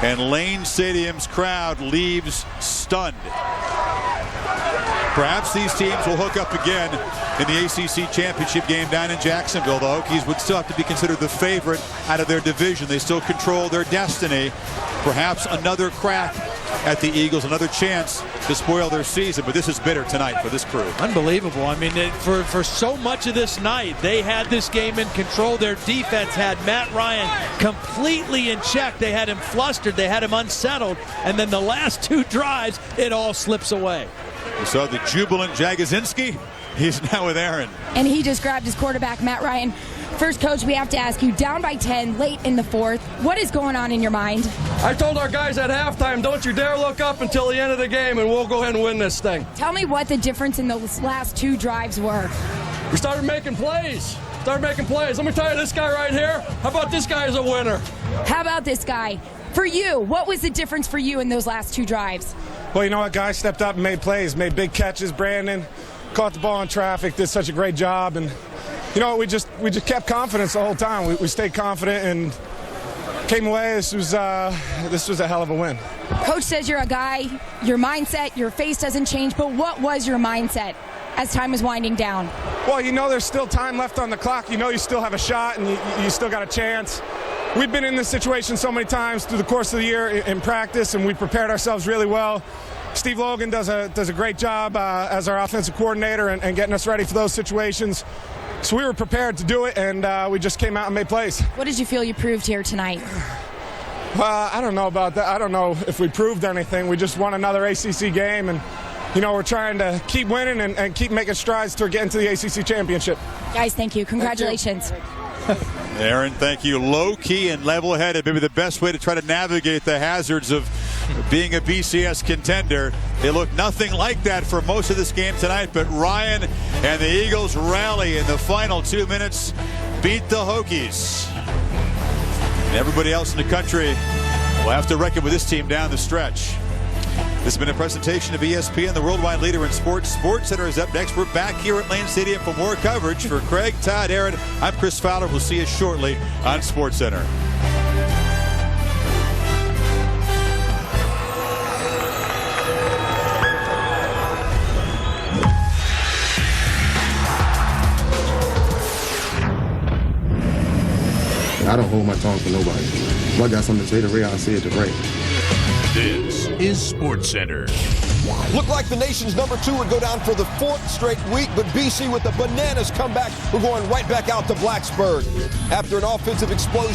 [SPEAKER 4] And Lane Stadium's crowd leaves stunned. Perhaps these teams will hook up again in the ACC championship game down in Jacksonville. The Hokies would still have to be considered the favorite out of their division. They still control their destiny. Perhaps another crack at the Eagles, another chance to spoil their season, but this is bitter tonight for this crew.
[SPEAKER 10] Unbelievable. I mean, for so much of this night, they had this game in control. Their defense had Matt Ryan completely in check. They had him flustered. They had him unsettled. And then the last 2 drives, it all slips away.
[SPEAKER 4] We saw the jubilant Jagosinski. He's now with Aaron.
[SPEAKER 8] And he just grabbed his quarterback, Matt Ryan. First, Coach, we have to ask you, down by 10, late in the fourth, what is going on in your mind?
[SPEAKER 9] I told our guys at halftime, don't you dare look up until the end of the game, and we'll go ahead and win this thing.
[SPEAKER 8] Tell me what the difference in those last 2 drives were.
[SPEAKER 9] We started making plays. Let me tell you, this guy right here, how about this guy as a winner?
[SPEAKER 8] How about this guy? For you, what was the difference for you in those last 2 drives?
[SPEAKER 12] Well, you know what, guys stepped up and made plays, made big catches. Brandon caught the ball in traffic, did such a great job, and you know, we just kept confidence the whole time. We stayed confident and came away. This was a hell of a win.
[SPEAKER 8] Coach says you're a guy, your mindset, your face doesn't change, but what was your mindset as time was winding down?
[SPEAKER 12] Well, you know there's still time left on the clock. You know you still have a shot and you still got a chance. We've been in this situation so many times through the course of the year in practice, and we prepared ourselves really well. Steve Logan does a great job as our offensive coordinator and getting us ready for those situations. So we were prepared to do it, and we just came out and made plays.
[SPEAKER 8] What did you feel you proved here tonight?
[SPEAKER 12] I don't know about that. I don't know if we proved anything. We just won another ACC game, and you know, we're trying to keep winning and keep making strides toward getting to the ACC championship.
[SPEAKER 8] Guys, thank you. Congratulations.
[SPEAKER 4] Aaron, thank you. Low-key and level-headed, maybe the best way to try to navigate the hazards of being a BCS contender. They look nothing like that for most of this game tonight, but Ryan and the Eagles rally in the final 2 minutes, beat the Hokies. And everybody else in the country will have to reckon with this team down the stretch. This has been a presentation of ESPN, the worldwide leader in sports. Sports Center is up next. We're back here at Lane Stadium for more coverage. For Craig, Todd, Aaron, I'm Chris Fowler. We'll see you shortly on Sports Center.
[SPEAKER 3] I don't hold my tongue for nobody. If I got something to say to Ray, I'll say it to Ray.
[SPEAKER 13] This is Sports Center.
[SPEAKER 14] Looked like the nation's number 2 would go down for the 4th straight week, but BC with the bananas comeback, we're going right back out to Blacksburg. After an offensive explosion